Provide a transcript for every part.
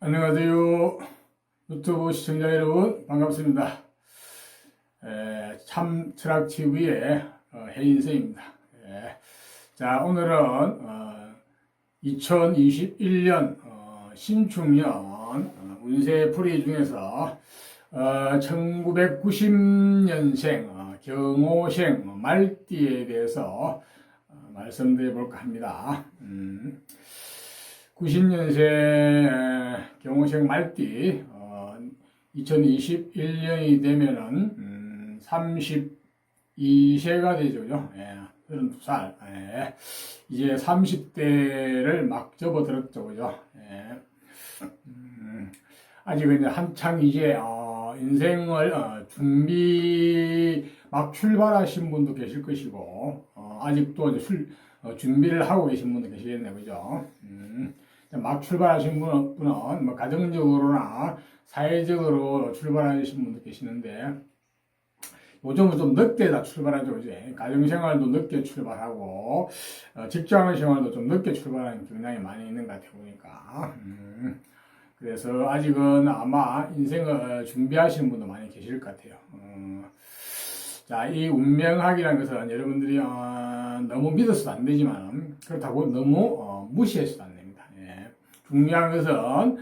안녕하세요. 유튜브 시청자 여러분, 반갑습니다. 참 철학TV의 해인생입니다. 자, 오늘은 2021년 신축년 운세풀이 중에서 1990년생 경호생 말띠에 대해서 말씀드려 볼까 합니다. 90년생 경호생 말띠 2021년이 되면은 32세가 되죠. 32살. 이제 30대를 막 접어들었죠. 그죠? 아직은 이제 한창 이제 인생을 준비 막 출발하신 분도 계실 것이고 아직도 이제 준비를 하고 계신 분도 계시겠네요. 그죠? 막 출발하신 분은 뭐 가정적으로나 사회적으로 출발하신 분도 계시는데 요즘은 좀 늦게 다 출발하죠. 이제 가정생활도 늦게 출발하고 직장 생활도 좀 늦게 출발하는 경향이 많이 있는 것 같아 보니까 그래서 아직은 아마 인생을 준비하시는 분도 많이 계실 것 같아요. 자, 이 운명학이라는 것은 여러분들이 너무 믿어서도 안 되지만 그렇다고 너무 무시해서도 안 됩니다. 중요한 것은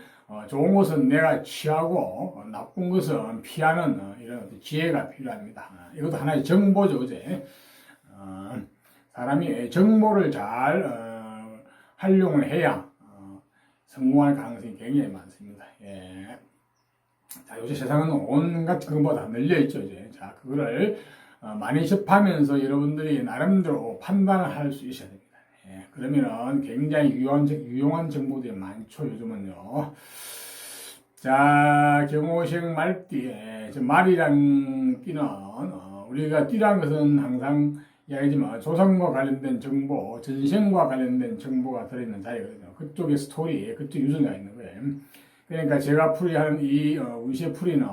좋은 것은 내가 취하고 나쁜 것은 피하는 이런 지혜가 필요합니다. 이것도 하나의 정보죠. 이제 사람이 정보를 잘 활용을 해야 성공할 가능성이 굉장히 많습니다. 자, 요새 세상은 온갖 정보가 다 널려 있죠. 이제 자, 그거를 많이 접하면서 여러분들이 나름대로 판단을 할 수 있어야 됩니다. 그러면은 굉장히 유용한 정보들이 많죠. 요즘은요. 자, 경호생 말띠. 말이란 띠는 우리가 띠란 것은 항상 이야기지만 조상과 관련된 정보, 전생과 관련된 정보가 들어있는 자리거든요. 그쪽에 스토리, 그쪽 유전자가 있는 거예요. 그러니까 제가 풀이하는 이 운세 풀이는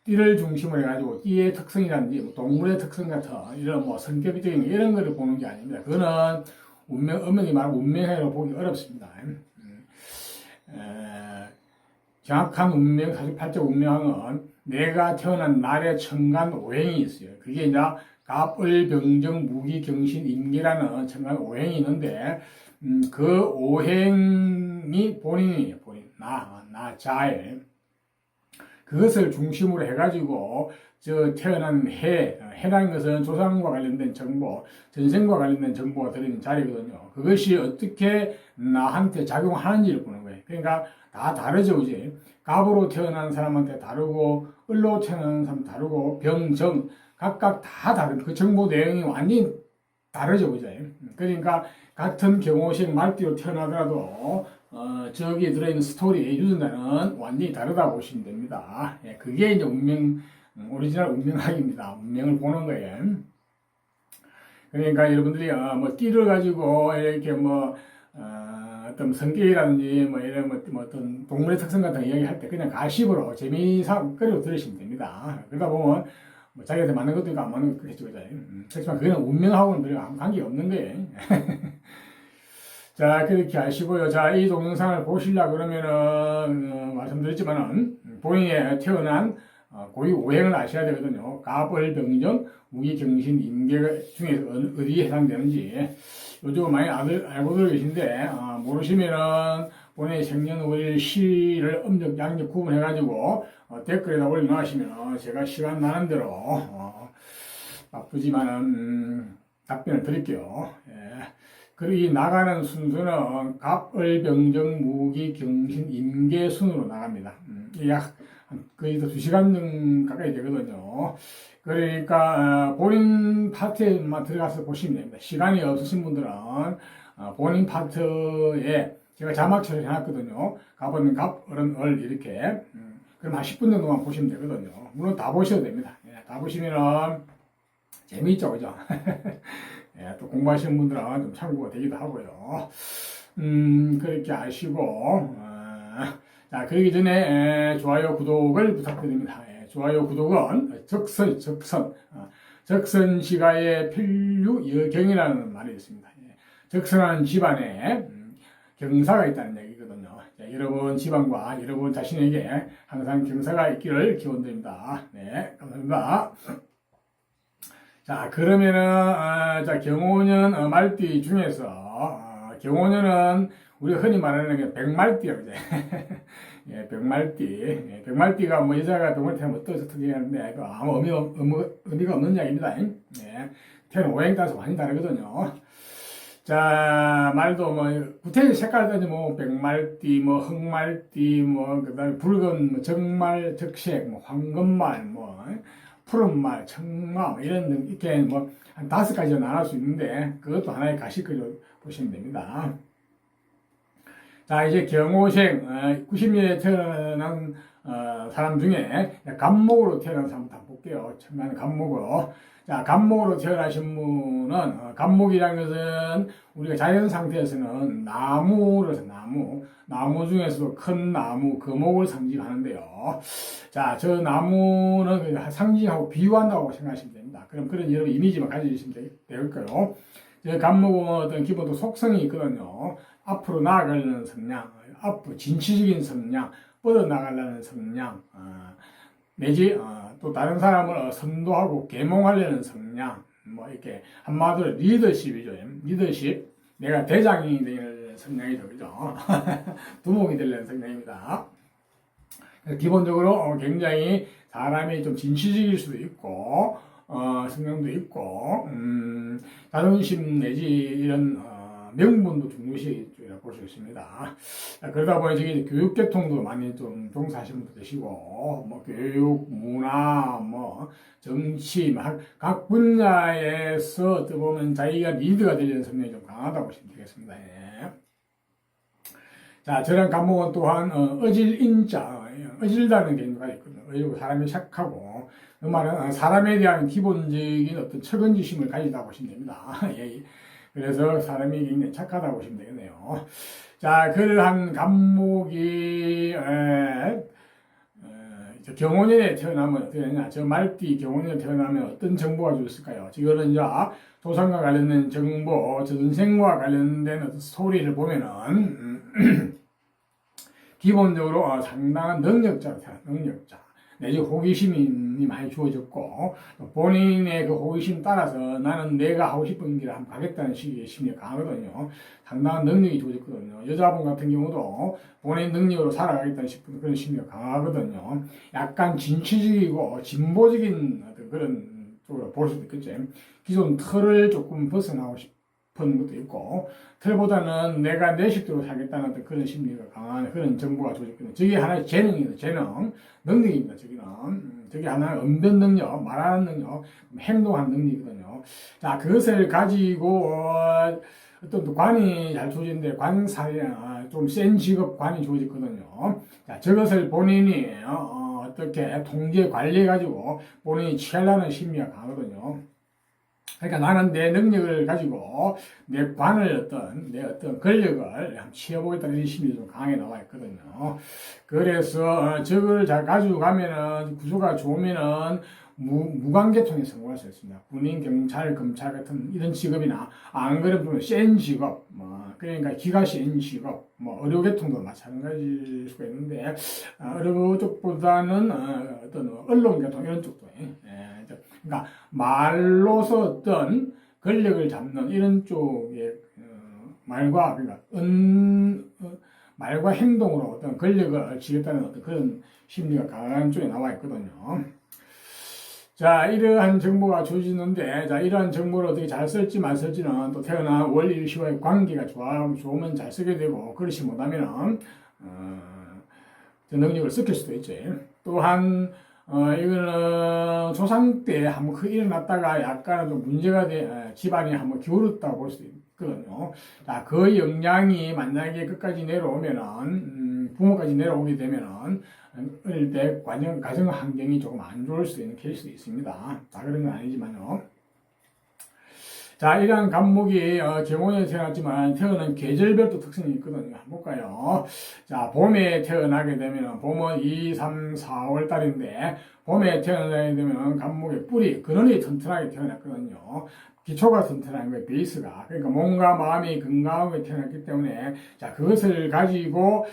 띠를 중심으로 해가지고 띠의 특성이라든지 뭐 동물의 특성 같은 이런 뭐 성격적인 이런 거를 보는 게 아닙니다. 그거는 엄연히 말하면 운명으로 보기 어렵습니다. 정확한 운명, 사주팔적 운명은 내가 태어난 날의 천간 오행이 있어요. 그게 이제 갑을병정 무기경신 임기라는 천간 오행이 있는데 그 오행이 본인이에요. 본인 나 자에 그것을 중심으로 해가지고 태어난 해라는 것은 조상과 관련된 정보, 전생과 관련된 정보가 들어있는 자리거든요. 그것이 어떻게 나한테 작용하는지를 보는 거예요. 그러니까 다 다르죠, 이제. 갑으로 태어난 사람한테 다르고, 을로 태어난 사람 다르고, 병, 정, 각각 다 다른 그 정보 내용이 완전히 다르죠, 그죠? 그러니까 같은 경호식 말띠로 태어나더라도 저기에 들어있는 스토리의 유전자는 완전히 다르다고 보시면 됩니다. 그게 이제 오리지널 운명학입니다. 운명을 보는 거예요. 그러니까 여러분들이 뭐 띠를 가지고 이렇게 뭐 어떤 성격이라든지 뭐 이런 뭐 어떤 동물의 특성 같은 거 이야기할 때 그냥 가십으로 재미삼거리로 들으시면 됩니다. 그러다 보면 뭐 자기한테 맞는 것도 있고 안 맞는 것도 있겠죠. 그렇지만 그거는 운명하고는 별로 아무 관계가 없는 거예요. 자, 그렇게 아시고요. 자, 이 동영상을 보시려고 그러면은, 말씀드렸지만은, 본인이 태어난 고유 오행을 아셔야 되거든요. 갑을병정, 무기경신, 임계 중에서 어디에 해당되는지. 요즘 많이 알고들 계신데, 모르시면은, 본인의 생년월일 시를 음력, 양력 구분해가지고, 댓글에다 올려놓으시면, 제가 시간 나는 대로, 바쁘지만은, 답변을 드릴게요. 그리고 이 나가는 순서는 갑을병정 무기경신 임계 순으로 나갑니다. 약 거의 2시간 가까이 되거든요. 그러니까 본인 파트에만 들어가서 보시면 됩니다. 시간이 없으신 분들은 본인 파트에 제가 자막 처리를 해놨거든요. 갑은 갑, 을은 을 이렇게 그럼 한 10분 정도만 보시면 되거든요. 물론 다 보셔도 됩니다. 다 보시면은 재미있죠, 그죠? 또 공부하시는 분들은 좀 참고가 되기도 하고요. 그렇게 아시고, 자, 그러기 전에, 좋아요, 구독을 부탁드립니다. 좋아요, 구독은 적선시가의 필류여경이라는 말이 있습니다. 적선하는 집안에 경사가 있다는 얘기거든요. 자, 여러분 집안과 여러분 자신에게 항상 경사가 있기를 기원드립니다. 네, 감사합니다. 자, 그러면은, 자, 경호년 말띠 중에서, 경호년은 우리가 흔히 말하는 게 백말띠라고 그러죠. 예, 백말띠. 예, 백말띠가 뭐 여자가 동물 태어나면 어떠서 특이하는데, 아무 의미가 없는 이야기입니다. 예, 태어난 오행 따라서 많이 다르거든요. 자, 말도 뭐, 구체적인 색깔 따지 뭐, 백말띠, 뭐, 흑말띠, 뭐, 그 다음에 붉은, 뭐, 적말, 적색, 뭐, 황금말, 뭐, 푸른말, 청마, 이런, 이렇게 뭐, 한 5가지로 나눌 수 있는데, 그것도 하나의 가시거리로 보시면 됩니다. 자, 이제 경호생, 90년에 태어난, 사람 중에, 간목으로 태어난 사람 한번 볼게요. 천만 간목으로. 자, 간목으로 태어나신 분은, 간목이라는 것은 우리가 자연 상태에서는 나무로서 나무 중에서도 큰 나무, 거목을 상징하는데요. 자, 저 나무는 상징하고 비유한다고 생각하시면 됩니다. 그럼 그런 여러분 이미지만 가지시면 되겠고요. 저 간목은 어떤 기본도 속성이 있거든요. 앞으로 나아가려는 성향, 앞으로 진취적인 성향, 뻗어나가려는 성향, 내지 또 다른 사람을 선도하고 계몽하려는 성향, 뭐 이렇게 한마디로 리더십이죠. 리더십, 내가 대장이 되는 성향이죠, 그죠? 두목이 되려는 성향입니다. 기본적으로 굉장히 사람이 좀 진취적일 수도 있고, 성향도 있고, 자존심 내지 이런 명분도 중요시 볼 수 있습니다. 그러다 보니 저기 교육계통도 많이 좀 종사하시는 분도 계시고, 뭐 교육, 문화, 뭐 정치, 각 분야에서 어떻게 보면 자기가 리드가 되려는 성향이 좀 강하다고 보시면 되겠습니다. 예. 자, 저런 간목은 또한 어질인자, 어질다는 개념가 있거든요. 사람이 착하고, 그 말은 사람에 대한 기본적인 어떤 책임지심을 가지다 보시면 됩니다. 예. 그래서 사람이 굉장히 착하다고 보시면 되겠네요. 자, 그러한 간목이 경호년에 태어나면 어떻게 되냐? 저 말띠 경호년에 태어나면 어떤 정보가 주었을까요? 이거는 이제 조상과 관련된 정보, 전생과 관련된 어떤 스토리를 보면은 기본적으로 상당한 능력자다. 능력자. 내지 호기심이 많이 주어졌고, 본인의 그 호기심 따라서 나는 내가 하고 싶은 길을 한번 가겠다는 식의 심리가 강하거든요. 상당한 능력이 주어졌거든요. 여자분 같은 경우도 본인 능력으로 살아가겠다는 싶은 그런 심리가 강하거든요. 약간 진취적이고 진보적인 어떤 그런 쪽으로 볼 수도 있겠죠. 기존 틀을 조금 벗어나고 싶은 것도 있고, 틀보다는 내가 내 식대로 살겠다는 어떤 그런 심리가 강한 그런 정보가 주어졌거든요. 저게 하나의 재능이에요. 재능. 능력입니다. 저게 하나의 언변 능력, 말하는 능력, 행동하는 능력이거든요. 자, 그것을 가지고, 어떤 관이 잘 주어지는데, 관사이나 좀 센 직업 관이 주어졌거든요. 자, 저것을 본인이, 어떻게 통제 관리해가지고 본인이 취하려는 심리가 강하거든요. 그러니까 나는 내 능력을 가지고 내 관을 내 어떤 권력을 한번 취해보겠다는 심리도 좀 강하게 나와 있거든요. 그래서 저걸 잘 가지고 가면은 구조가 좋으면은 무관계통에 성공할 수 있습니다. 군인, 경찰, 검찰 같은 이런 직업이나 안 그러면 센 직업, 뭐 그러니까 기가 센 직업, 뭐 의료계통도 마찬가지일 수가 있는데 의료 쪽보다는 어떤 언론계통 이런 쪽도 그러니까 말로서 어떤 권력을 잡는 이런 쪽의 말과 그러니까 말과 행동으로 어떤 권력을 지겠다는 어떤 그런 심리가 강한 쪽에 나와 있거든요. 자, 이러한 정보가 주어지는데, 자, 이러한 정보를 어떻게 잘 쓸지 말 쓸지는 또 태어난 월일시와의 관계가 좋으면 잘 쓰게 되고, 그렇지 못하면은, 능력을 섞일 수도 있지. 또한, 이거는 조상 때 한번 크게 일어났다가 약간 좀 문제가 집안이 한번 기울었다고 볼 수도 있거든요. 자, 그 영향이 만약에 끝까지 내려오면은, 부모까지 내려오게 되면은, 어릴 때 가정 환경이 조금 안 좋을 수 있는 케이스도 있습니다. 다 그런 건 아니지만요. 자, 이러한 간목이 경호에 태어났지만 태어난 계절별도 특성이 있거든요. 한번 볼까요? 자, 봄에 태어나게 되면 봄은 2, 3, 4월 달인데 봄에 태어나게 되면 간목의 뿌리, 근원이 튼튼하게 태어났거든요. 기초가 튼튼한 거예요, 베이스가. 그러니까 몸과 마음이 건강하게 태어났기 때문에, 자, 그것을 가지고,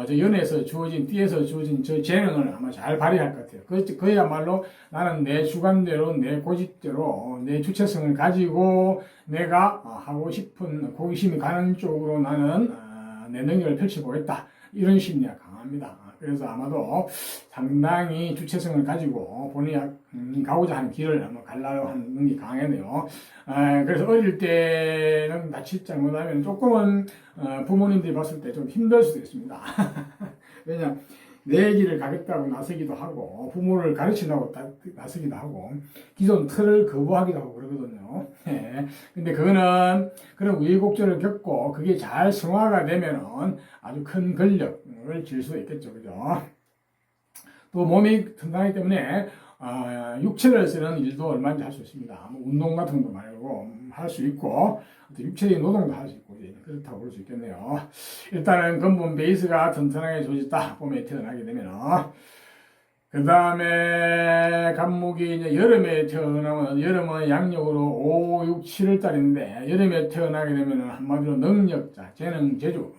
저 연에서 주어진, 띠에서 주어진 저 재능을 아마 잘 발휘할 것 같아요. 그야말로 나는 내 주관대로, 내 고집대로, 내 주체성을 가지고 내가 하고 싶은 호기심이 가는 쪽으로 나는 내 능력을 펼쳐보겠다. 이런 심리가 강합니다. 그래서 아마도 상당히 주체성을 가지고 본인이 가고자 하는 길을 한번 가려고 하는 능력이 강하네요. 그래서 어릴 때는 다치지 못하면 조금은 부모님들이 봤을 때 좀 힘들 수도 있습니다. 왜냐, 내 길을 가겠다고 나서기도 하고 부모를 가르치려고 나서기도 하고 기존 틀을 거부하기도 하고 그러거든요. 근데 그거는 그런 우여곡절을 겪고 그게 잘 승화가 되면은 아주 큰 권력을 질 수 있겠죠. 그죠? 또 몸이 튼튼하기 때문에 육체를 쓰는 일도 얼마든지 할 수 있습니다. 뭐 운동 같은 것도 말고 할 수 있고 육체적인 노동도 할 수 있고 그렇다고 볼 수 있겠네요. 일단은 근본 베이스가 튼튼하게 조직다 봄에 태어나게 되면 그 다음에 간목이 이제 여름에 태어나면 여름은 양력으로 5, 6, 7월 달인데 여름에 태어나게 되면 한마디로 능력자, 재능, 재주,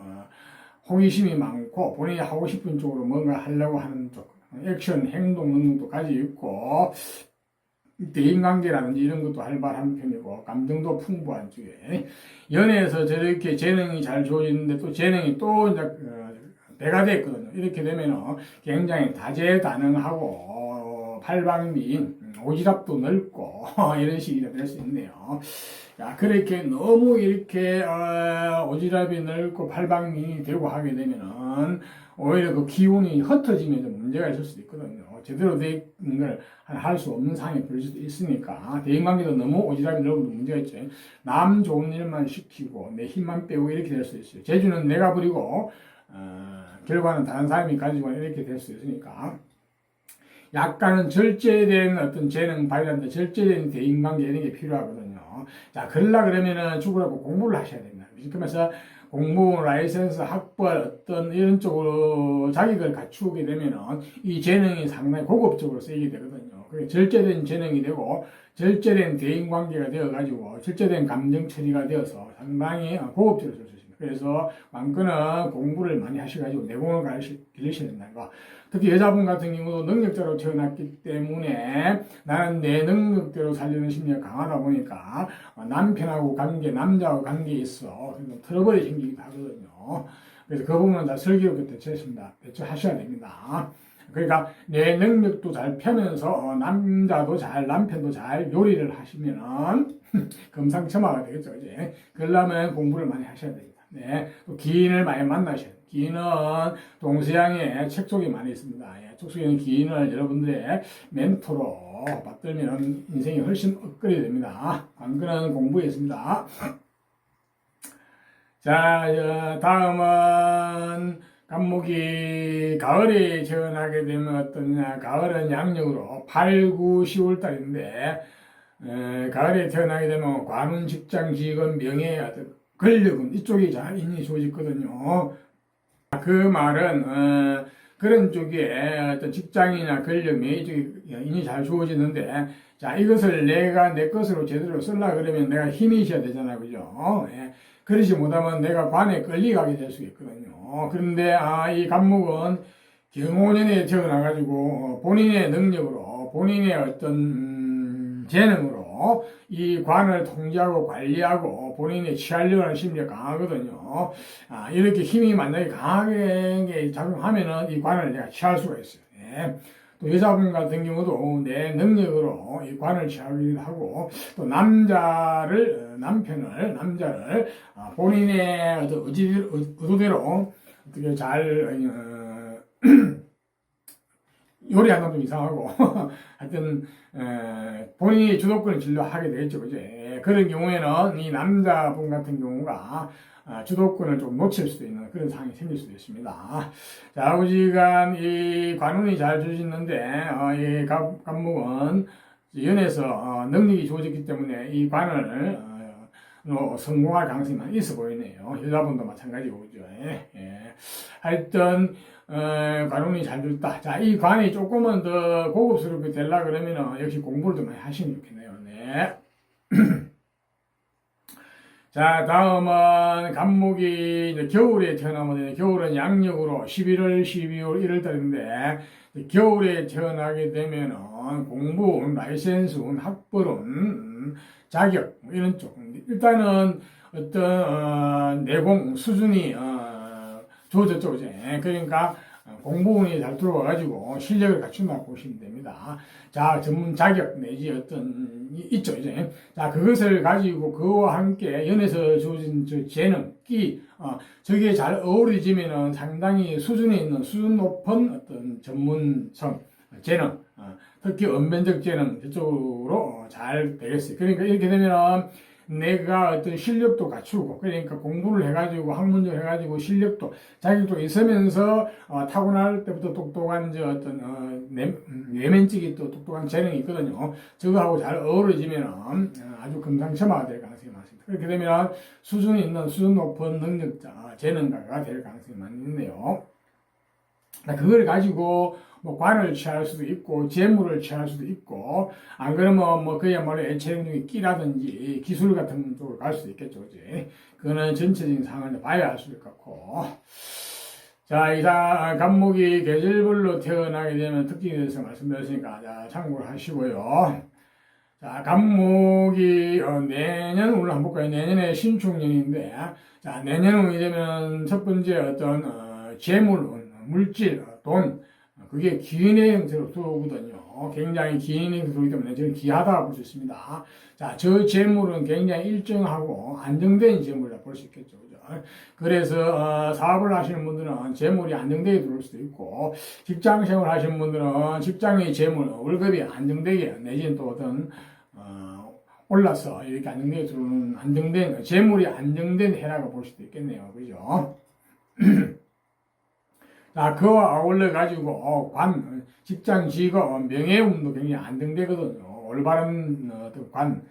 호기심이 많고 본인이 하고 싶은 쪽으로 뭔가 하려고 하는 쪽 액션, 행동 능력도 가지고 있고 대인관계라든지 이런 것도 활발한 편이고 감정도 풍부한 쪽에 연애에서 저렇게 재능이 잘 주어지는데 또 재능이 또 이제 배가 됐거든요. 이렇게 되면 굉장히 다재다능하고 팔방미인 오지랖도 넓고 이런 식이 될 수 있네요. 자, 그렇게 너무 이렇게 오지랖이 넓고 팔방미인이 되고 하게 되면은 오히려 그 기운이 흩어지면 좀 문제가 있을 수도 있거든요. 제대로 된 걸 할 수 없는 상황이 벌어질 수도 있으니까 대인관계도 너무 오지랖이 넓어도 문제가 있죠. 남 좋은 일만 시키고 내 힘만 빼고 이렇게 될 수 있어요. 재주는 내가 부리고 결과는 다른 사람이 가지고 이렇게 될 수 있으니까 약간은 절제된 어떤 재능 발휘한다, 절제된 대인관계 이런 게 필요하거든요. 자, 그러면은 죽으라고 공부를 하셔야 됩니다. 그러면서 공부, 라이센스, 학벌 어떤 이런 쪽으로 자격을 갖추게 되면은 이 재능이 상당히 고급적으로 쓰이게 되거든요. 그게 절제된 재능이 되고 절제된 대인관계가 되어가지고 절제된 감정 처리가 되어서 상당히 고급적으로 쓸 수 있습니다. 그래서 왕건은 공부를 많이 하셔가지고 내공을 기르셔야 된다는 거. 특히 여자분 같은 경우도 능력자로 태어났기 때문에 나는 내 능력대로 살려는 심리가 강하다 보니까 남편하고 관계, 남자하고 관계에 있어 트러블이 생기기도 하거든요. 그래서 그 부분은 다 슬기롭게 대처하셔야 됩니다. 그러니까 내 능력도 잘 펴면서 남자도 잘, 남편도 잘 요리를 하시면은 금상첨화가 되겠죠. 이제 그러려면 공부를 많이 하셔야 됩니다. 네, 또 기인을 많이 만나셔야 돼요. 기인은 동서양에 책 속에 많이 있습니다. 책 속에 있는 기인을 여러분들의 멘토로 받들면 인생이 훨씬 업그레이드 됩니다. 관건은 공부에 있습니다. 자, 다음은 간목이 가을에 태어나게 되면 어떠냐. 가을은 양력으로 8, 9, 10월 달인데 가을에 태어나게 되면 관운, 직장, 직원, 명예, 권력은 이쪽이 잘 인이 주어지거든요. 그 말은 그런 쪽에 어떤 직장이나 권력, 명예 쪽에 인이 잘 주어지는데 자, 이것을 내가 내 것으로 제대로 쓰려고 그러면 내가 힘이 있어야 되잖아요. 그죠? 그러지 못하면 내가 관에 끌려가게 될 수 있거든요. 그런데 이 간목은 경호년에 태어나가지고 본인의 능력으로 본인의 어떤 재능으로 이 관을 통제하고 관리하고 본인이 취하려고 하는 심리가 강하거든요. 이렇게 힘이 만약에 강하게 작용하면은 이 관을 내가 취할 수가 있어요. 또 여자분 같은 경우도 내 능력으로 이 관을 취하기도 하고 또 남자를 본인의 어떤 의도대로 어떻게 잘 요리하는 건 좀 이상하고 하여튼 본인이 주도권을 진료하게 되겠죠. 그죠? 그런 경우에는 이 남자분 같은 경우가 주도권을 좀 놓칠 수도 있는 그런 상황이 생길 수도 있습니다. 자, 우지간 이 관운이 잘 주어지는데 이 간목은 연에서 능력이 좋아졌기 때문에 이 관을 성공할 가능성이 많이 있어 보이네요. 여자분도 마찬가지고 그죠? 하여튼 관운이 잘 됐다. 자, 이 관이 조금은 더 고급스럽게 되려 그러면 역시 공부를 좀 많이 하시면 좋겠네요. 네. 자, 다음은 간목이 이제 겨울에 태어나면 겨울은 양력으로 11월, 12월, 1월 달인데 겨울에 태어나게 되면은 공부, 라이센스, 학벌은 자격 뭐 이런 쪽 일단은 어떤 내공 수준이 좋아졌죠, 이제. 그러니까 공부운이 잘 들어와가지고 실력을 갖춘다고 보시면 됩니다. 자, 전문 자격 내지 어떤 있죠, 이제. 자, 그것을 가지고 그와 함께 연에서 주어진 저 재능, 끼, 저게 잘 어우러지면은 상당히 수준이 있는 수준 높은 어떤 전문성, 재능, 특히 언변적 재능 저쪽으로 잘 되겠어요. 그러니까 이렇게 되면은 내가 어떤 실력도 갖추고 그러니까 공부를 해가지고 학문적으로 해가지고 실력도 자격도 있으면서 타고날 때부터 똑똑한 저 어떤 내면적인 또 똑똑한 재능이 있거든요. 저거하고 잘 어우러지면 아주 금상첨화가 될 가능성이 많습니다. 그렇게 되면 수준이 있는 수준 높은 능력자 재능가가 될 가능성이 많이 있네요. 그걸 가지고 뭐 관을 취할 수도 있고 재물을 취할 수도 있고 안 그러면 뭐 그야말로 애체능력이 끼라든지 기술 같은 쪽으로 갈 수도 있겠죠. 이제 그거는 전체적인 상황을 봐야 알 수 있을 것 같고 자 이상 간목이 계절별로 태어나게 되면 특징에 대해서 말씀드렸으니까 자 참고를 하시고요. 자 간목이 내년 오늘 한번 볼까요? 내년에 신축년인데 자 내년은 되면 첫 번째 어떤 재물 물질, 돈, 그게 기인의 형태로 들어오거든요. 굉장히 기인의 형태로 들어오기 때문에 저는 귀하다고 볼 수 있습니다. 자, 저 재물은 굉장히 일정하고 안정된 재물이라고 볼 수 있겠죠. 그죠? 그래서, 사업을 하시는 분들은 재물이 안정되게 들어올 수도 있고, 직장 생활 하시는 분들은 직장의 재물, 월급이 안정되게, 내지는 또 어떤, 올라서 이렇게 안정되게 들어오는 안정된, 재물이 안정된 해라고 볼 수도 있겠네요. 그죠? 자, 그와 어울려 가지고 직장 직업 명예운도 굉장히 안정되거든요. 올바른 관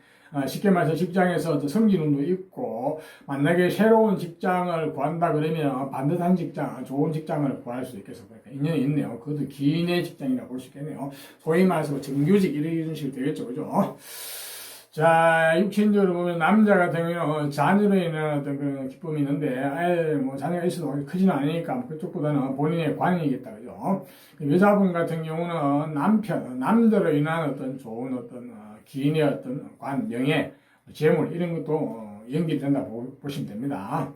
쉽게 말해서 직장에서 성진운도 있고 만약에 새로운 직장을 구한다 그러면 반듯한 직장, 좋은 직장을 구할 수 있겠어. 그러니까 인연이 있네요. 그것도 기인의 직장이라고 볼 수 있겠네요. 소위 말해서 정규직 이런 식으로 되겠죠, 그죠? 자, 육신적으로 보면 남자 같은 경우는 자녀로 인한 어떤 그런 기쁨이 있는데, 뭐 자녀가 있어도 크지는 않으니까 뭐 그쪽보다는 본인의 관이겠다, 그죠? 여자분 같은 경우는 남자로 인한 어떤 좋은 어떤 기인의 어떤 관, 명예, 재물 이런 것도 연결된다고 보시면 됩니다.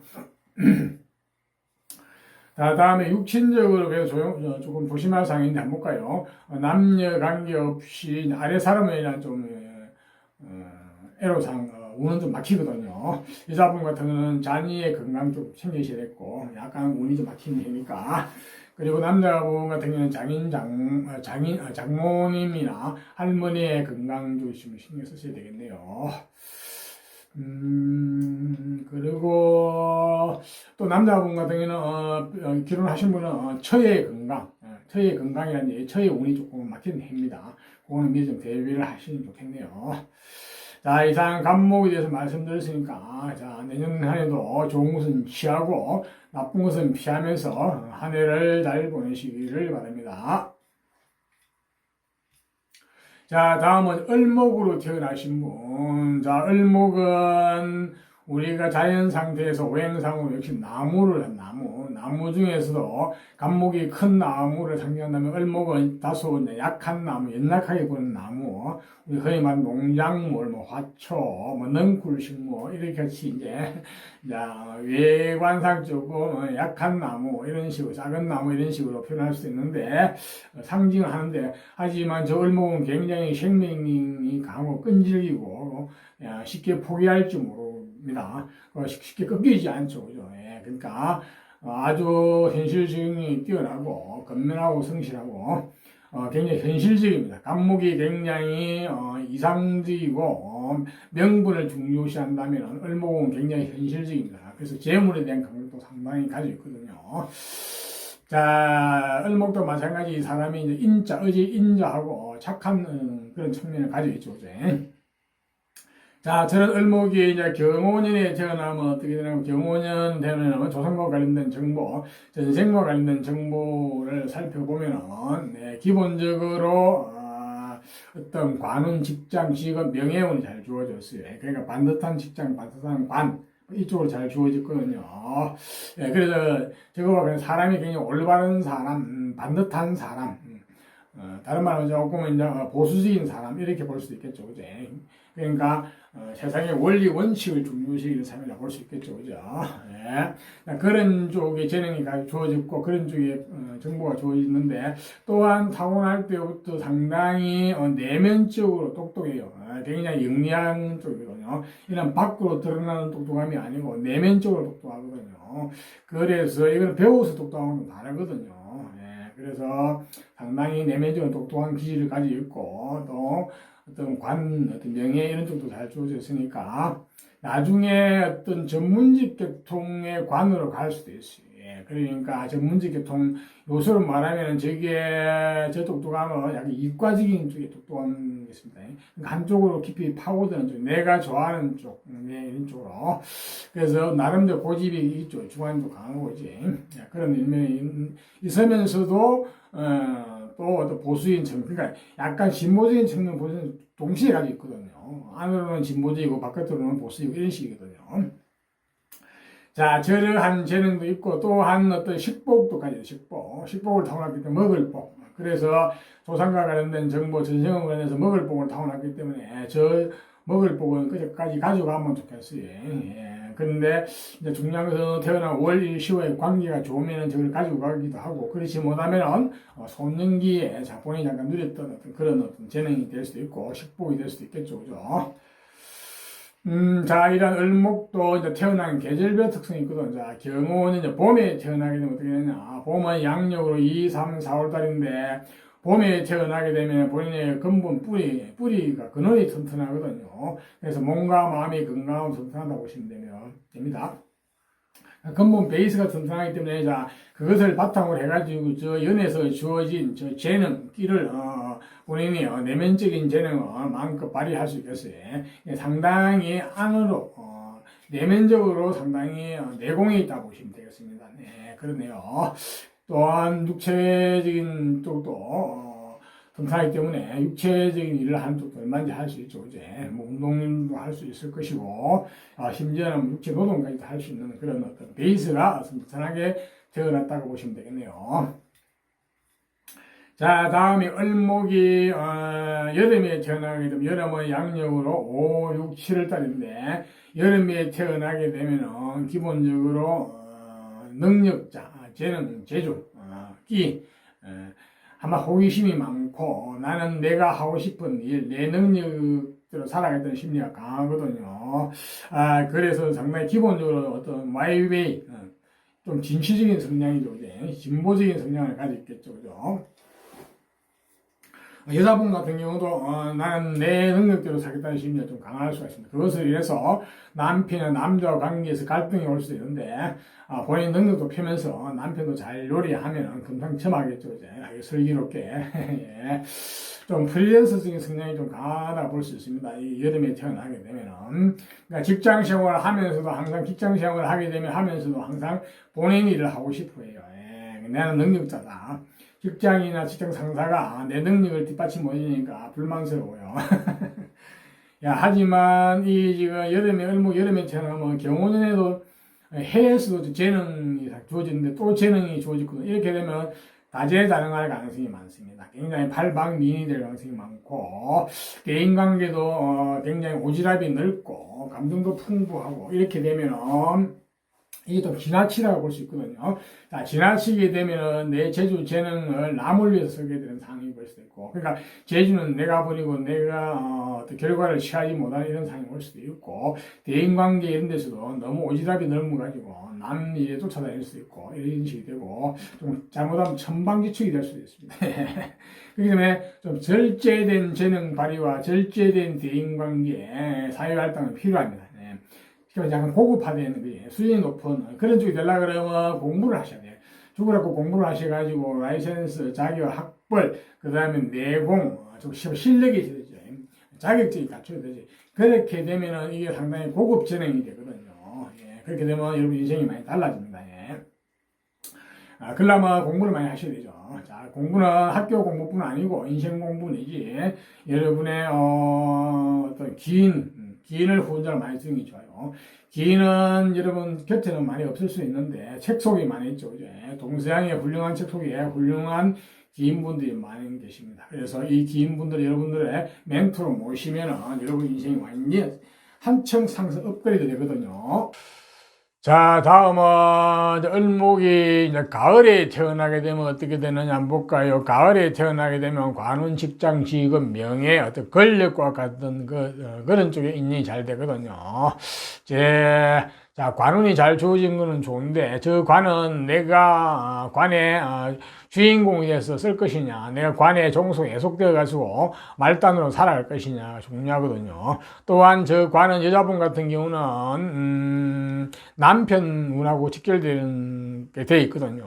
자, 다음에 육신적으로 그래서 조금 조심할 사항인데 한번 볼까요? 남녀 관계없이 아래 사람에 인한 좀 애로상, 운은 좀 막히거든요. 여자분 같은 경우는 자녀의 건강 좀 챙기셔야 됐고, 약간 운이 좀 막히는 해니까. 그리고 남자분 같은 경우는 장모님이나 할머니의 건강 조심을 신경 쓰셔야 되겠네요. 그리고 또 남자분 같은 경우는 결혼하신 분은 처의 건강이라는 처의 운이 조금 막히는 해입니다. 그거는 미리 좀 대비를 하시면 좋겠네요. 자, 이상 간목에 대해서 말씀드렸으니까, 자, 내년 한 해도 좋은 것은 취하고, 나쁜 것은 피하면서 한 해를 잘 보내시기를 바랍니다. 자, 다음은 을목으로 태어나신 분. 자, 을목은 우리가 자연 상태에서 오행상으로 역시 나무를 한 나무 중에서도 간목이 큰 나무를 상징한다면 을목은 다소 약한 나무, 연약하게 보는 나무, 우리 흔히 말하는 농작물, 뭐 화초, 뭐 넝쿨식물 이렇게 같이 이제 외관상 조금 약한 나무 이런 식으로 작은 나무 이런 식으로 표현할 수 있는데 상징을 하는데 하지만 저 을목은 굉장히 생명이 강하고 끈질기고 쉽게 포기할 줄 모릅니다. 쉽게 꺾이지 않죠, 그죠? 그러니까 아주 현실성이 뛰어나고 건면하고 성실하고 굉장히 현실적입니다. 간목이 굉장히 이상적이고 명분을 중요시한다면 을목은 굉장히 현실적입니다. 그래서 재물에 대한 감각도 상당히 가지고 있거든요. 자, 을목도 마찬가지 사람이 이제 인자하고 착한 그런 측면을 가지고 있죠. 자, 저는 을목이 이제 경호년에 태어나면 어떻게 되냐면, 경호년 태어나면 조선과 관련된 정보, 전생과 관련된 정보를 살펴보면은, 기본적으로, 어떤 관운, 직장, 직업, 명예운이 잘 주어졌어요. 그러니까 반듯한 직장, 반듯한 관, 이쪽으로 잘 주어졌거든요. 예, 그래서 저거가 그냥 사람이 굉장히 올바른 사람, 반듯한 사람, 다른 말로 조금 이제 보수적인 사람 이렇게 볼 수도 있겠죠, 그죠? 그러니까 세상의 원리 원칙을 중요시하는 사람이라 볼 수 있겠죠, 그죠? 예. 그런 쪽에 재능이 주어졌고 그런 쪽에 정보가 주어졌는데 또한 타고날 때부터 상당히 내면적으로 똑똑해요. 굉장히 영리한 쪽이거든요. 이런 밖으로 드러나는 똑똑함이 아니고 내면적으로 똑똑하거든요. 그래서 이걸 배워서 똑똑한 건 다르거든요. 그래서 상당히 내면적으로 똑똑한 기질을 가지고 있고 또 어떤 어떤 명예 이런 쪽도 잘 주어져 있으니까 나중에 어떤 전문직 계통의 관으로 갈 수도 있어요. 그러니까 전문직 계통 요소로 말하면 저 똑똑함은 약간 이과적인 쪽에 똑똑한 게 있습니다. 그러니까 한쪽으로 깊이 파고드는 쪽, 내가 좋아하는 쪽, 이런 쪽으로. 그래서 나름대로 고집이 있죠. 주관도 강한 거지. 그런 일면이 있으면서도 또 어떤 보수적인 측면, 그러니까 약간 진보적인 측면 보수는 동시에 가지고 있거든요. 안으로는 진보적이고 바깥으로는 보수적이고 이런 식이거든요. 자, 저러한 재능도 있고 또한 어떤 식복도 가지고 식복을 타고났기 때문에 먹을 복. 그래서 조상과 관련된 정보, 전생을 관련해서 먹을 복을 타고났기 때문에 저 먹을 복은 그저까지 가져가면 좋겠어요. 그런데 이제 중요한 것은 태어난 월, 일, 시와의 관계가 좋으면 저걸 가지고 가기도 하고 그렇지 못하면은 손년기에 본인이 잠깐 누렸던 어떤 그런 어떤 재능이 될 수도 있고 식복이 될 수도 있겠죠, 그죠? 자, 이런 을목도 이제 태어난 계절별 특성이 있거든. 자, 경우는 이제 봄에 태어나게 되면 어떻게 되냐. 봄은 양력으로 2, 3, 4월 달인데, 봄에 태어나게 되면 본인의 근본 뿌리가 근원이 튼튼하거든요. 그래서 몸과 마음이 건강하고 튼튼하다고 보시면 됩니다. 근본 베이스가 튼튼하기 때문에 자 그것을 바탕으로 해가지고 저 연에서 주어진 저 재능 끼를 본인이 내면적인 재능을 마음껏 발휘할 수 있겠어요. 상당히 안으로 내면적으로 상당히 내공이 있다고 보시면 되겠습니다. 네, 그렇네요. 또한 육체적인 쪽도 튼튼하기 때문에 육체적인 일을 하는 쪽도 얼마든지 할 수 있죠. 이제 뭐 운동도 할 수 있을 것이고 심지어는 육체 노동까지도 할 수 있는 그런 어떤 베이스가 튼튼하게 되어났다고 보시면 되겠네요. 자, 다음이 을목이 여름에 태어나게 되면 여름은 양력으로 5, 6, 7월 달인데 여름에 태어나게 되면은 기본적으로 능력자, 재능, 재주, 끼 아마 호기심이 많고 나는 내가 하고 싶은 일, 내 능력대로 살아가겠다는 심리가 강하거든요. 그래서 상당히 기본적으로 어떤 마이웨이, 좀 진취적인 성향이죠. 진보적인 성향을 가지고 있겠죠. 그죠? 여자분 같은 경우도 나는 내 능력대로 살겠다는 심리가 좀 강할 수가 있습니다. 그것을 위해서 남편이나 남자와 관계에서 갈등이 올 수도 있는데 본인 능력도 펴면서 남편도 잘 요리하면 금상첨화겠죠. 이제 슬기롭게 예. 좀 프리랜서적인 성향이 좀 강하다 볼 수 있습니다. 이 여름에 태어나게 되면은 그러니까 직장 생활을 하면서도 항상 직장 생활을 하게 되면 하면서도 항상 본인 일을 하고 싶어해요. 나는 능력자다. 직장이나 직장 상사가 내 능력을 뒷받침 못해주니까 불만스러워요. 야, 하지만 이 지금 여름에 을목 여름에 태어나면 경호년에도 해에서도 재능이 주어지는데 또 재능이 주어지거든요. 이렇게 되면 다재다능할 가능성이 많습니다. 굉장히 팔방미인이 될 가능성이 많고 대인관계도 굉장히 오지랖이 넓고 감정도 풍부하고 이렇게 되면은 이게 좀 지나치다고 볼 수 있거든요. 자, 지나치게 되면은 내 재주, 재능을 남을 위해서 쓰게 되는 상황이 볼 수도 있고, 그러니까 재주는 내가 버리고 내가 어떤 결과를 취하지 못하는 이런 상황이 올 수도 있고, 대인관계 이런 데서도 너무 오지랖이 넓어가지고 남 일에 쫓아다닐 수도 있고, 이런 식이 되고, 좀 잘못하면 천방지축이 될 수도 있습니다. 그렇기 때문에 좀 절제된 재능 발휘와 절제된 대인관계, 사회활동이 필요합니다. 약간 고급화되는 거예요. 수준이 높은 그런 쪽이 되려고 그러면 공부를 하셔야 돼요. 죽으라고 공부를 하셔가지고 라이센스, 자격, 학벌, 그 다음에 내공, 좀 실력이 있어야 되죠. 자격증이 갖춰야 되지. 그렇게 되면은 이게 상당히 고급 재능이 되거든요. 그렇게 되면 여러분 인생이 많이 달라집니다. 그러려면 공부를 많이 하셔야 되죠. 자, 공부는 학교 공부뿐 아니고 인생 공부이지 여러분의 어떤 긴 기인을 후원자로 많이 쓰는 게 좋아요. 기인은 여러분 곁에는 많이 없을 수 있는데 책 속에 많이 있죠. 이제 동서양의 훌륭한 책 속에 훌륭한 기인분들이 많이 계십니다. 그래서 이 기인분들 여러분들의 멘토로 모시면은 여러분 인생이 완전 한층 상승 업그레이드 되거든요. 자, 다음은 이제 을목이 이제 가을에 태어나게 되면 어떻게 되느냐 한번 볼까요? 가을에 태어나게 되면 관운, 직장, 직업, 명예, 어떤 권력과 같은 그런 쪽에 인연이 잘 되거든요. 자, 관운이 잘 주어진 거는 좋은데, 저 관은 내가 관에 주인공이 돼서 쓸 것이냐, 내가 관에 종속 애속되어 가지고 말단으로 살아갈 것이냐 중요하거든요. 또한 저 관은 여자분 같은 경우는 남편운하고 직결되는 게 돼 있거든요.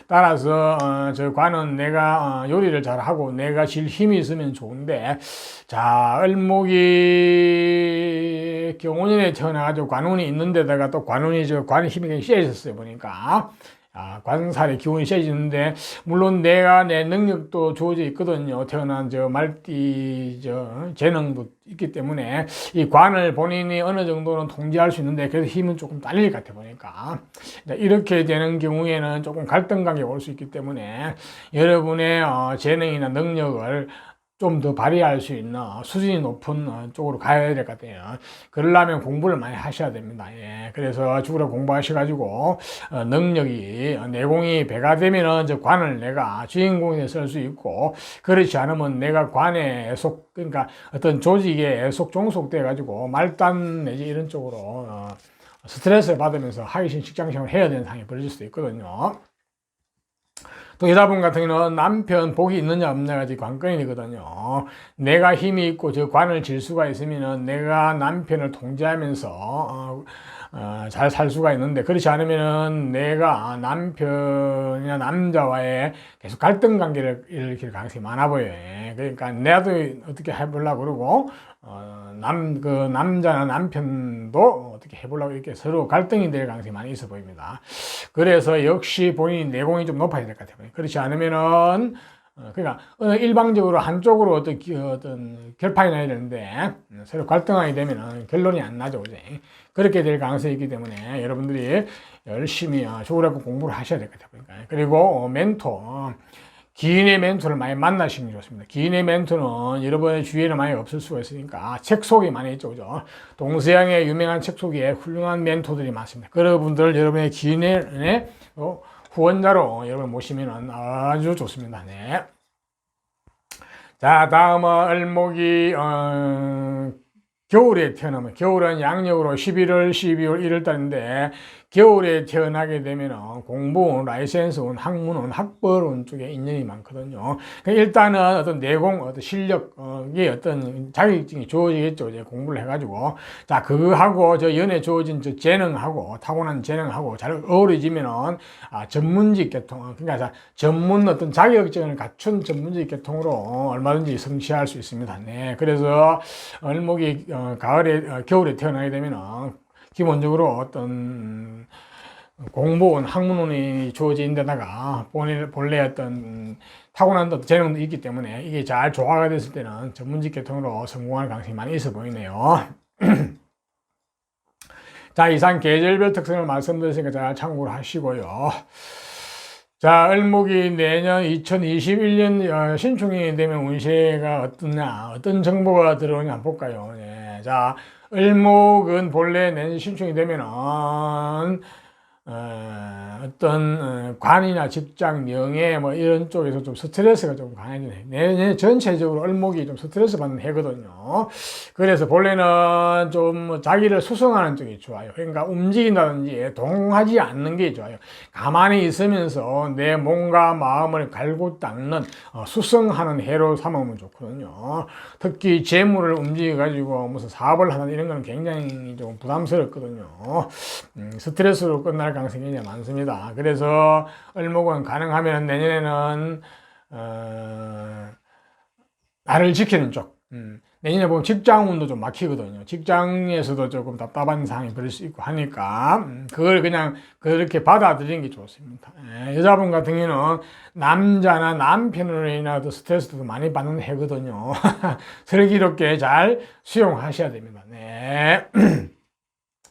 따라서 저 관은 내가 요리를 잘하고 내가 질 힘이 있으면 좋은데, 자, 을목이 경운년에 태어나가지고 관운이 있는데다가 또 관운이 관의 힘이 굉장히 세졌어요 보니까. 관살의 기운이 세지는데, 물론 내 능력도 주어져 있거든요. 태어난 재능도 있기 때문에 이 관을 본인이 어느 정도는 통제할 수 있는데, 그래도 힘은 조금 딸릴 것 같아 보니까. 이렇게 되는 경우에는 조금 갈등 관계가 올 수 있기 때문에 여러분의 재능이나 능력을 좀 더 발휘할 수 있는 수준이 높은 쪽으로 가야 될 것 같아요. 그러려면 공부를 많이 하셔야 됩니다. 예. 그래서 죽으라 공부하셔가지고 능력이 내공이 배가 되면은 저 관을 내가 주인공에 쓸 수 있고, 그렇지 않으면 내가 관에 애속, 그러니까 어떤 조직에 애속 종속돼 가지고 말단 내지 이런 쪽으로 스트레스를 받으면서 하기 싫은 직장생활을 해야 되는 상황이 벌어질 수도 있거든요. 또 여자분 같은 경우는 남편 복이 있느냐 없느냐가 관건이거든요. 내가 힘이 있고 저 관을 질 수가 있으면은 내가 남편을 통제하면서 잘 살 수가 있는데, 그렇지 않으면은 내가 남편이나 남자와의 계속 갈등 관계를 일으킬 가능성이 많아 보여요. 그러니까 나도 어떻게 해보려고 그러고 남자나 남편도 어떻게 해보려고 이렇게 서로 갈등이 될 가능성이 많이 있어 보입니다. 그래서 역시 본인이 내공이 좀 높아야 될 것 같아요. 그렇지 않으면은 그러니까 일방적으로 한쪽으로 어떤 결판이 나야 되는데 서로 갈등하게 되면은 결론이 안 나죠. 그죠? 그렇게 될 가능성이 있기 때문에 여러분들이 열심히 좋으라고 공부를 하셔야 될 것 같아요. 그리고 멘토, 기인의 멘토를 많이 만나시는 게 좋습니다. 기인의 멘토는 여러분의 주위에는 많이 없을 수가 있으니까 책 속에 많이 있죠. 그죠? 동서양의 유명한 책 속에 훌륭한 멘토들이 많습니다. 그런 분들 여러분의 기인의 후원자로 여러분 모시면 아주 좋습니다. 네. 자, 다음은 을목이 겨울에 태어나면, 겨울은 양력으로 11월, 12월, 1월 달인데, 겨울에 태어나게 되면 공부운, 라이센스운, 학문운, 학벌운 쪽에 인연이 많거든요. 일단은 어떤 내공, 어떤 실력이 어떤 자격증이 주어지겠죠. 이제 공부를 해가지고. 자, 그거하고 저 연에 주어진 저 재능하고, 타고난 재능하고 잘 어우러지면은, 전문직 계통, 그러니까 전문 어떤 자격증을 갖춘 전문직 계통으로 얼마든지 성취할 수 있습니다. 네. 그래서 을목이 겨울에 태어나게 되면은 기본적으로 어떤 공부원, 학문원이 주어진 데다가 본래 어떤 타고난 어떤 재능도 있기 때문에 이게 잘 조화가 됐을 때는 전문직 계통으로 성공할 가능성이 많이 있어 보이네요. 자, 이상 계절별 특성을 말씀드렸으니까 잘 참고를 하시고요. 자, 을목이 내년 2021년 신축년이 되면 운세가 어떠냐, 어떤 정보가 들어오냐 한번 볼까요? 네. 자, 을목은 본래 내년 신축이 되면은 어떤 관이나 직장, 명예 뭐 이런 쪽에서 좀 스트레스가 좀 강해지네. 내년 전체적으로 을목이 좀 스트레스 받는 해거든요. 그래서 본래는 좀 자기를 수성하는 쪽이 좋아요. 그러니까 움직인다든지 동하지 않는 게 좋아요. 가만히 있으면서 내 몸과 마음을 갈고 닦는 수성하는 해로 삼으면 좋거든요. 특히 재물을 움직여 가지고 무슨 사업을 하는 이런 거는 굉장히 좀 부담스럽거든요. 스트레스로 끝날 가능성이 굉장히 많습니다. 그래서 을목은 가능하면 내년에는 나를 지키는 쪽, 내년에 보면 직장운도 좀 막히거든요. 직장에서도 조금 답답한 상황이 벌일 수 있고 하니까 그걸 그냥 그렇게 받아들이는 게 좋습니다. 여자분 같은 경우는 남자나 남편으로 인하여 스트레스도 많이 받는 해거든요. 슬기롭게 잘 수용하셔야 됩니다. 네.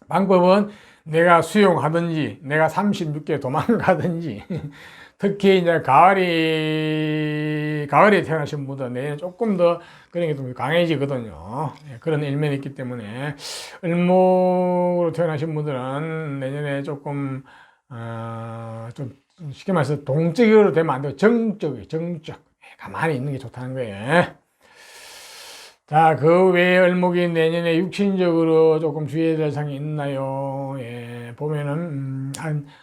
방법은 내가 수용하든지 내가 36개 도망가든지 특히 이제 가을에 태어나신 분들은 내년 조금 더 그런 게 좀 강해지거든요. 그런 일면이 있기 때문에 을목으로 태어나신 분들은 내년에 조금 좀 쉽게 말해서 동적으로 되면 안 되고 정적 가만히 있는 게 좋다는 거예요. 자, 그 외에 을목이 내년에 육신적으로 조금 주의해야 될 사항이 있나요? 예, 보면은,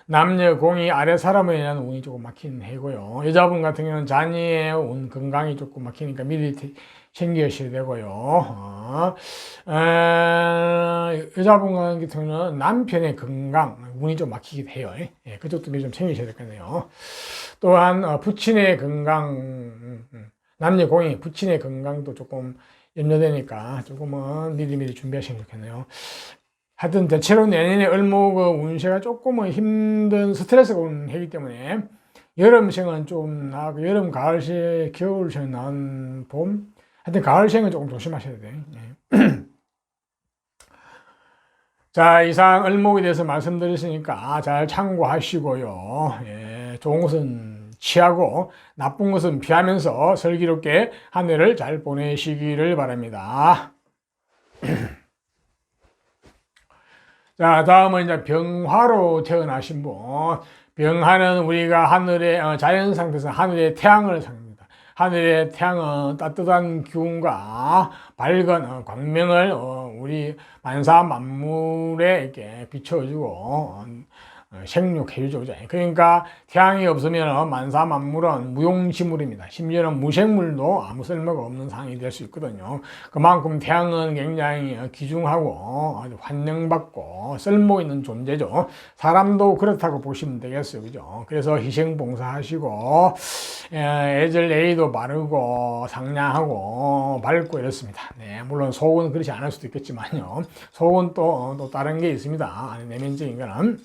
남녀 공이 아래 사람에 대한 운이 조금 막힌 해고요. 여자분 같은 경우는 자녀의 운, 건강이 조금 막히니까 미리 챙기셔야 되고요. 여자분 같은 경우는 남편의 건강, 운이 좀 막히기도 해요. 예, 그쪽도 미리 좀 챙기셔야 되겠네요. 또한, 부친의 건강, 남녀 공이 부친의 건강도 조금 염려되니까 조금은 미리미리 준비하시면 좋겠네요. 하여튼 대체로 내년에 을목 운세가 조금은 힘든 스트레스가 오는 해이기 때문에 여름생은 좀 나고 여름, 가을생, 겨울생 나온 봄, 하여튼 가을생은 조금 조심하셔야 돼요. 네. 자, 이상 을목에 대해서 말씀드렸으니까 잘 참고하시고요. 예, 좋은 것은 취하고 나쁜 것은 피하면서 슬기롭게 한 해를 잘 보내시기를 바랍니다. 자, 다음은 이제 병화로 태어나신 분. 병화는 우리가 하늘의 자연 상태에서 하늘의 태양을 상입니다. 하늘의 태양은 따뜻한 기운과 밝은 광명을 우리 만사 만물에 이렇게 비춰주고 생육해주죠. 그러니까 태양이 없으면 만사 만물은 무용지물입니다. 심지어는 무생물도 아무 쓸모가 없는 상황이 될 수 있거든요. 그만큼 태양은 굉장히 귀중하고 아주 환영받고 쓸모 있는 존재죠. 사람도 그렇다고 보시면 되겠어요. 그죠? 그래서 희생봉사하시고 애절 애의도 바르고 상냥하고 밝고 이렇습니다. 네, 물론 속은 그렇지 않을 수도 있겠지만요. 속은 또 다른 게 있습니다. 내면적인 거는.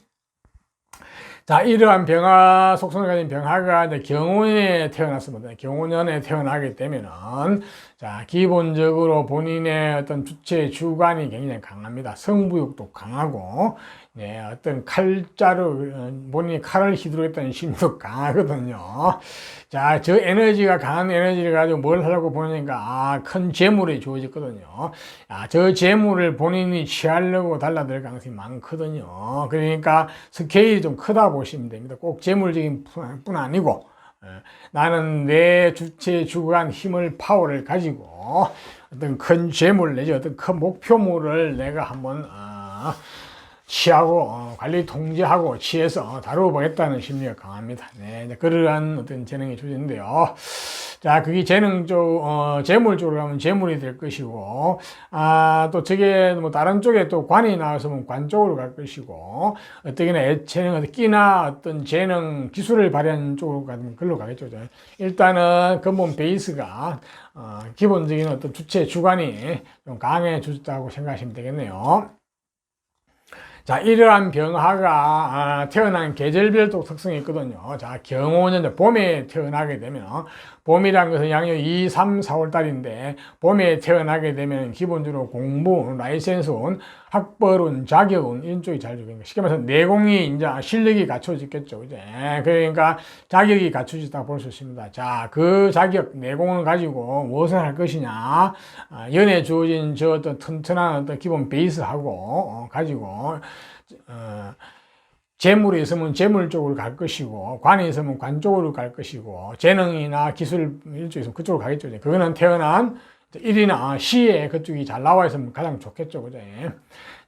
자, 이러한 병화, 속성을 가진 병화가 이제 경운에 태어났습니다. 경운년에 태어나게 되면은, 자, 기본적으로 본인의 어떤 주체, 주관이 굉장히 강합니다. 승부욕도 강하고, 네, 어떤 칼자루, 본인이 칼을 휘두르겠다는 심도 강하거든요. 자, 저 에너지가 강한 에너지를 가지고 뭘 하려고 보니까, 큰 재물이 주어졌거든요. 저 재물을 본인이 취하려고 달라들 가능성이 많거든요. 그러니까 스케일이 좀 크다 보시면 됩니다. 꼭 재물적인 뿐 아니고, 나는 내 주체, 주관, 힘을, 파워를 가지고 어떤 큰 재물 내지 어떤 큰 목표물을 내가 한번, 취하고 관리 통제하고 취해서 다루어 보겠다는 심리가 강합니다. 네, 그러한 어떤 재능이 주어진데요. 자, 그게 재능 쪽, 재물 쪽으로 가면 재물이 될 것이고, 또 저게 뭐 다른 쪽에 또 관이 나와서면 관 쪽으로 갈 것이고, 어떻게나 재능, 끼나 어떤 재능, 기술을 발휘하는 쪽으로 가면 글로 가겠죠. 일단은 근본 베이스가, 기본적인 어떤 주체, 주관이 좀 강해졌다고 생각하시면 되겠네요. 자, 이러한 병화가 태어난 계절별도 특성이 있거든요. 자, 경호는 봄에 태어나게 되면, 봄이라는 것은 양력 2, 3, 4월 달인데, 봄에 태어나게 되면 기본적으로 공부, 라이센스운, 학벌운, 자격운, 이런 쪽이 잘 되는 거예요. 쉽게 말해서 내공이 이제 실력이 갖춰지겠죠. 그죠? 그러니까 자격이 갖춰졌다고 볼 수 있습니다. 자, 그 자격, 내공을 가지고 무엇을 할 것이냐, 연에 주어진 저 어떤 튼튼한 어떤 기본 베이스하고, 가지고, 재물이 있으면 재물 쪽으로 갈 것이고, 관이 있으면 관 쪽으로 갈 것이고, 재능이나 기술 이쪽에 있으면 그쪽으로 가겠죠. 그거는 태어난 일이나 시에 그쪽이 잘 나와 있으면 가장 좋겠죠. 그죠?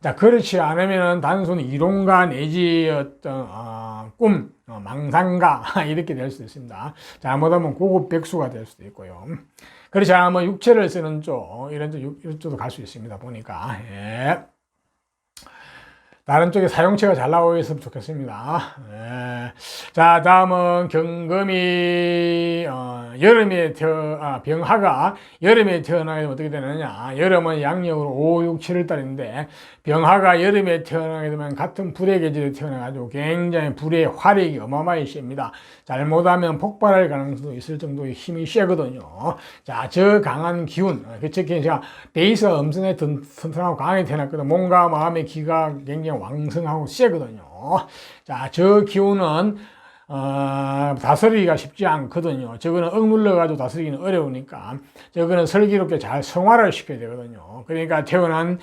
자, 그렇지 않으면 단순히 이론가 내지 어떤, 꿈, 망상가, 이렇게 될 수도 있습니다. 잘못하면 고급 백수가 될 수도 있고요. 그렇지 않으면 육체를 쓰는 쪽, 이런 쪽도 갈 수 있습니다. 보니까. 예. 다른 쪽에 사용체가 잘 나오고 있으면 좋겠습니다. 예. 자, 다음은 경금이 병화가 여름에 태어나게 되면 어떻게 되느냐. 여름은 양력으로 5, 6, 7월 달인데 병화가 여름에 태어나게 되면 같은 불의 계절에 태어나가지고 굉장히 불의 화력이 어마어마히 셉니다. 잘못하면 폭발할 가능성도 있을 정도의 힘이 세거든요. 자, 저 강한 기운, 특히 제가 베이스가 엄청나게 튼튼하고 강하게 태어났거든. 몸과 마음의 기가 굉장히 왕성하고 세거든요. 자, 저 기운은 다스리기가 쉽지 않거든요. 저거는 억눌러가지고 다스리기는 어려우니까 저거는 슬기롭게 잘 성화를 시켜야 되거든요. 그러니까 태어난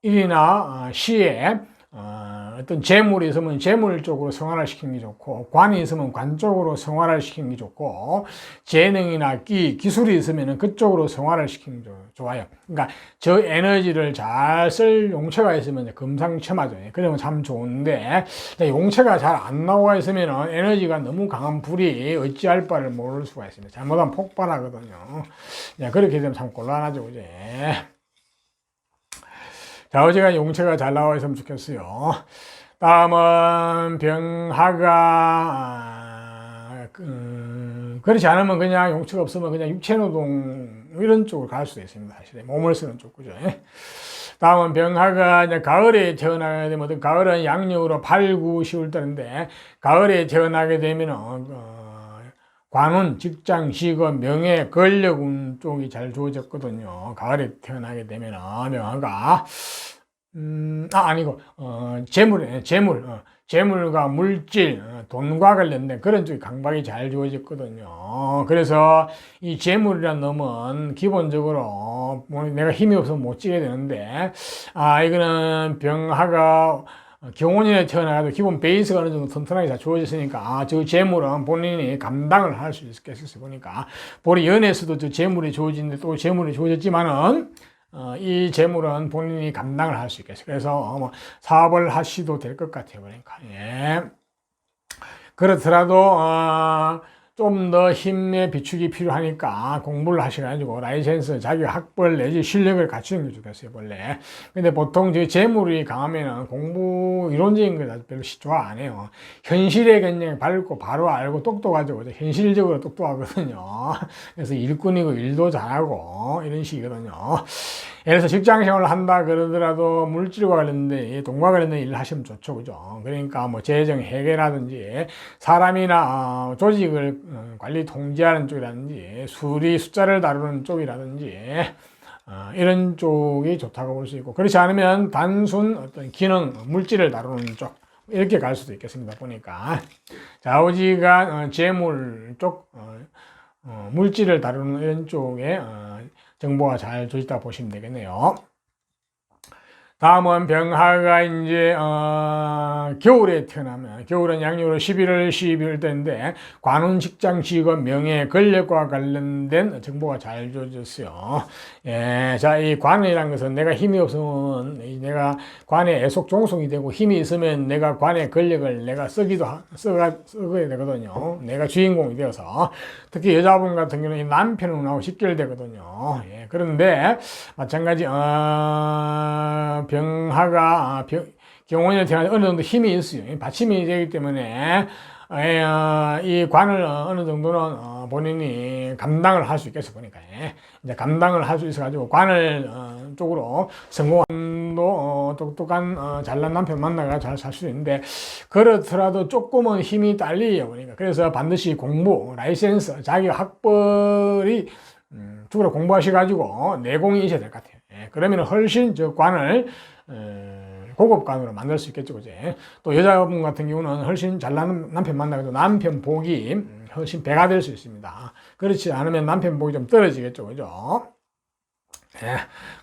일이나 시에 어떤 재물이 있으면 재물 쪽으로 성화를 시키는 게 좋고, 관이 있으면 관 쪽으로 성화를 시키는 게 좋고, 재능이나 기술이 있으면 그쪽으로 성화를 시키는 게 좋아요. 그러니까 저 에너지를 잘 쓸 용체가 있으면 금상첨화죠. 그러면 참 좋은데, 용체가 잘 안 나와 있으면 에너지가 너무 강한 불이 어찌할 바를 모를 수가 있습니다. 잘못하면 폭발하거든요. 그렇게 되면 참 곤란하죠, 그제. 자, 어제가 용체가 잘 나와 있으면 좋겠어요. 다음은 병화가 그렇지 않으면 그냥 용체가 없으면 그냥 육체노동 이런 쪽으로 갈 수도 있습니다. 사실 몸을 쓰는 쪽, 그죠? 다음은 병화가 이제 가을에 태어나게 되면, 가을은 양력으로 8, 9, 10월 달인데 가을에 태어나게 되면은 관운, 직장, 직업, 명예, 권력운 쪽이 잘 주어졌거든요. 가을에 태어나게 되면은 명화가 재물과 물질, 돈과 관련된 그런 쪽이 강박이 잘 주어졌거든요. 그래서 이 재물이란 놈은 기본적으로 내가 힘이 없으면 못 지게 되는데, 이거는 병화가 경혼인에 태어나가도 기본 베이스가 어느 정도 튼튼하게 잘 주어졌으니까 저 재물은 본인이 감당을 할 수 있겠어요. 보니까 본인 연애에서도 저 재물이 주어지는데 또 재물이 주어졌지만은 이 재물은 본인이 감당을 할 수 있겠어요. 그래서 뭐 사업을 하셔도 될 것 같아요. 그러니까 그렇더라도 좀 더 힘의 비축이 필요하니까 공부를 하셔가지고 라이센스, 자기 학벌 내지 실력을 갖추는 게 좋겠어요, 원래. 근데 보통 저 재물이 강하면은 공부 이론적인 걸 별로 좋아 안 해요. 현실에 굉장히 밝고 바로 알고 똑똑하죠. 현실적으로 똑똑하거든요. 그래서 일꾼이고 일도 잘하고 이런 식이거든요. 예를 들어서 직장 생활을 한다 그러더라도 물질과 관련된, 돈과 관련된 일을 하시면 좋죠. 그죠? 그러니까 뭐 재정 회계라든지 사람이나 조직을 관리 통제하는 쪽이라든지 수리 숫자를 다루는 쪽이라든지 이런 쪽이 좋다고 볼 수 있고, 그렇지 않으면 단순 어떤 기능, 물질을 다루는 쪽 이렇게 갈 수도 있겠습니다. 보니까 좌우지간 재물 쪽, 물질을 다루는 이런 쪽에 정보가 잘 주어있다 보시면 되겠네요. 다음은 병화가 이제 겨울에 태어나면, 겨울은 양력으로 11월, 12월 때인데 관운, 직장, 직업, 명예, 권력과 관련된 정보가 잘 주어졌어요. 자, 이 관이라는 것은 내가 힘이 없으면 내가 관에 애속 종속이 되고, 힘이 있으면 내가 관의 권력을 내가 써야 되거든요. 내가 주인공이 되어서. 특히 여자분 같은 경우는 남편하고 직결되거든요. 그런데 마찬가지 병화가 경혼에 태어나 어느 정도 힘이 있어요. 받침이 되기 때문에 이 관을 어느 정도는 본인이 감당을 할 수 있겠어 보니까 이제 감당을 할 수 있어가지고 관을 쪽으로 성공도 똑똑한 잘난 남편 만나가 잘 살 수 있는데, 그렇더라도 조금은 힘이 딸리요 보니까. 그래서 반드시 공부, 라이센스, 자기 학벌이 죽으러 공부하셔가지고 내공이셔야 될 것 같아요. 그러면 훨씬 저 관을 고급관으로 만들 수 있겠죠, 그제? 또 여자분 같은 경우는 훨씬 잘나는 남편 만나도 남편 복이 훨씬 배가 될 수 있습니다. 그렇지 않으면 남편 복이 좀 떨어지겠죠, 그죠?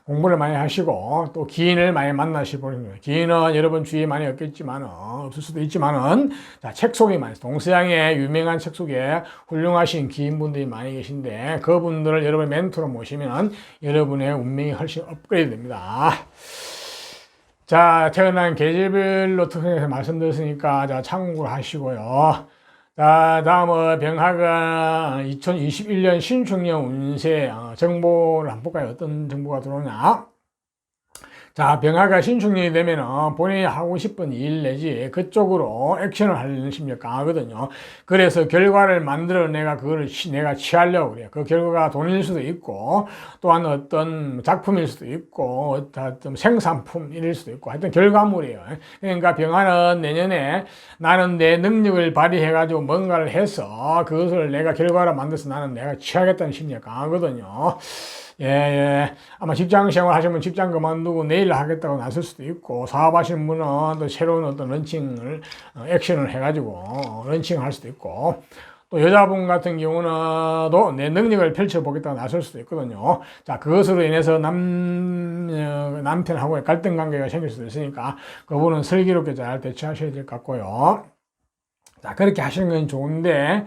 공부를 많이 하시고 또 기인을 많이 만나시고, 기인은 여러분 주위에 많이 없겠지만은, 없을 수도 있지만은, 자, 책 속에 많이, 동서양의 유명한 책 속에 훌륭하신 기인분들이 많이 계신데 그분들을 여러분 멘토로 모시면 여러분의 운명이 훨씬 업그레이드 됩니다. 자, 태어난 계절별로 특성에서 말씀드렸으니까 자, 참고를 하시고요. 자, 다음은 병화가 2021년 신축년 운세 정보를 한번 볼까요? 어떤 정보가 들어오냐? 자, 병화가 신축년이 되면은 본인이 하고 싶은 일 내지 그쪽으로 액션을 하려는 심리가 강하거든요. 그래서 결과를 만들어 내가 그거를 내가 취하려고 그래요. 그 결과가 돈일 수도 있고, 또한 어떤 작품일 수도 있고, 어떤 생산품일 수도 있고, 하여튼 결과물이에요. 그러니까 병화는 내년에 나는 내 능력을 발휘해가지고 뭔가를 해서 그것을 내가 결과로 만들어서 나는 내가 취하겠다는 심리가 강하거든요. 예, 예. 아마 직장 생활 하시면 직장 그만두고 내일 하겠다고 나설 수도 있고, 사업하시는 분은 또 새로운 어떤 런칭을, 액션을 해가지고, 런칭할 수도 있고, 또 여자분 같은 경우는 또 내 능력을 펼쳐보겠다고 나설 수도 있거든요. 자, 그것으로 인해서 남편하고의 갈등 관계가 생길 수도 있으니까, 그분은 슬기롭게 잘 대처하셔야 될 것 같고요. 자, 그렇게 하시는 건 좋은데,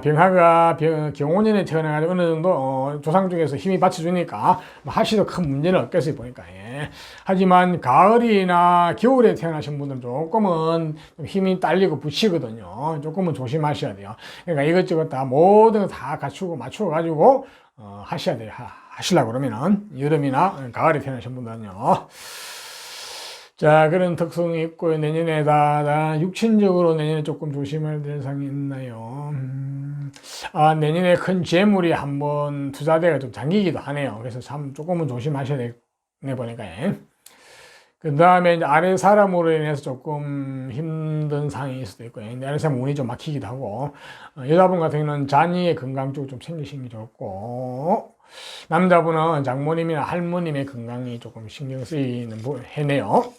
병화가 경호년에 태어나가지고 어느 정도, 조상 쪽에서 힘이 받쳐주니까, 뭐 하시도 큰 문제는 없겠어요, 보니까, 예. 하지만, 가을이나 겨울에 태어나신 분들은 조금은 좀 힘이 딸리고 붙이거든요. 조금은 조심하셔야 돼요. 그러니까 이것저것 다 모든 거 다 갖추고 맞춰가지고, 하셔야 돼요. 하시려고 그러면은, 여름이나 가을에 태어나신 분들은요. 자, 그런 특성이 있고요. 내년에 육신적으로 내년에 조금 조심해야 될 사항이 있나요? 내년에 큰 재물이 한번 투자대가 좀 잠기기도 하네요. 그래서 참 조금은 조심하셔야 되네, 보니까. 그 다음에 이제 아래 사람으로 인해서 조금 힘든 상황이 있을 수도 있고요. 아래 사람 운이 좀 막히기도 하고, 여자분 같은 경우는 자녀의 건강 쪽으로 좀 챙기시는 게 좋고, 남자분은 장모님이나 할머님의 건강이 조금 신경 쓰이는 해네요.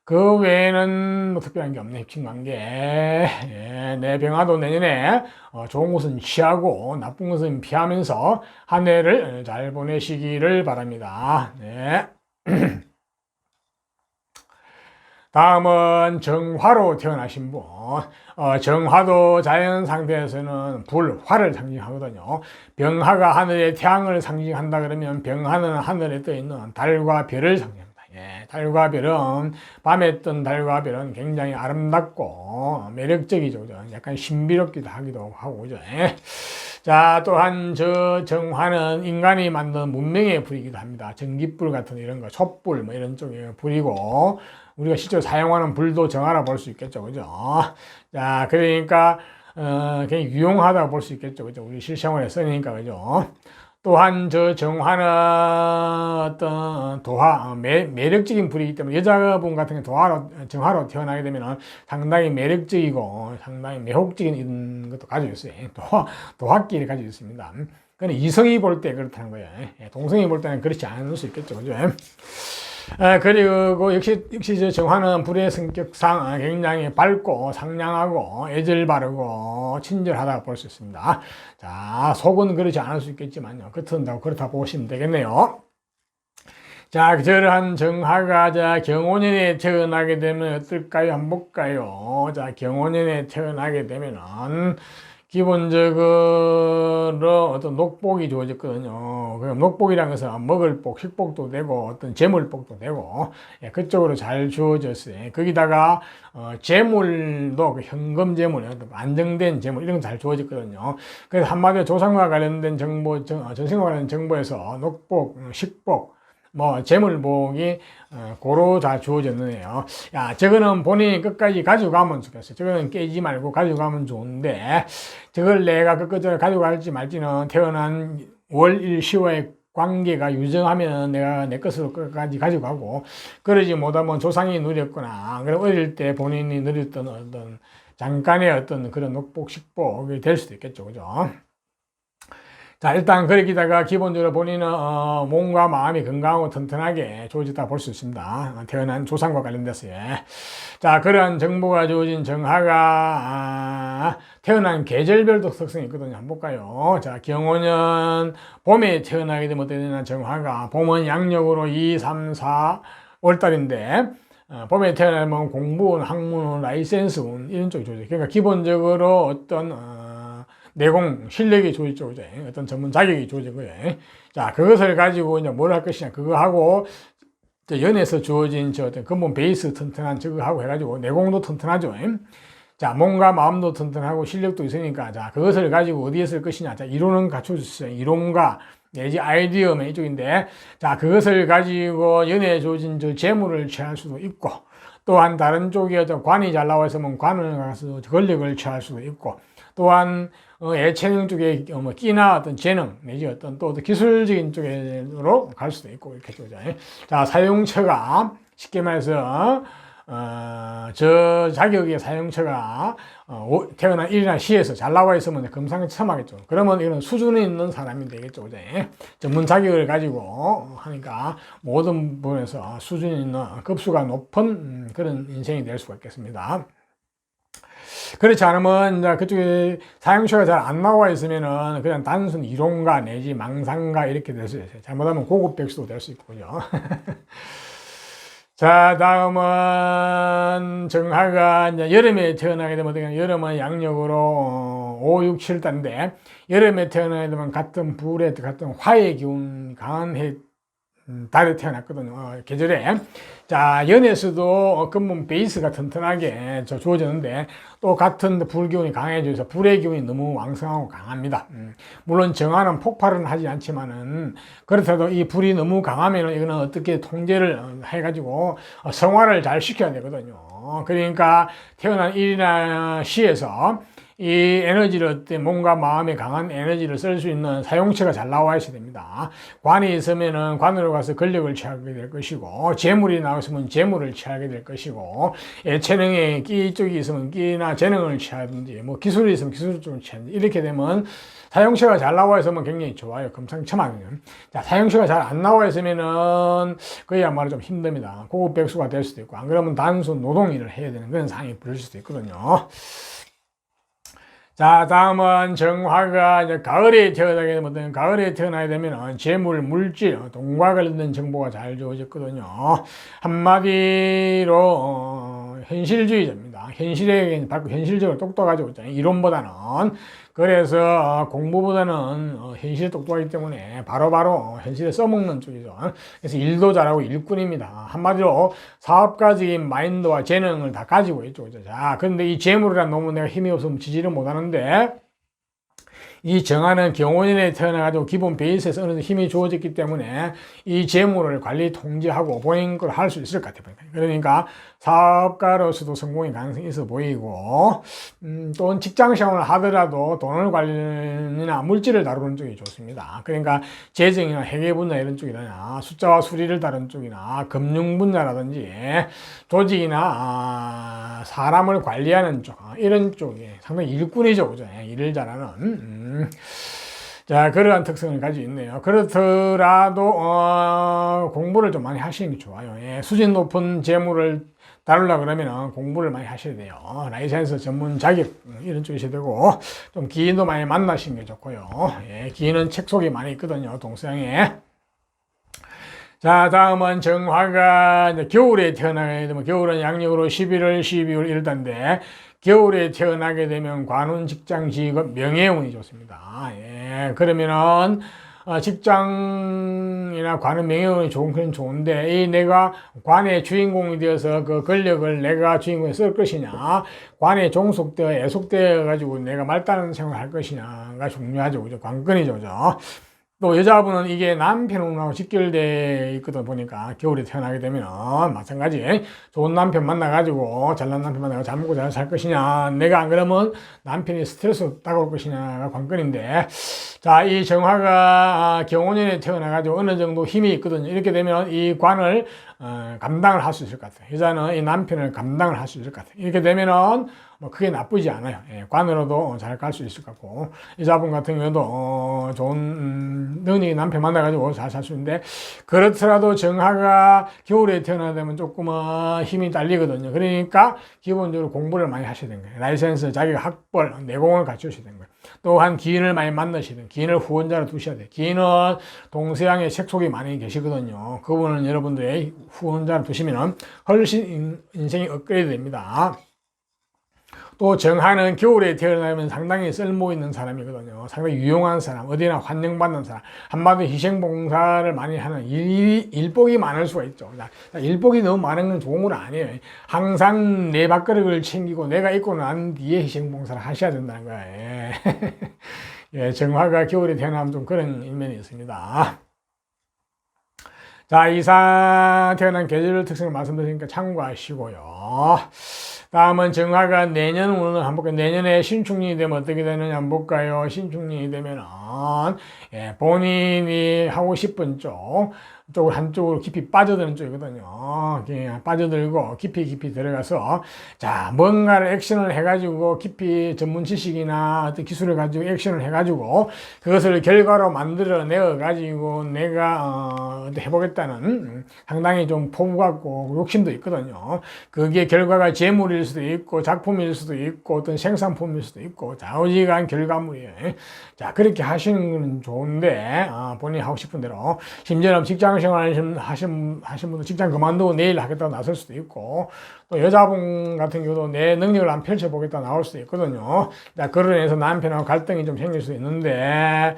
그 외에는 뭐 특별한 게 없네, 힘관계. 예, 내 병화도 내년에 좋은 것은 취하고 나쁜 것은 피하면서 한 해를 잘 보내시기를 바랍니다. 네. 다음은 정화로 태어나신 분. 정화도 자연 상태에서는 불, 화를 상징하거든요. 병화가 하늘의 태양을 상징한다 그러면 병화는 하늘에 떠있는 달과 별을 상징합니다. 예, 달과 별은, 밤에 뜬 달과 별은 굉장히 아름답고 매력적이죠. 약간 신비롭기도 하기도 하고, 그죠? 예. 자, 또한 저 정화는 인간이 만든 문명의 불이기도 합니다. 전기불 같은 이런 거, 촛불 뭐 이런 쪽의 불이고, 우리가 실제로 사용하는 불도 정화라 볼 수 있겠죠. 그죠? 자, 그러니까, 굉장히 유용하다고 볼 수 있겠죠. 그죠? 우리 실생활에 쓰니까, 그죠? 또한 저 정화는 어떤 매력적인 불이기 때문에 여자분 같은 경우 정화로 태어나게 되면 상당히 매력적이고 상당히 매혹적인 것도 가지고 있어요. 도화끼리 가지고 있습니다. 그건 이성이 볼 때 그렇다는 거예요. 동성이 볼 때는 그렇지 않을 수 있겠죠. 그죠? 그리고 역시 저 정화는 불의 성격상 굉장히 밝고 상냥하고 애절 바르고 친절하다고 볼 수 있습니다. 자, 속은 그렇지 않을 수 있겠지만요. 겉은 그렇다 보시면 되겠네요. 자, 저러한 정화가 경호년에 태어나게 되면 어떨까요? 한번 볼까요? 자, 경호년에 태어나게 되면은 기본적으로 어떤 녹복이 주어졌거든요. 그럼 녹복이라는 것은 먹을 복, 식복도 되고 어떤 재물복도 되고, 예, 그쪽으로 잘 주어졌어요. 거기다가 재물도 그 현금 재물, 안정된 재물 이런 거 잘 주어졌거든요. 그래서 한마디로 조상과 관련된 정보, 전생과 관련된 정보에서 녹복, 식복, 뭐 재물복이 고루 다 주어졌네요. 야, 저거는 본인이 끝까지 가져가면 좋겠어요. 저거는 깨지 말고 가져가면 좋은데, 저걸 내가 끝까지 가져갈지 말지는 태어난 월, 일, 시와의 관계가 유정하면 내가 내 것으로 끝까지 가져가고, 그러지 못하면 조상이 누렸거나, 그럼 어릴 때 본인이 누렸던 어떤 잠깐의 어떤 그런 녹복, 식복이 될 수도 있겠죠. 그죠? 자, 일단 그러기다가 기본적으로 본인은 몸과 마음이 건강하고 튼튼하게 주어졌다 볼 수 있습니다. 태어난 조상과 관련돼서. 자, 그러한 정보가 주어진 정화가 태어난 계절별도 특성이 있거든요. 한번 볼까요? 자, 경호년 봄에 태어나게 되면 어떻게 되나, 정화가 봄은 양력으로 2, 3, 4 월달인데 봄에 태어나면 공부운, 학문운, 라이센스운 이런 쪽이 주어져요. 그러니까 기본적으로 어떤 내공, 실력이 주어지죠. 어떤 전문 자격이 주어지고요. 자, 그것을 가지고 이제 뭘 할 것이냐. 그거하고, 연에서 주어진 저 어떤 근본 베이스 튼튼한 저거하고 해가지고 내공도 튼튼하죠. 자, 몸과 마음도 튼튼하고 실력도 있으니까, 자, 그것을 가지고 어디에 쓸 것이냐. 자, 이론은 갖춰주세요. 이론과 내지 아이디어면 이쪽인데, 자, 그것을 가지고 연애에 주어진 저 재물을 취할 수도 있고, 또한 다른 쪽에 관이 잘 나와 있으면 관을 가서 권력을 취할 수도 있고, 또한 예체능 쪽에 뭐 끼나 어떤 재능 내지 어떤 또 기술적인 쪽으로 갈 수도 있고 이렇게 되죠. 자, 사용처가 쉽게 말해서 저 자격의 사용처가 태어난 일이나 시에서 잘 나와 있으면 금상첨화겠죠. 그러면 이런 수준이 있는 사람이 되겠죠. 그죠? 전문 자격을 가지고 하니까 모든 부분에서 수준이 있는 급수가 높은 그런 인생이 될 수가 있겠습니다. 그렇지 않으면 이제 그쪽에 사용처가 잘 안 나와 있으면은 그냥 단순 이론가 내지 망상가 이렇게 될 수 있어요. 잘못하면 고급 백수도 될 수 있고, 그죠? 자, 다음은 정화가 이제 여름에 태어나게 되면 어떻게 여름은 양력으로 5, 6, 7달인데 여름에 태어나게 되면 같은 불에 같은 화의 기운 강한 해 달에 태어났거든요. 계절에. 자, 연에서도 근본 베이스가 튼튼하게 주어졌는데 또 같은 불 기운이 강해져서 불의 기운이 너무 왕성하고 강합니다. 물론 정화는 폭발은 하지 않지만은 그렇다도 이 불이 너무 강하면 이거는 어떻게 통제를 해가지고 성화를 잘 시켜야 되거든요. 그러니까 태어난 일이나 시에서 이 에너지를 몸과 마음에 강한 에너지를 쓸 수 있는 사용처가 잘 나와 있어야 됩니다. 관이 있으면은 관으로 가서 권력을 취하게 될 것이고, 재물이 나왔으면 재물을 취하게 될 것이고, 예체능에 끼 쪽이 있으면 끼나 재능을 취하든지, 뭐 기술이 있으면 기술 쪽을 취하든지, 이렇게 되면 사용처가 잘 나와 있으면 굉장히 좋아요. 금상첨화거든요. 자, 사용처가 잘 안 나와 있으면은 그야말로 좀 힘듭니다. 고급 백수가 될 수도 있고, 안 그러면 단순 노동일을 해야 되는 그런 상황이 벌어질 수도 있거든요. 자, 다음은 정화가 이제 가을에 태어나게 되면, 가을에 태어나게 되면 재물, 물질, 돈과 관련된 정보가 잘 주어졌거든요. 한마디로 현실주의자입니다. 현실에 받고 현실적으로 똑똑하죠. 이론보다는. 그래서 공부보다는 현실에 똑똑하기 때문에 바로바로 현실에 써먹는 쪽이죠. 그래서 일도 잘하고 일꾼입니다. 한마디로 사업가적인 마인드와 재능을 다 가지고 있죠. 자, 근데 이 재물이란 놈은 내가 힘이 없으면 지지를 못하는데 이 정화는 경원인에 태어나가지고 기본 베이스에서 어느 정도 힘이 주어졌기 때문에 이 재물을 관리 통제하고 본인 걸 할 수 있을 것 같아요. 그러니까 사업가로서도 성공의 가능성이 있어 보이고, 또 직장 생활을 하더라도 돈을 관리나 물질을 다루는 쪽이 좋습니다. 그러니까 재정이나 회계 분야 이런 쪽이나 숫자와 수리를 다루는 쪽이나 금융 분야라든지 조직이나 사람을 관리하는 쪽, 이런 쪽이 상당히 일꾼이죠. 그죠? 일을 잘하는. 자, 그러한 특성을 가지고 있네요. 그렇더라도, 공부를 좀 많이 하시는 게 좋아요. 예, 수준 높은 재물을 다루려고 그러면 공부를 많이 하셔야 돼요. 라이센스 전문 자격, 이런 쪽이 있어야 되고, 좀 기인도 많이 만나시는 게 좋고요. 예, 기인은 책 속에 많이 있거든요. 동서양에. 자, 다음은 정화가 이제 겨울에 태어나게 되면, 겨울은 양력으로 11월, 12월 이럴단데, 겨울에 태어나게 되면 관운, 직장, 직업, 명예운이 좋습니다. 예, 그러면은 직장이나 관운, 명예운이 좋은 건 좋은데 이 내가 관의 주인공이 되어서 그 권력을 내가 주인공에 쓸 것이냐, 관에 종속되어 애속되어 가지고 내가 말다른 생활을 할 것이냐가 중요하죠. 그죠? 관건이죠. 그죠? 또 여자분은 이게 남편하고 직결되어 있거든 보니까 겨울에 태어나게 되면 마찬가지 좋은 남편 만나가지고 잘난 남편 만나고 잘 먹고 잘 살 것이냐, 내가 안 그러면 남편이 스트레스 따가울 것이냐가 관건인데, 자, 이 정화가 경호년에 태어나가지고 어느 정도 힘이 있거든요. 이렇게 되면 이 관을 감당을 할 수 있을 것 같아요. 여자는 이 남편을 감당을 할 수 있을 것 같아요. 이렇게 되면은 뭐 크게 나쁘지 않아요. 예, 관으로도 잘 갈 수 있을 것 같고, 여자분 같은 경우도 좋은 능력이 남편 만나가지고 잘 살 수 있는데, 그렇더라도 정화가 겨울에 태어나게 되면 조금은 힘이 딸리거든요. 그러니까 기본적으로 공부를 많이 하셔야 되는 거예요. 라이센스, 자격 학벌, 내공을 갖추셔야 되는 거예요. 또한 기인을 많이 만나셔야 돼요. 기인을 후원자로 두셔야 돼요. 기인은 동서양의 색속이 많이 계시거든요. 그분은 여러분들의 후원자로 두시면 훨씬 인생이 업그레이드 됩니다. 또 정화는 겨울에 태어나면 상당히 쓸모 있는 사람이거든요. 상당히 유용한 사람, 어디나 환영받는 사람, 한마디로 희생봉사를 많이 하는 일복이 많을 수가 있죠. 일복이 너무 많은 건 좋은 건 아니에요. 항상 내 밥그릇을 챙기고 내가 있고 난 뒤에 희생봉사를 하셔야 된다는 거예요. 예, 정화가 겨울에 태어나면 좀 그런 일면이 있습니다. 자, 이상 태어난 계절 특성을 말씀드리니까 참고하시고요. 다음은 정화가 내년 운을 한번 볼까요? 내년에 신축년이 되면 어떻게 되느냐 한번 볼까요? 신축년이 되면은, 예, 본인이 하고 싶은 쪽으로 한쪽으로 깊이 빠져드는 쪽이거든요. 빠져들고 깊이 들어가서, 자, 뭔가를 액션을 해가지고 깊이 전문 지식이나 어떤 기술을 가지고 액션을 해가지고 그것을 결과로 만들어내어가지고 내가 해보겠다는 상당히 좀 포부 같고 욕심도 있거든요. 그게 결과가 재물일 수도 있고 작품일 수도 있고 어떤 생산품일 수도 있고 좌우지간 결과물이에요. 자, 그렇게 하시는 건 좋은데 본인이 하고 싶은 대로 심지어는 직장 생활 하신 분도 직장 그만두고 내일 하겠다고 나설 수도 있고 또 여자분 같은 경우도 내 능력을 안 펼쳐보겠다 나올 수도 있거든요. 자, 그로 인해서 남편하고 갈등이 좀 생길 수 있는데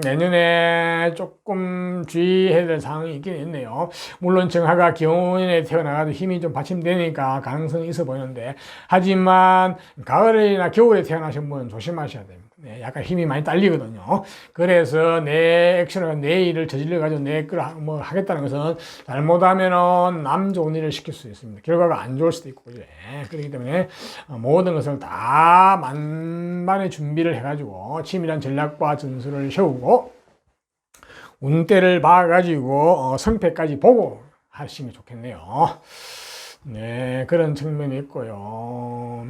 내년에 조금 주의해야 될 상황이 있긴 있네요. 물론 정화가 경운에 태어나가지고 힘이 좀 받침되니까 가능성이 있어 보이는데 하지만 가을이나 겨울에 태어나신 분은 조심하셔야 됩니다. 네, 약간 힘이 많이 딸리거든요. 그래서 내 액션을, 내 일을 저질러가지고 내 걸 뭐 하겠다는 것은 잘못하면은 남 좋은 일을 시킬 수 있습니다. 결과가 안 좋을 수도 있고, 그죠? 그렇기 때문에 모든 것을 다 만반의 준비를 해가지고 치밀한 전략과 전술을 세우고 운때를 봐가지고 성패까지 보고 하시면 좋겠네요. 네, 그런 측면이 있고요.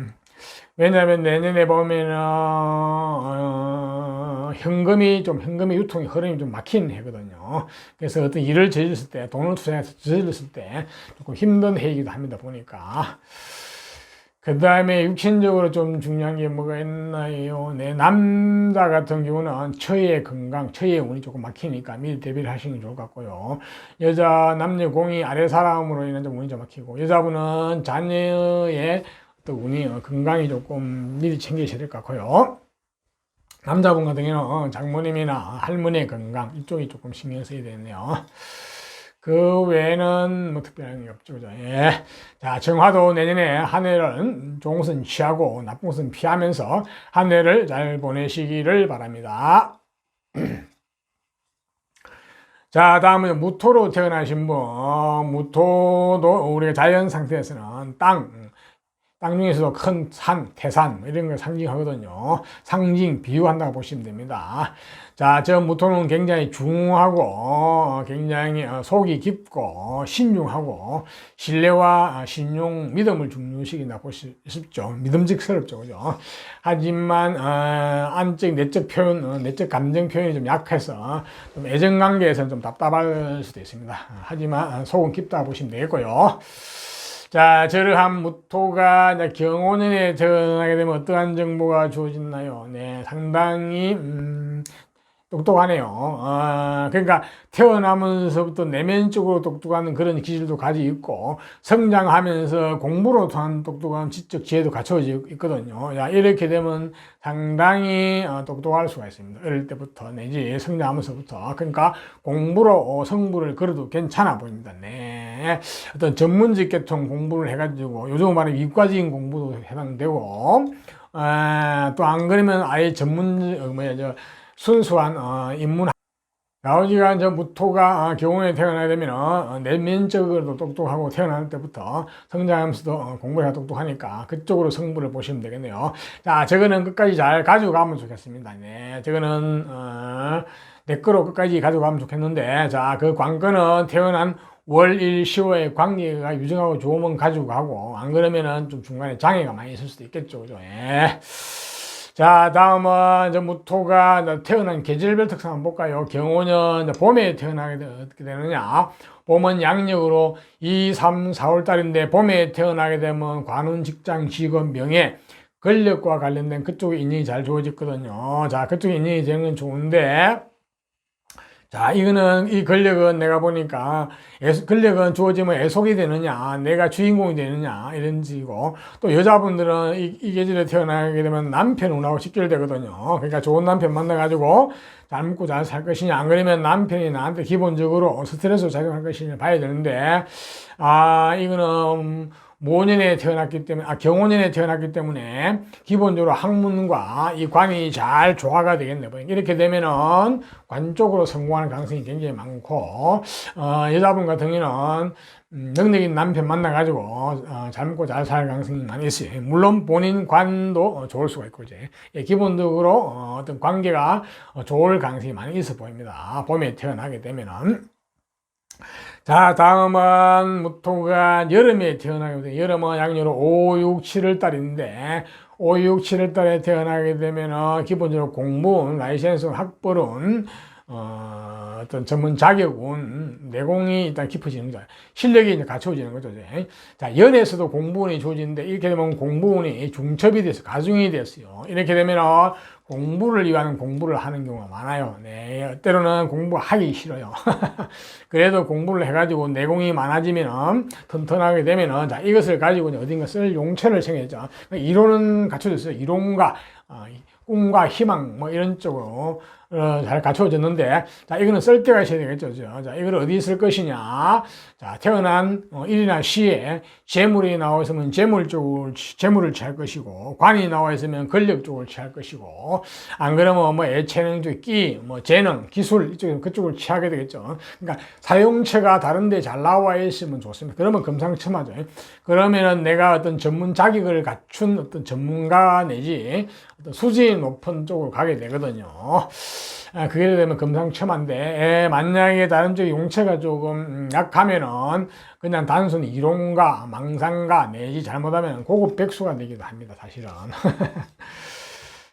왜냐하면 내년에 보면은 현금이 유통의 흐름이 좀 막히는 해거든요. 그래서 어떤 일을 저질렀을 때, 돈을 투자해서 저질렀을 때 조금 힘든 해이기도 합니다. 보니까. 그 다음에 육신적으로 좀 중요한 게 뭐가 있나요? 네, 남자 같은 경우는 처의 건강, 처의 운이 조금 막히니까 미리 대비를 하시는 게 좋을 것 같고요. 남녀 공이 아래 사람으로 인한 좀 운이 좀 막히고, 여자분은 자녀의 또 운이 건강이 조금 미리 챙기셔야 될 것 같고요. 남자분 같은 경우는 장모님이나 할머니의 건강 이쪽이 조금 신경 써야 되겠네요. 그 외에는 뭐 특별한 게 없죠, 그죠? 예. 자, 정화도 내년에 한 해를 좋은 것은 취하고 나쁜 것은 피하면서 한 해를 잘 보내시기를 바랍니다. 자, 다음은 무토로 태어나신 분. 무토도 우리가 자연 상태에서는 땅 중에서도 큰 산, 태산 이런 걸 상징하거든요. 상징, 비유한다고 보시면 됩니다. 자, 저 무토는 굉장히 중후하고 굉장히 속이 깊고 신중하고 신뢰와 신용, 믿음을 중요시킨다고 보실 수 있죠. 믿음직스럽죠, 그죠? 하지만 안적, 내적 표현, 내적 감정 표현이 좀 약해서 좀 애정관계에서는 좀 답답할 수도 있습니다. 하지만 속은 깊다고 보시면 되겠고요. 자, 저러한 무토가 이제 경혼년에 태어나게 되면 어떠한 정보가 주어지나요? 네, 상당히 똑똑하네요. 그러니까 태어나면서부터 내면적으로 똑똑한 그런 기질도 가지고 있고 성장하면서 공부로 통한 똑똑한 지적 지혜도 갖춰져 있거든요. 자, 이렇게 되면 상당히 똑똑할 수가 있습니다. 어릴 때부터 내지 성장하면서부터. 그러니까 공부로 성부를 걸어도 괜찮아 보입니다. 네. 어떤 전문직 계통 공부를 해가지고 요즘 말하는 이과적인 공부도 해당되고 또 안 그러면 아예 순수한 인문 좌우지간 저 무토가 경운에 태어나게 되면 내면적으로도 똑똑하고 태어날 때부터 성장하면서도 공부가 똑똑하니까 그쪽으로 성부를 보시면 되겠네요. 자, 저거는 끝까지 잘 가져가면 좋겠습니다. 네, 저거는 내 거로 끝까지 가져가면 좋겠는데, 자, 그 관건은 태어난 월일 10월의 관계가 유정하고 좋으면 가지고 가고 안 그러면은 좀 중간에 장애가 많이 있을 수도 있겠죠, 그죠? 예. 자, 다음은 이제 무토가 태어난 계절별 특성 한번 볼까요? 경호는 봄에 태어나게 어떻게 되느냐? 봄은 양력으로 2, 3, 4월 달인데 봄에 태어나게 되면 관운, 직장, 직업, 명예, 권력과 관련된 그쪽에 인연이 잘 주어졌거든요. 자, 그쪽에 인연이 되는 건 좋은데 자, 이 권력은 내가 보니까, 권력은 주어지면 애속이 되느냐, 내가 주인공이 되느냐, 이런 식이고, 또 여자분들은 이 계절에 태어나게 되면 남편 운하고 직결되거든요. 그러니까 좋은 남편 만나가지고 잘 먹고 잘 살 것이냐, 안 그러면 남편이 나한테 기본적으로 스트레스 작용할 것이냐 봐야 되는데, 이거는 모년에 태어났기 때문에, 경호년에 태어났기 때문에 기본적으로 학문과 이 관이 잘 조화가 되겠네. 이렇게 되면은 관 쪽으로 성공하는 가능성이 굉장히 많고, 여자분 같은 경우는 능력 있는 남편 만나가지고 잘 먹고 잘 살 가능성이 많이 있어요. 물론 본인 관도 좋을 수가 있고, 이제 기본적으로 어떤 관계가 좋을 가능성이 많이 있어 보입니다. 봄에 태어나게 되면은. 자, 다음은 무토가 여름에 태어나게 되면, 여름은 양력으로 5, 6, 7월 달인데 5, 6, 7월 달에 태어나게 되면은 기본적으로 공부운, 라이센스, 학벌은 어떤 전문 자격은 내공이 일단 깊어지는 거죠. 실력이 이제 갖춰지는 거죠. 이제. 자, 연애에서도 공부운이 좋아지는데 이렇게 되면 공부운이 중첩이 돼서 가중이 됐어요. 이렇게 되면 공부를 위한 공부를 하는 경우가 많아요. 네, 때로는 공부하기 싫어요. 그래도 공부를 해가지고 내공이 많아지면 튼튼하게 되면 자, 이것을 가지고 어딘가 쓸 용처를 생겼죠. 이론은 갖춰졌어요. 이론과 꿈과 희망 뭐 이런 쪽으로 잘 갖춰졌는데, 자, 이거는 쓸 데가 있어야 되겠죠. 자, 이걸 어디 쓸 것이냐. 자, 태어난 일이나 시에 재물이 나와 있으면 재물 쪽을, 재물을 취할 것이고, 관이 나와 있으면 권력 쪽을 취할 것이고, 안 그러면 뭐 예체능 쪽, 뭐 재능, 기술, 그쪽을 취하게 되겠죠. 그러니까 사용처가 다른데 잘 나와 있으면 좋습니다. 그러면 금상첨화죠. 그러면은 내가 어떤 전문 자격을 갖춘 어떤 전문가 내지 어떤 수준이 높은 쪽으로 가게 되거든요. 그게 되면 금상첨화인데, 만약에 다른 쪽 용체가 조금 약하면은 그냥 단순 이론가, 망상가 내지 잘못하면 고급 백수가 되기도 합니다, 사실은.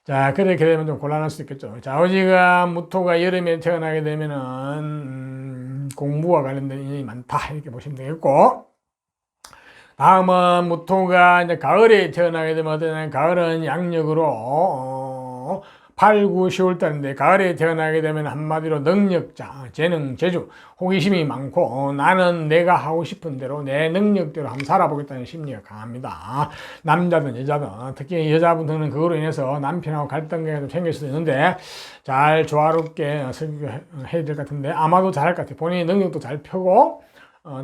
자, 그렇게 되면 좀 곤란할 수 있겠죠. 자, 어지가 무토가 여름에 태어나게 되면은 공부와 관련된 일이 많다, 이렇게 보시면 되겠고, 다음은 무토가 이제 가을에 태어나게 되면 가을은 양력으로 8, 9, 10월 달인데, 가을에 태어나게 되면 한마디로 능력자, 재능, 재주, 호기심이 많고, 나는 내가 하고 싶은 대로 내 능력대로 한번 살아보겠다는 심리가 강합니다. 남자든 여자든, 특히 여자분들은 그거로 인해서 남편하고 갈등이 좀 생길 수도 있는데, 잘 조화롭게 해야 될 것 같은데, 아마도 잘할 것 같아요. 본인의 능력도 잘 펴고,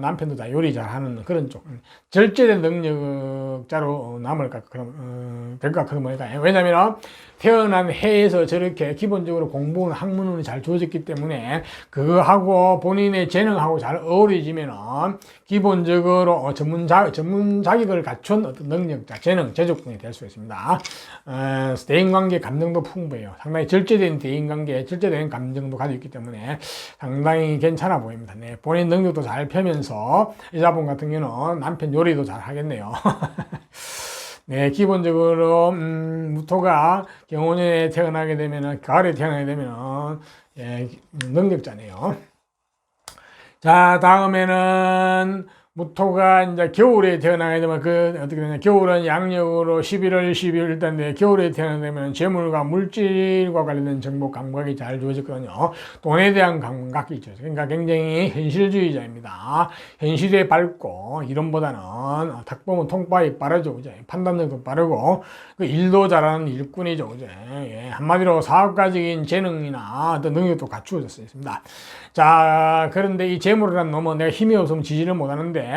남편도 다 요리 잘하는 그런 쪽, 절제된 능력자로 남을까 그럼 될까 그러면 왜냐면 태어난 해에서 저렇게 기본적으로 공부는 학문운이 잘 주어졌기 때문에 그거하고 본인의 재능하고 잘 어우러지면은 기본적으로 전문 자격을 갖춘 어떤 능력자, 재능, 재주꾼이 될 수 있습니다. 대인관계 감정도 풍부해요. 상당히 절제된 대인관계, 절제된 감정도 가지고 있기 때문에 상당히 괜찮아 보입니다. 네, 본인 능력도 잘 펴면서 여자분 같은 경우는 남편 요리도 잘 하겠네요. 네, 기본적으로 무토가 경호년에 태어나게 되면은, 가을에 태어나게 되면은 능력자네요. 자, 다음에는 무토가 이제 겨울에 태어나게 되면 어떻게 되냐. 겨울은 양력으로 11월, 12월 일단인데 겨울에 태어나게 되면 재물과 물질과 관련된 정보 감각이 잘 주어졌거든요. 돈에 대한 감각이 있죠. 그러니까 굉장히 현실주의자입니다. 현실에 밝고 이론보다는 딱 보면 통발이 빠르죠. 그죠? 판단력도 빠르고 그 일도 잘하는 일꾼이죠. 그죠? 예, 한마디로 사업가적인 재능이나 어떤 능력도 갖추어져 있습니다. 자, 그런데 이 재물이라는 놈은 내가 힘이 없으면 지지를 못하는데,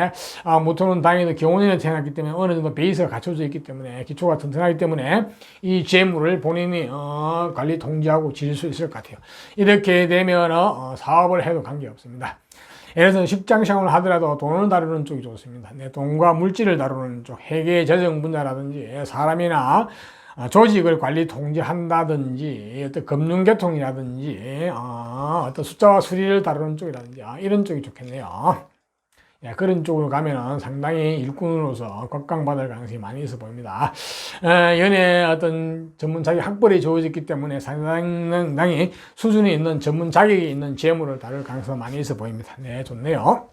무토는 당연히 경혼년에 태어났기 때문에 어느 정도 베이스가 갖춰져 있기 때문에, 기초가 튼튼하기 때문에 이 재물을 본인이 관리 통제하고 지질 수 있을 것 같아요. 이렇게 되면 사업을 해도 관계없습니다. 예를 들어서 직장생활을 하더라도 돈을 다루는 쪽이 좋습니다. 내 돈과 물질을 다루는 쪽, 회계, 재정 분야라든지 사람이나 조직을 관리 통제한다든지 어떤 금융계통이라든지 어떤 숫자와 수리를 다루는 쪽이라든지 이런 쪽이 좋겠네요. 예, 그런 쪽으로 가면은 상당히 일꾼으로서 곽강받을 가능성이 많이 있어 보입니다. 연애 어떤 전문 자격 학벌이 좋아졌기 때문에 상당히 수준이 있는 전문 자격이 있는 재물을 다룰 가능성이 많이 있어 보입니다. 네, 좋네요.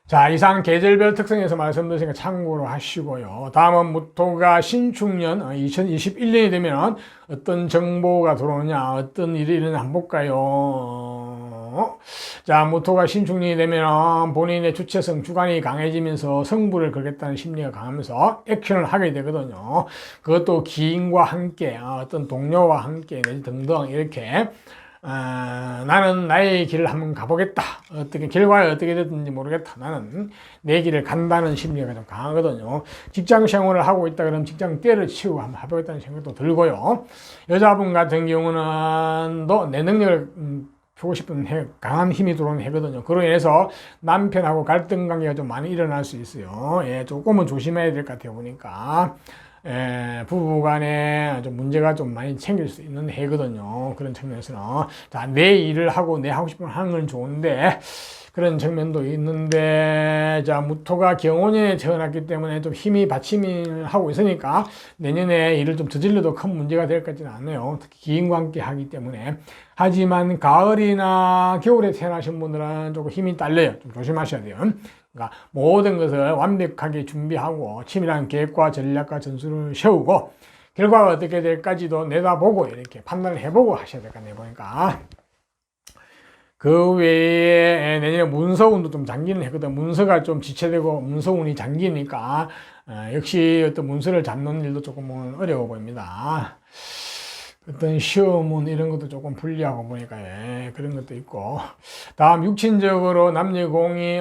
자, 이상 계절별 특성에서 말씀드리니까 참고로 하시고요. 다음은 무토가 신축년 2021년이 되면 어떤 정보가 들어오냐, 어떤 일이 일어나냐 한번 볼까요? 자, 무토가 신축년이 되면 본인의 주체성, 주관이 강해지면서 승부를 걸겠다는 심리가 강하면서 액션을 하게 되거든요. 그것도 기인과 함께, 어떤 동료와 함께 등등 이렇게 나는 나의 길을 한번 가보겠다. 어떻게 결과가 어떻게 됐든지 모르겠다. 나는 내 길을 간다는 심리가 좀 강하거든요. 직장 생활을 하고 있다 그러면 직장 때려치우고 한번 해보겠다는 생각도 들고요. 여자분 같은 경우는 또 내 능력을 주고 싶은 강한 힘이 들어오는 해거든요. 그로 인해서 남편하고 갈등 관계가 좀 많이 일어날 수 있어요. 예, 조금은 조심해야 될 것 같아요. 보니까. 부부간에 좀 문제가 좀 많이 생길 수 있는 해거든요. 그런 측면에서는. 자, 내 일을 하고 내 하고 싶은 걸 하는 건 좋은데, 그런 측면도 있는데, 자, 무토가 경혼년에 태어났기 때문에 좀 힘이 받침을 하고 있으니까 내년에 일을 좀 저질러도 큰 문제가 될 것 같지는 않아요. 특히 기인과 함께 하기 때문에. 하지만 가을이나 겨울에 태어나신 분들은 조금 힘이 딸려요. 좀 조심하셔야 돼요. 그러니까 모든 것을 완벽하게 준비하고 치밀한 계획과 전략과 전술을 세우고 결과가 어떻게 될까지도 내다보고 이렇게 판단을 해보고 하셔야 될 것 같네요. 보니까. 그 외에 내년에 문서운도 좀 잠기는 했거든. 문서가 좀 지체되고 문서운이 잠기니까 역시 어떤 문서를 잡는 일도 조금은 어려워 보입니다. 어떤 시험은 이런 것도 조금 불리하고 보니까 그런 것도 있고. 다음 육친적으로 남녀공이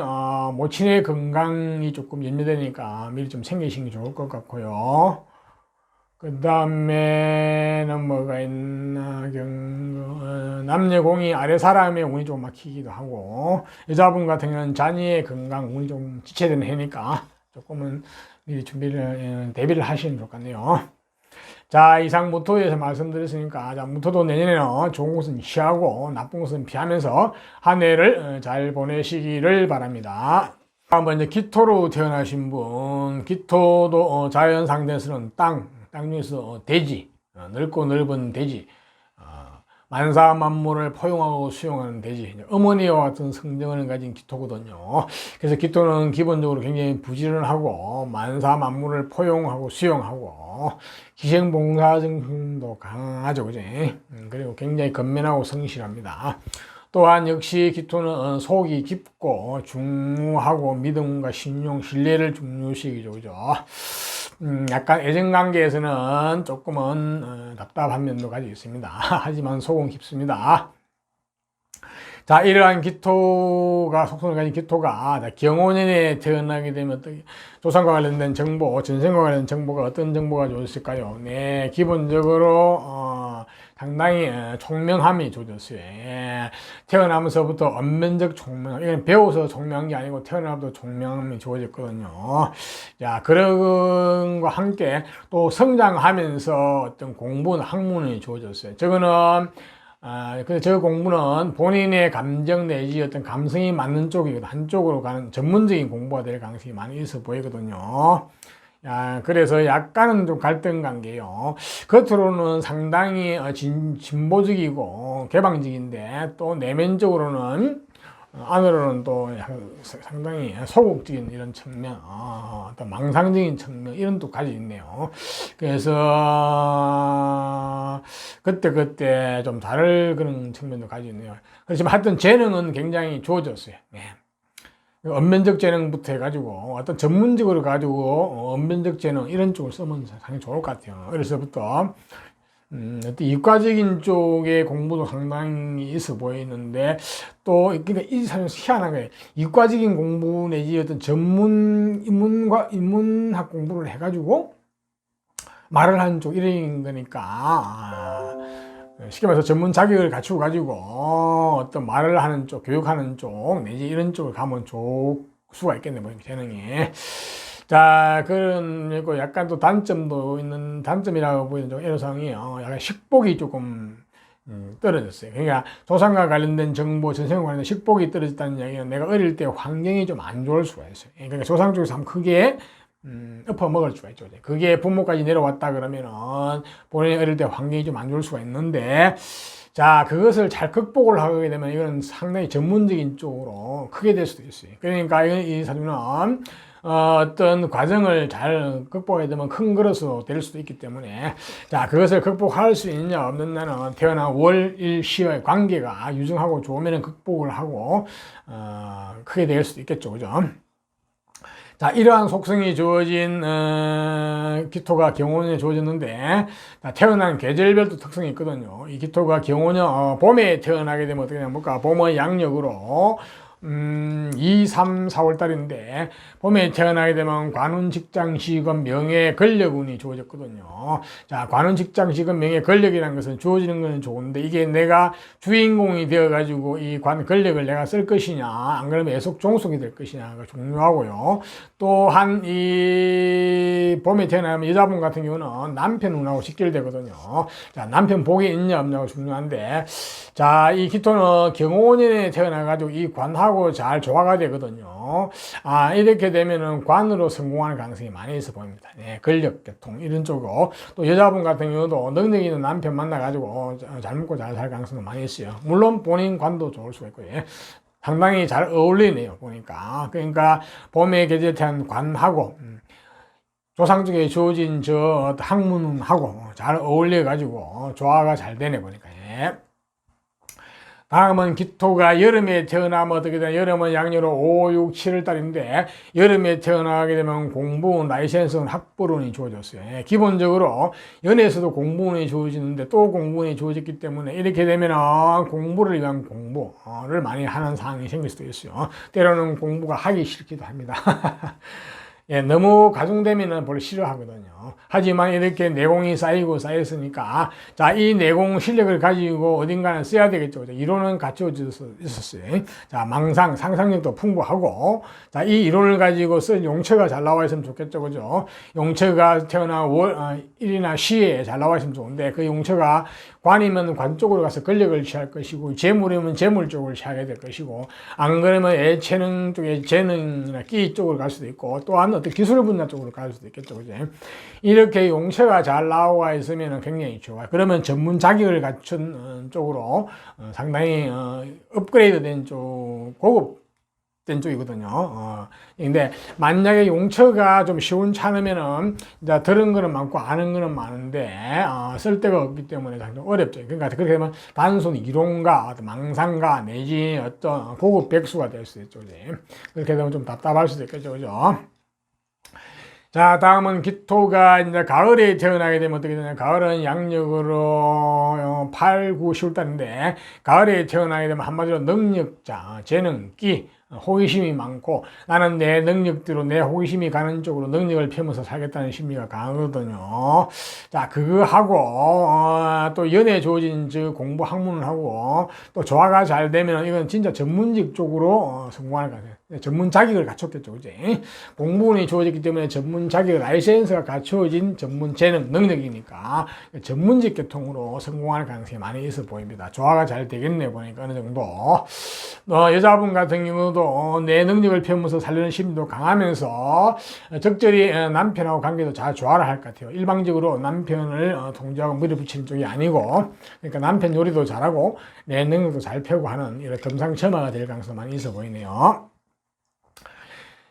모친의 건강이 조금 염려되니까 미리 좀 챙기시는 게 좋을 것 같고요. 그 다음에는 뭐가 있나, 남녀공이 아래 사람의 운이 좀 막히기도 하고, 여자분 같은 경우는 자녀의 건강 운이 좀 지체되는 해니까 조금은 미리 대비를 하시면 좋을 것 같네요. 자, 이상 무토에 대해서 말씀드렸으니까, 자, 무토도 내년에는 좋은 것은 피하고 나쁜 것은 피하면서 한 해를 잘 보내시기를 바랍니다. 다음은 이제 기토로 태어나신 분, 기토도 자연 상대에서는 땅 중에서 대지, 넓고 넓은 대지, 만사 만물을 포용하고 수용하는 대지, 어머니와 같은 성정을 가진 기토거든요. 그래서 기토는 기본적으로 굉장히 부지런하고 만사 만물을 포용하고 수용하고 기생봉사증도 강하죠, 그지? 그리고 굉장히 건면하고 성실합니다. 또한 역시 기토는 속이 깊고 중후하고 믿음과 신용, 신뢰를 중요시하죠, 그죠? 약간 애정관계에서는 조금은 답답한 면도 가지고 있습니다. 하지만 속은 깊습니다. 자, 이러한 기토가, 속성을 가진 기토가 경호년에 태어나게 되면 조상과 관련된 정보, 전생과 관련된 정보가 어떤 정보가 좋았을까요? 네, 기본적으로 상당히 총명함이 좋았어요. 태어나면서부터 언면적 총명, 이건 배워서 총명한 게 아니고 태어나면서 총명함이 좋아졌거든요. 자, 그런 것과 함께 또 성장하면서 어떤 공부는 학문이 좋아졌어요. 저거는 근데 저 공부는 본인의 감정 내지 어떤 감성이 맞는 쪽이거든. 한쪽으로 가는 전문적인 공부가 될 가능성이 많이 있어 보이거든요. 그래서 약간은 좀 갈등 관계예요. 겉으로는 상당히 진보적이고 개방적인데 또 내면적으로는 안으로는 또 상당히 소극적인 이런 측면, 어떤 망상적인 측면 이런 또 가지고 있네요. 그래서 그때 좀 다른 그런 측면도 가지고 있네요. 그렇지만 하여튼 재능은 굉장히 좋아졌어요. 네. 언면적 재능부터 해가지고 어떤 전문적으로 가지고 언면적 재능 이런 쪽을 쓰면 상당히 좋을 것 같아요. 어려서부터 어떤 이과적인 쪽의 공부도 상당히 있어 보이는데 또 그러니까 이 사람 희한하게 이과적인 공부 내지 어떤 전문 인문학 공부를 해가지고 말을 하는 쪽 이런 거니까 쉽게 말해서 전문 자격을 갖추고 가지고 어떤 말을 하는 쪽, 교육하는 쪽 내지 이런 쪽을 가면 좋을 수가 있겠네, 뭐 재능이. 자, 그런 거 약간 또 단점도 있는 단점이라고 보이는 좀 애로사항이에요. 약간 식복이 조금 떨어졌어요. 그러니까 조상과 관련된 정보, 전생과 관련된 식복이 떨어졌다는 이야기는 내가 어릴 때 환경이 좀 안 좋을 수가 있어요. 그러니까 조상 쪽에서 한번 크게 엎어먹을 수가 있죠. 그게 부모까지 내려왔다 그러면은 본인이 어릴 때 환경이 좀 안 좋을 수가 있는데, 자, 그것을 잘 극복을 하게 되면 이건 상당히 전문적인 쪽으로 크게 될 수도 있어요. 그러니까 이 사주는 어떤 과정을 잘 극복하게 되면 큰 그릇으로 될 수도 있기 때문에, 자, 그것을 극복할 수 있냐 없는 나는 태어난 월일시의 관계가 유증하고 좋으면 극복을 하고 크게 될 수도 있겠죠, 그죠? 자, 이러한 속성이 주어진 기토가 경호년에 주어졌는데, 자, 태어난 계절별도 특성이 있거든요. 이 기토가 경호년 봄에 태어나게 되면 어떻게 됩니까? 봄의 양력으로 2, 3, 4월 달인데 봄에 태어나게 되면 관운 직장 시건 명예 권력운이 주어졌거든요. 자, 관운 직장 시건 명예 권력이라는 것은 주어지는 것은 좋은데 이게 내가 주인공이 되어 가지고 이 관 권력을 내가 쓸 것이냐 안 그러면 애속 종속이 될 것이냐가 중요하고요. 또한 이 봄에 태어나면 여자분 같은 경우는 남편운하고 직결되거든요. 자, 남편 복이 있냐 없냐가 중요한데, 자, 이 기토는 경호년에 태어나 가지고 이 관하고 잘 조화가 되거든요. 이렇게 되면은 관으로 성공하는 가능성이 많이 있어 보입니다. 네, 권력, 계통 이런 쪽으로. 또 여자분 같은 경우도 능력 있는 남편 만나가지고 잘 먹고 잘 살 가능성도 많이 있어요. 물론 본인 관도 좋을 수가 있고요. 상당히 잘 어울리네요, 보니까. 그러니까 봄에 계절 태어난 관하고 조상 쪽에 주어진 저 학문하고 잘 어울려가지고 조화가 잘 되네, 보니까. 예. 다음은 기토가 여름에 태어나면 어떻게 되냐. 여름은 양력으로 5, 6, 7월 달인데 여름에 태어나게 되면 공부운, 라이센스운, 학벌운이 주어졌어요. 예. 기본적으로 연애에서도 공부운이 주어지는데 또 공부운이 주어졌기 때문에 이렇게 되면 공부를 위한 공부를 많이 하는 상황이 생길 수도 있어요. 때로는 공부가 하기 싫기도 합니다. 예, 너무 가중되면은 별로 싫어하거든요. 하지만 이렇게 내공이 쌓였으니까, 자, 이 내공 실력을 가지고 어딘가는 써야 되겠죠. 이론은 갖춰져 있었어요. 자, 망상, 상상력도 풍부하고, 자, 이 이론을 가지고 쓴 용처가 잘 나와 있으면 좋겠죠. 그죠? 용처가 태어난 일이나 시에 잘 나와 있으면 좋은데, 그 용처가 관이면 관 쪽으로 가서 권력을 취할 것이고, 재물이면 재물 쪽을 취하게 될 것이고, 안 그러면 예체능 쪽에 재능이나 끼 쪽으로 갈 수도 있고, 또한 어떤 기술 분야 쪽으로 갈 수도 있겠죠. 그죠? 이렇게 용처가 잘 나와 있으면 굉장히 좋아요. 그러면 전문 자격을 갖춘 쪽으로 상당히 업그레이드 된 쪽, 고급된 쪽이거든요. 근데 만약에 용처가 좀 시원찮으면은 이제 들은 거는 많고 아는 거는 많은데 쓸 데가 없기 때문에 상당히 어렵죠. 그러니까 그렇게 되면 단순 이론가, 망상가 내지 어떤 고급 백수가 될 수 있죠. 그렇게 되면 좀 답답할 수도 있겠죠. 그죠? 자, 다음은 기토가 이제 가을에 태어나게 되면 어떻게 되냐. 가을은 양력으로 8, 9, 10월 달인데, 가을에 태어나게 되면 한마디로 능력자, 재능, 끼, 호기심이 많고, 나는 내 능력대로 내 호기심이 가는 쪽으로 능력을 펴면서 살겠다는 심리가 강하거든요. 자, 그거 하고, 또 연애 주어진 공부 학문을 하고, 또 조화가 잘 되면 이건 진짜 전문직 쪽으로 성공하는 것 같아요. 전문 자격을 갖췄겠죠. 그지? 공부운이 주어졌기 때문에 전문 자격, 라이센스가 갖춰진 전문 재능, 능력이니까 전문직 계통으로 성공하는 가능성이 많이 있어 보입니다. 조화가 잘 되겠네, 보니까 어느 정도. 여자분 같은 경우도 내 능력을 펴면서 살려는 심리도 강하면서 적절히 남편하고 관계도 잘 조화를 할 것 같아요. 일방적으로 남편을 통제하고 밀어붙이는 쪽이 아니고, 그러니까 남편 요리도 잘하고 내 능력도 잘 펴고 하는 이런 금상첨화가 될 가능성이 많이 있어 보이네요.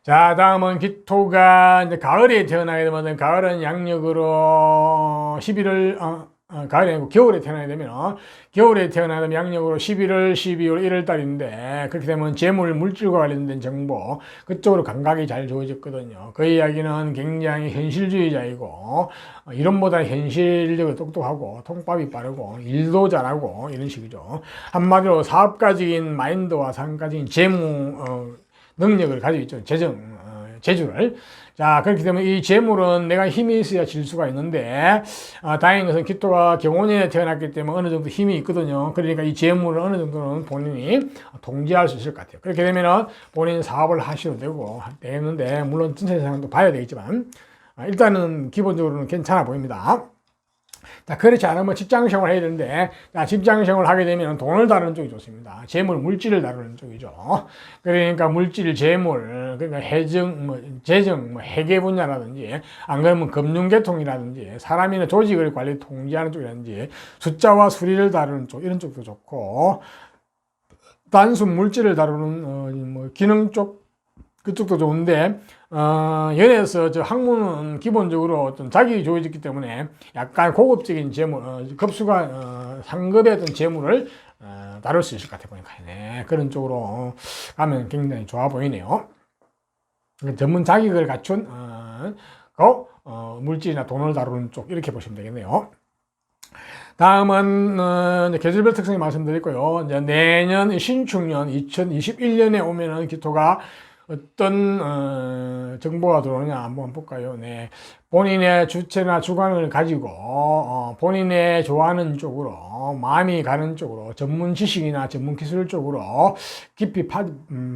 자, 다음은 기토가 이제 가을에 태어나게 되면, 가을은 양력으로 11월, 가을이 아니고 겨울에 태어나게 되면, 겨울에 태어나게 되면 양력으로 11월, 12월, 1월 달인데, 그렇게 되면 재물, 물질과 관련된 정보, 그쪽으로 감각이 잘 주어졌거든요. 그 이야기는 굉장히 현실주의자이고, 이론보다 현실적으로 똑똑하고, 통밥이 빠르고, 일도 잘하고, 이런 식이죠. 한마디로 사업가적인 마인드와 상가적인 재무, 능력을 가지고 있죠. 재주를. 자, 그렇기 때문에 이 재물은 내가 힘이 있어야 질 수가 있는데, 다행인 것은 기토가 경호년에 태어났기 때문에 어느 정도 힘이 있거든요. 그러니까 이 재물을 어느 정도는 본인이 통제할 수 있을 것 같아요. 그렇게 되면은 본인 사업을 하셔도 되겠는데, 물론 전체 상황도 봐야 되겠지만, 일단은 기본적으로는 괜찮아 보입니다. 자, 그렇지 않으면 직장 생활을 해야 되는데, 자, 직장 생활을 하게 되면 돈을 다루는 쪽이 좋습니다. 재물, 물질을 다루는 쪽이죠. 그러니까 물질, 재물, 그러니까 해정, 재정, 회계 분야라든지, 안 그러면 금융계통이라든지, 사람이나 조직을 관리 통제하는 쪽이라든지, 숫자와 수리를 다루는 쪽, 이런 쪽도 좋고, 단순 물질을 다루는, 기능 쪽, 그쪽도 좋은데, 연애에서 저 학문은 기본적으로 어떤 자격이 주어졌기 때문에 약간 고급적인 재물, 급수가, 상급의 어떤 재물을, 다룰 수 있을 것 같아 보니까. 네, 그런 쪽으로 가면 굉장히 좋아 보이네요. 전문 자격을 갖춘 물질이나 돈을 다루는 쪽 이렇게 보시면 되겠네요. 다음은 계절별 특성이 말씀드렸고요. 이제 내년 신축년 2021년에 오면은 기토가 어떤 정보가 들어오느냐 한번 볼까요? 네, 본인의 주체나 주관을 가지고 본인의 좋아하는 쪽으로 마음이 가는 쪽으로 전문 지식이나 전문 기술 쪽으로 깊이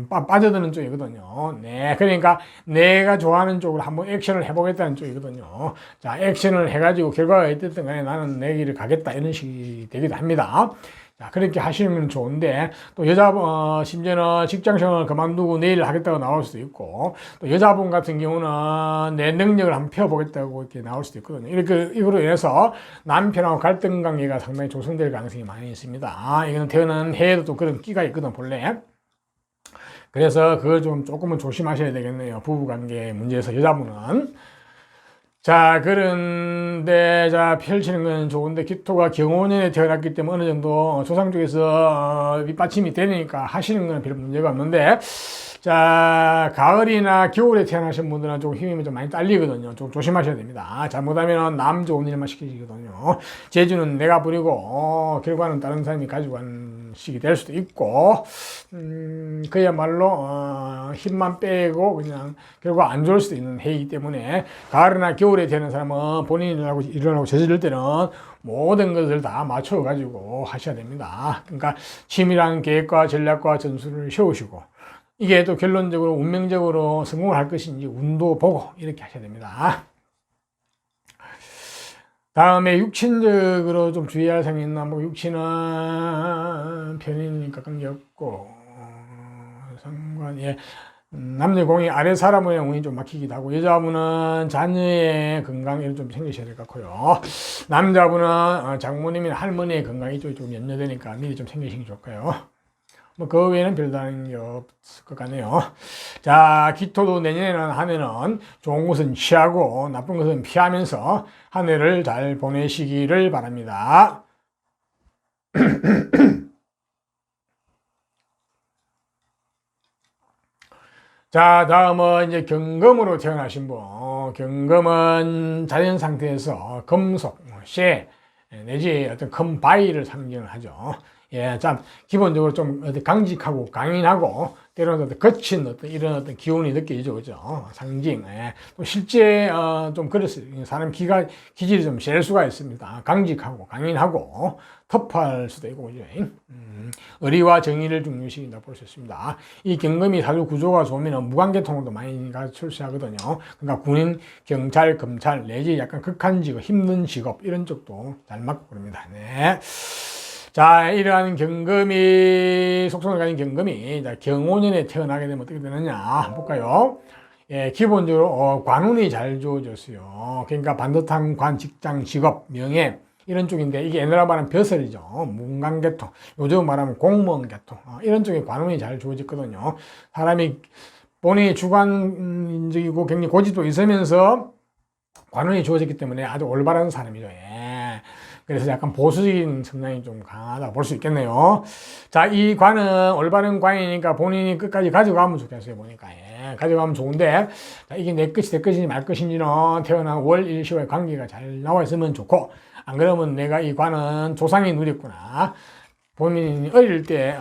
빠져드는 쪽이거든요. 네, 그러니까 내가 좋아하는 쪽으로 한번 액션을 해보겠다는 쪽이거든요. 자, 액션을 해가지고 결과가 어쨌든 간에 나는 내 길을 가겠다 이런 식이 되기도 합니다. 자, 그렇게 하시면 좋은데, 또 심지어는 직장 생활을 그만두고 내일 하겠다고 나올 수도 있고, 또 여자분 같은 경우는 내 능력을 한번 펴보겠다고 이렇게 나올 수도 있거든요. 이거로 인해서 남편하고 갈등 관계가 상당히 조성될 가능성이 많이 있습니다. 이거는 태어난 해에도 또 그런 끼가 있거든, 본래. 그래서 그걸 조금은 조심하셔야 되겠네요. 부부관계 문제에서 여자분은. 자, 그런데, 펼치는 건 좋은데, 기토가 경호년에 태어났기 때문에 어느 정도 조상 쪽에서 밑받침이 되니까 하시는 건 별 문제가 없는데, 자, 가을이나 겨울에 태어나신 분들은 좀 힘이 좀 많이 딸리거든요. 좀 조심하셔야 됩니다. 잘못하면 남 좋은 일만 시키시거든요. 재주는 내가 부리고, 결과는 다른 사람이 가지고 가는 식이 될 수도 있고, 그야말로, 힘만 빼고 그냥 결과 안 좋을 수도 있는 해이기 때문에, 가을이나 겨울에 태어난 사람은 본인이 일어나고 저지를 때는 모든 것을 다 맞춰가지고 하셔야 됩니다. 그러니까 치밀한 계획과 전략과 전술을 세우시고, 이게 또 결론적으로 운명적으로 성공을 할 것인지 운도 보고 이렇게 하셔야 됩니다. 다음에 육친적으로 좀 주의할 사항이 있나? 뭐 육친은 편인이니까 관계없고 상관이 남녀 공이 아래 사람의 운이 좀 막히기도 하고, 여자분은 자녀의 건강이 좀 챙기셔야 될 것 같고요. 남자분은 장모님이나 할머니의 건강이 좀 염려되니까 미리 좀 챙기시기 좋을까요? 뭐, 그 외에는 별다른 게 없을 것 같네요. 자, 기토도 내년에는 한 해는 좋은 것은 취하고 나쁜 것은 피하면서 한 해를 잘 보내시기를 바랍니다. 자, 다음은 이제 경금으로 태어나신 분. 경금은 자연 상태에서 금속, 쇠, 내지 어떤 큰 바위를 상징을 하죠. 예, 참, 기본적으로 좀 강직하고 강인하고, 때로는 어떤 거친 이런 어떤 기운이 느껴지죠. 그죠? 상징. 예. 또 실제, 좀 그랬어요. 사람 기질이 좀 셀 수가 있습니다. 강직하고, 강인하고, 터프할 수도 있고, 그죠? 의리와 정의를 중요시한다 볼 수 있습니다. 이 경금이 사주 구조가 좋으면 무관계통도 많이 출시하거든요. 그러니까 군인, 경찰, 검찰, 내지 약간 극한 직업, 힘든 직업, 이런 쪽도 잘 맞고 그럽니다. 네. 자, 이러한 경금이, 속성을 가진 경금이, 경호년에 태어나게 되면 어떻게 되느냐, 한번 볼까요? 예, 기본적으로, 관운이 잘 주어졌어요. 그러니까 반듯한 관, 직장, 직업, 명예, 이런 쪽인데, 이게 옛날에 말하면 벼슬이죠. 문관계통, 요즘 말하면 공무원계통, 이런 쪽에 관운이 잘 주어졌거든요. 사람이 본인이 주관적이고 굉장히 고집도 있으면서 관운이 주어졌기 때문에 아주 올바른 사람이죠. 예. 그래서 약간 보수적인 성향이 좀 강하다고 볼 수 있겠네요. 자, 이 관은 올바른 관이니까 본인이 끝까지 가져가면 좋겠어요, 보니까. 예, 가져가면 좋은데, 자, 이게 내 것인지 말 것인지는 태어난 월, 일, 시와의 관계가 잘 나와 있으면 좋고, 안 그러면 내가 이 관은 조상이 누렸구나. 본인이 어릴 때,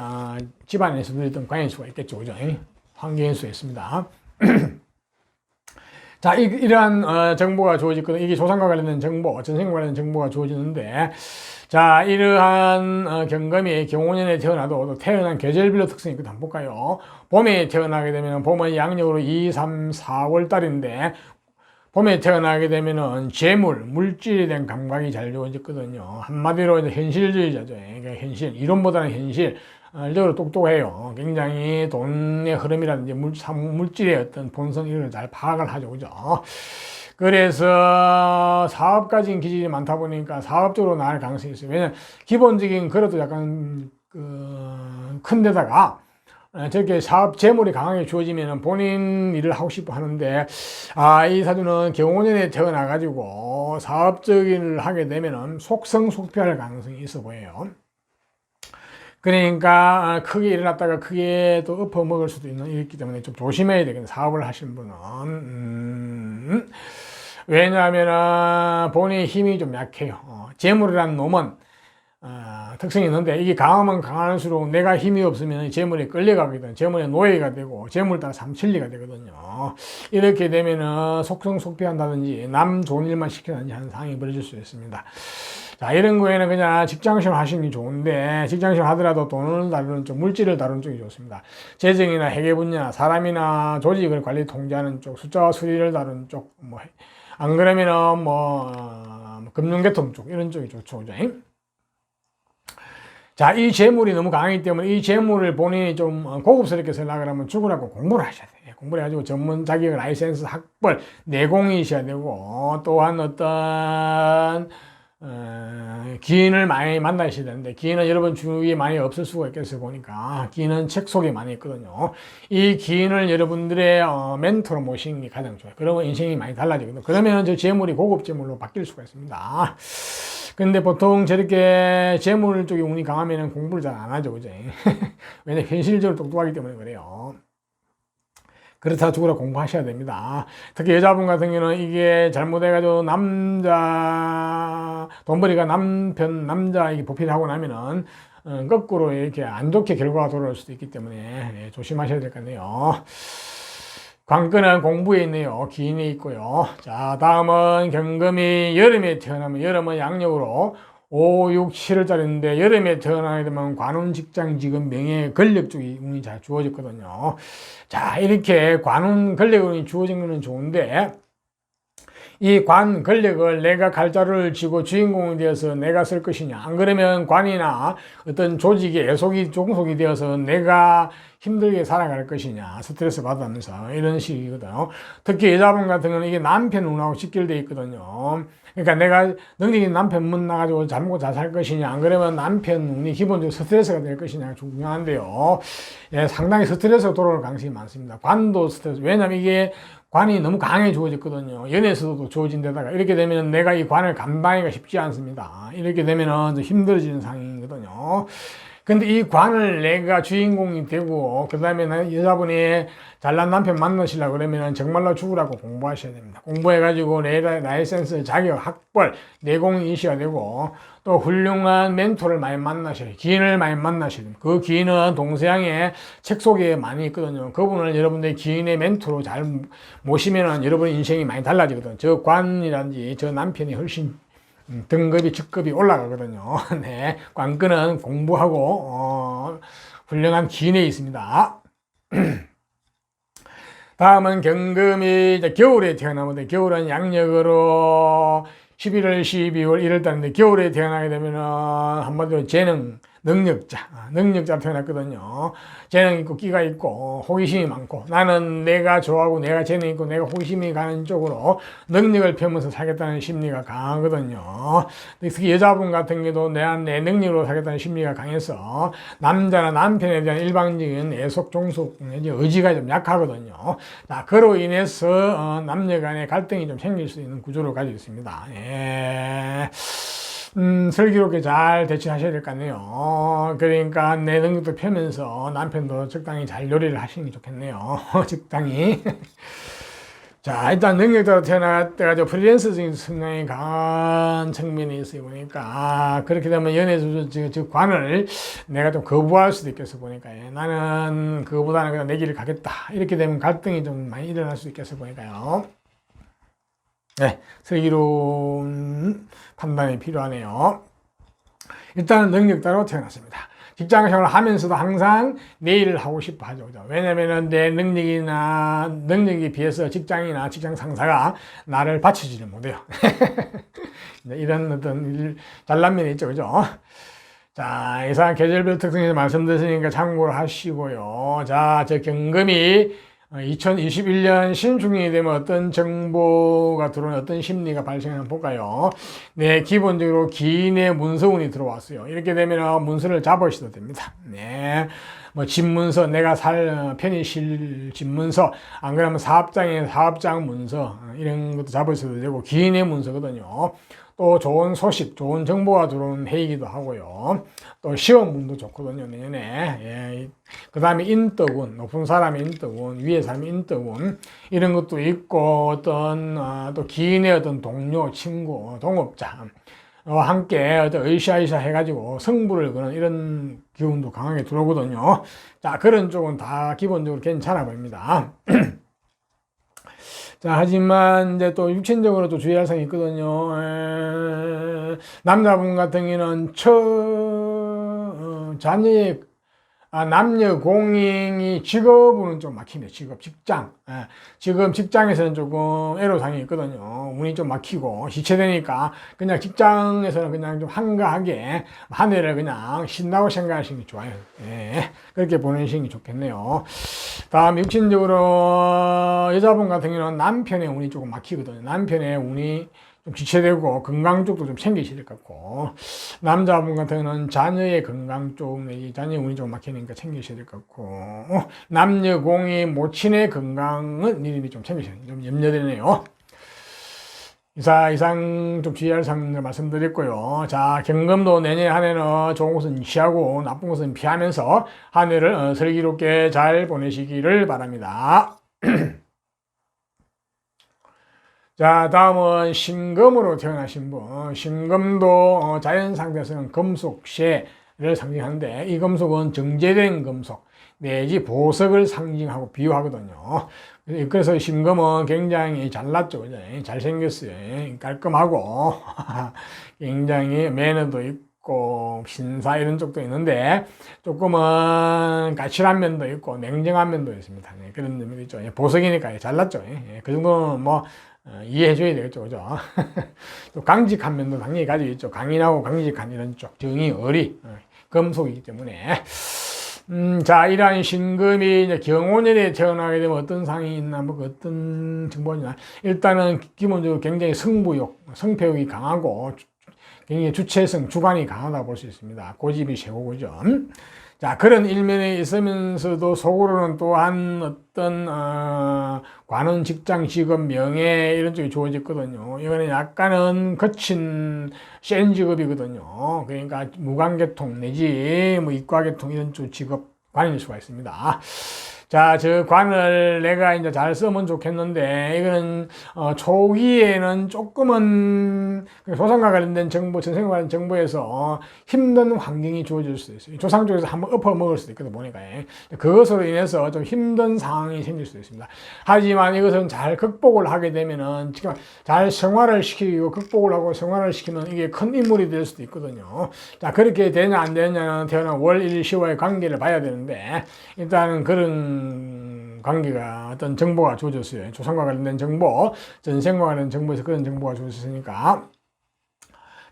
집안에서 누렸던 관일 수가 있겠죠, 그죠? 환경일 수 있습니다. 자, 이러한 정보가 주어지거든요. 이게 조상과 관련된 정보, 전생과 관련된 정보가 주어지는데, 자, 이러한 경금이 경호년에 태어나도 또 태어난 계절별로 특성이 있거든요. 한번 볼까요? 봄에 태어나게 되면 봄은 양력으로 2, 3, 4월 달인데, 봄에 태어나게 되면은 재물, 물질에 대한 감각이 잘 주어졌거든요. 한마디로 이제 현실주의자죠. 그러니까 현실, 이론보다는 현실. 적으로 똑똑해요. 굉장히 돈의 흐름이라든지 물질의 어떤 본성 이런 걸 잘 파악을 하죠. 그죠? 그래서 사업가적인 기질이 많다 보니까 사업적으로 나갈 가능성이 있어요. 왜냐면 기본적인 그래도 약간 큰 데다가 저렇게 사업 재물이 강하게 주어지면 본인 일을 하고 싶어 하는데, 이 사주는 경호년에 태어나가지고 사업적인 일을 하게 되면은 속성속피할 가능성이 있어 보여요. 그러니까 크게 일어났다가 크게 또 엎어먹을 수도 있기 때문에 좀 조심해야 되겠네. 사업을 하시는 분은. 왜냐하면 본인의 힘이 좀 약해요. 재물이라는 놈은 특성이 있는데 이게 강하면 강할수록 내가 힘이 없으면 재물에 끌려가거든. 재물의 노예가 되고 재물 따라 삼천리가 되거든요. 이렇게 되면은 속성속피한다든지 남 좋은 일만 시키는지 하는 상황이 벌어질 수 있습니다. 자, 이런 거에는 그냥 직장생활 하시는 게 좋은데, 직장생활 하더라도 돈을 다루는 쪽, 물질을 다루는 쪽이 좋습니다. 재정이나 회계 분야, 사람이나 조직을 관리 통제하는 쪽, 숫자와 수리를 다루는 쪽, 안 그러면은 금융계통 쪽, 이런 쪽이 좋죠. 그죠? 자, 이 재물이 너무 강하기 때문에 이 재물을 본인이 좀 고급스럽게 쓰려고 하면 죽으라고 공부를 하셔야 돼요. 공부를 해가지고 전문 자격, 라이센스, 학벌, 내공이셔야 되고, 또한 어떤 기인을 많이 만나셔야 되는데, 기인은 여러분 주위에 많이 없을 수가 있겠어요. 보니까 기인은 책 속에 많이 있거든요. 이 기인을 여러분들의 멘토로 모시는 게 가장 좋아요. 그러면 인생이 많이 달라지거든요. 그러면 저 재물이 고급 재물로 바뀔 수가 있습니다. 근데 보통 저렇게 재물 쪽에 운이 강하면 공부를 잘 안 하죠. 그죠? 왜냐면 현실적으로 똑똑하기 때문에 그래요. 그렇다 죽으라 공부하셔야 됩니다. 특히 여자분 같은 경우는 이게 잘못해가지고 돈벌이가 남자 이게 보필하고 나면은 거꾸로 이렇게 안 좋게 결과가 돌아올 수도 있기 때문에 조심하셔야 될 것 같네요. 관건은 공부에 있네요. 기인에 있고요. 자, 다음은 경금이 여름에 태어나면, 여름은 양력으로 5, 6, 7월달인데 여름에 태어나게 되면 관운, 직장, 직업, 명예, 권력 쪽이 운이 잘 주어졌거든요. 자, 이렇게 관운, 권력운이 주어진 거는 좋은데 이 관, 권력을 내가 갈자를 쥐고 주인공이 되어서 내가 쓸 것이냐, 안 그러면 관이나 어떤 조직의 애속이, 종속이 되어서 내가 힘들게 살아갈 것이냐, 스트레스 받으면서 이런 식이거든요. 특히 여자분 같은 경우는 이게 남편 운하고 직결되어 있거든요. 그러니까 내가 능력이 남편 문 나가지고 잘 먹고 잘 살 것이냐, 안 그러면 남편 운이 기본적으로 스트레스가 될 것이냐 중요한데요. 예, 상당히 스트레스가 돌아올 가능성이 많습니다. 관도 스트레스. 왜냐면 이게 관이 너무 강해 주어졌거든요. 연애에서도 주어진 데다가 이렇게 되면 내가 이 관을 감당하기가 쉽지 않습니다. 이렇게 되면은 좀 힘들어지는 상황이거든요. 근데 이 관을 내가 주인공이 되고, 그 다음에 여자분이 잘난 남편 만나시려고 그러면 정말로 죽으라고 공부하셔야 됩니다. 공부해가지고 라이센스, 자격, 학벌, 내공이셔야 되고, 또 훌륭한 멘토를 많이 만나셔야 돼요. 기인을 많이 만나셔야 됩니다. 그 기인은 동서양의 책 속에 많이 있거든요. 그분을 여러분들의 기인의 멘토로 잘 모시면은 여러분의 인생이 많이 달라지거든요. 저 관이라든지 저 남편이 훨씬 등급이, 직급이 올라가거든요. 네. 관건은 공부하고, 훌륭한 기인에 있습니다. 다음은 경금이 이제 겨울에 태어나면, 겨울은 양력으로 11월, 12월, 1월달인데, 겨울에 태어나게 되면은 한마디로 재능, 능력자 태어났거든요. 재능 있고 끼가 있고 호기심이 많고, 나는 내가 좋아하고 내가 재능 있고 내가 호기심이 가는 쪽으로 능력을 펴면서 살겠다는 심리가 강하거든요. 특히 여자분 같은 경우도 내 능력으로 살겠다는 심리가 강해서 남자나 남편에 대한 일방적인 애속, 종속, 의지가 좀 약하거든요. 자, 그로 인해서 남녀 간의 갈등이 좀 생길 수 있는 구조를 가지고 있습니다. 예. 슬기롭게 잘 대처하셔야 될 것 같네요. 그러니까 내 능력도 펴면서 남편도 적당히 잘 요리를 하시는 게 좋겠네요. 적당히. 자, 일단 능력자로 태어났다가 프리랜서적인 성향이 강한 측면이 있어요. 보니까 그렇게 되면 연애에서 저 관을 내가 좀 거부할 수도 있겠어. 보니까 나는 그거보다는 그냥 내 길을 가겠다. 이렇게 되면 갈등이 좀 많이 일어날 수 있겠어. 보니까요. 네, 슬기로운 판단이 필요하네요. 일단은 능력자로 태어났습니다. 직장 생활을 하면서도 항상 내 일을 하고 싶어 하죠. 왜냐면은 내 능력에 비해서 직장이나 직장 상사가 나를 받쳐주지 못해요. 이런 어떤 잘난 면이 있죠. 그죠? 자, 이상 계절별 특성에서 말씀드렸으니까 참고를 하시고요. 자, 저 경금이 2021년 신축년이 되면 어떤 정보가 들어오는, 어떤 심리가 발생하는 볼까요? 네, 기본적으로 기인의 문서운이 들어왔어요. 이렇게 되면 문서를 잡으셔도 됩니다. 네. 뭐, 집문서, 내가 편히 실 집문서, 안 그러면 사업장의 사업장 문서, 이런 것도 잡으셔도 되고, 기인의 문서거든요. 또 좋은 소식, 좋은 정보가 들어오는 해이기도 하고요. 또 시험운도 좋거든요, 내년에. 예. 그 다음에 인덕운, 높은 사람의 인덕운, 위에 사람의 인덕운, 이런 것도 있고, 어떤, 또 기인의 어떤 동료, 친구, 동업자, 함께 어떤 으쌰으쌰 해가지고 성부를 거는 이런 기운도 강하게 들어오거든요. 자, 그런 쪽은 다 기본적으로 괜찮아 보입니다. 자, 하지만 이제 또 육신적으로 또 주의할 사항이 있거든요. 남자분 같은 경우는 자녀의 남녀 공인이 직업은 좀 막힙니다. 직장. 지금 직장에서는 조금 애로사항이 있거든요. 운이 좀 막히고, 지체되니까, 그냥 직장에서는 그냥 좀 한가하게, 한 해를 그냥 신나고 생각하시는 게 좋아요. 예. 그렇게 보내시는 게 좋겠네요. 다음, 육신적으로, 여자분 같은 경우는 남편의 운이 조금 막히거든요. 남편의 운이 좀 지체되고 건강 쪽도 좀 챙기셔야 될 것 같고, 남자분 같은 경우는 자녀의 건강 쪽, 자녀의 운이 좀 막히니까 챙기셔야 될 것 같고, 남녀 공이 모친의 건강은 미리 좀 챙기셔야 돼요. 좀 염려되네요. 이상 좀 주의할 사항을 말씀드렸고요. 자, 경금도 내년에 한 해는 좋은 것은 취하고 나쁜 것은 피하면서 한 해를 슬기롭게 잘 보내시기를 바랍니다. 자, 다음은 신금으로 태어나신 분. 신금도 자연 상태에서는 금속쇠를 상징하는데, 이 금속은 정제된 금속 내지 보석을 상징하고 비유하거든요. 그래서 신금은 굉장히 잘났죠. 잘생겼어요. 깔끔하고 굉장히 매너도 있고 신사 이런 쪽도 있는데, 조금은 까칠한 면도 있고 냉정한 면도 있습니다. 그런 면도 있죠. 보석이니까 잘났죠. 그 정도는 뭐 이해해 줘야 되겠죠. 그죠? 또 강직한 면도 당연히 가지고 있죠. 강인하고 강직한 이런 쪽. 정의, 의리, 금속이기 때문에. 자, 이러한 신금이 이제 경호년에 태어나게 되면 어떤 상이 있나, 뭐 어떤 정보가 있나. 일단은 기본적으로 굉장히 승부욕, 성패욕이 강하고, 굉장히 주체성, 주관이 강하다고 볼 수 있습니다. 고집이 최고죠. 자, 그런 일면에 있으면서도 속으로는 또한 어떤, 관원, 직장, 직업, 명예, 이런 쪽이 좋아졌거든요. 이거는 약간은 거친, 센 직업이거든요. 그러니까 무관계통 내지 뭐 이과계통 이런 쪽 직업, 관일 수가 있습니다. 자, 저 관을 내가 이제 잘 쓰면 좋겠는데, 이거는, 초기에는 조금은 조상과 관련된 정보, 전생과 관련된 정보에서 힘든 환경이 주어질 수도 있어요. 조상 쪽에서 한번 엎어먹을 수도 있거든, 보니까. 그것으로 인해서 좀 힘든 상황이 생길 수도 있습니다. 하지만 이것은 잘 극복을 하게 되면은, 지금 잘 생활을 시키고, 극복을 하고 생활을 시키면 이게 큰 인물이 될 수도 있거든요. 자, 그렇게 되냐, 안 되냐는 태어난 월, 일, 시와의 관계를 봐야 되는데, 일단은 그런 관계가 어떤 정보가 주어졌어요. 조상과 관련된 정보, 전생과 관련된 정보에서 그런 정보가 주어졌으니까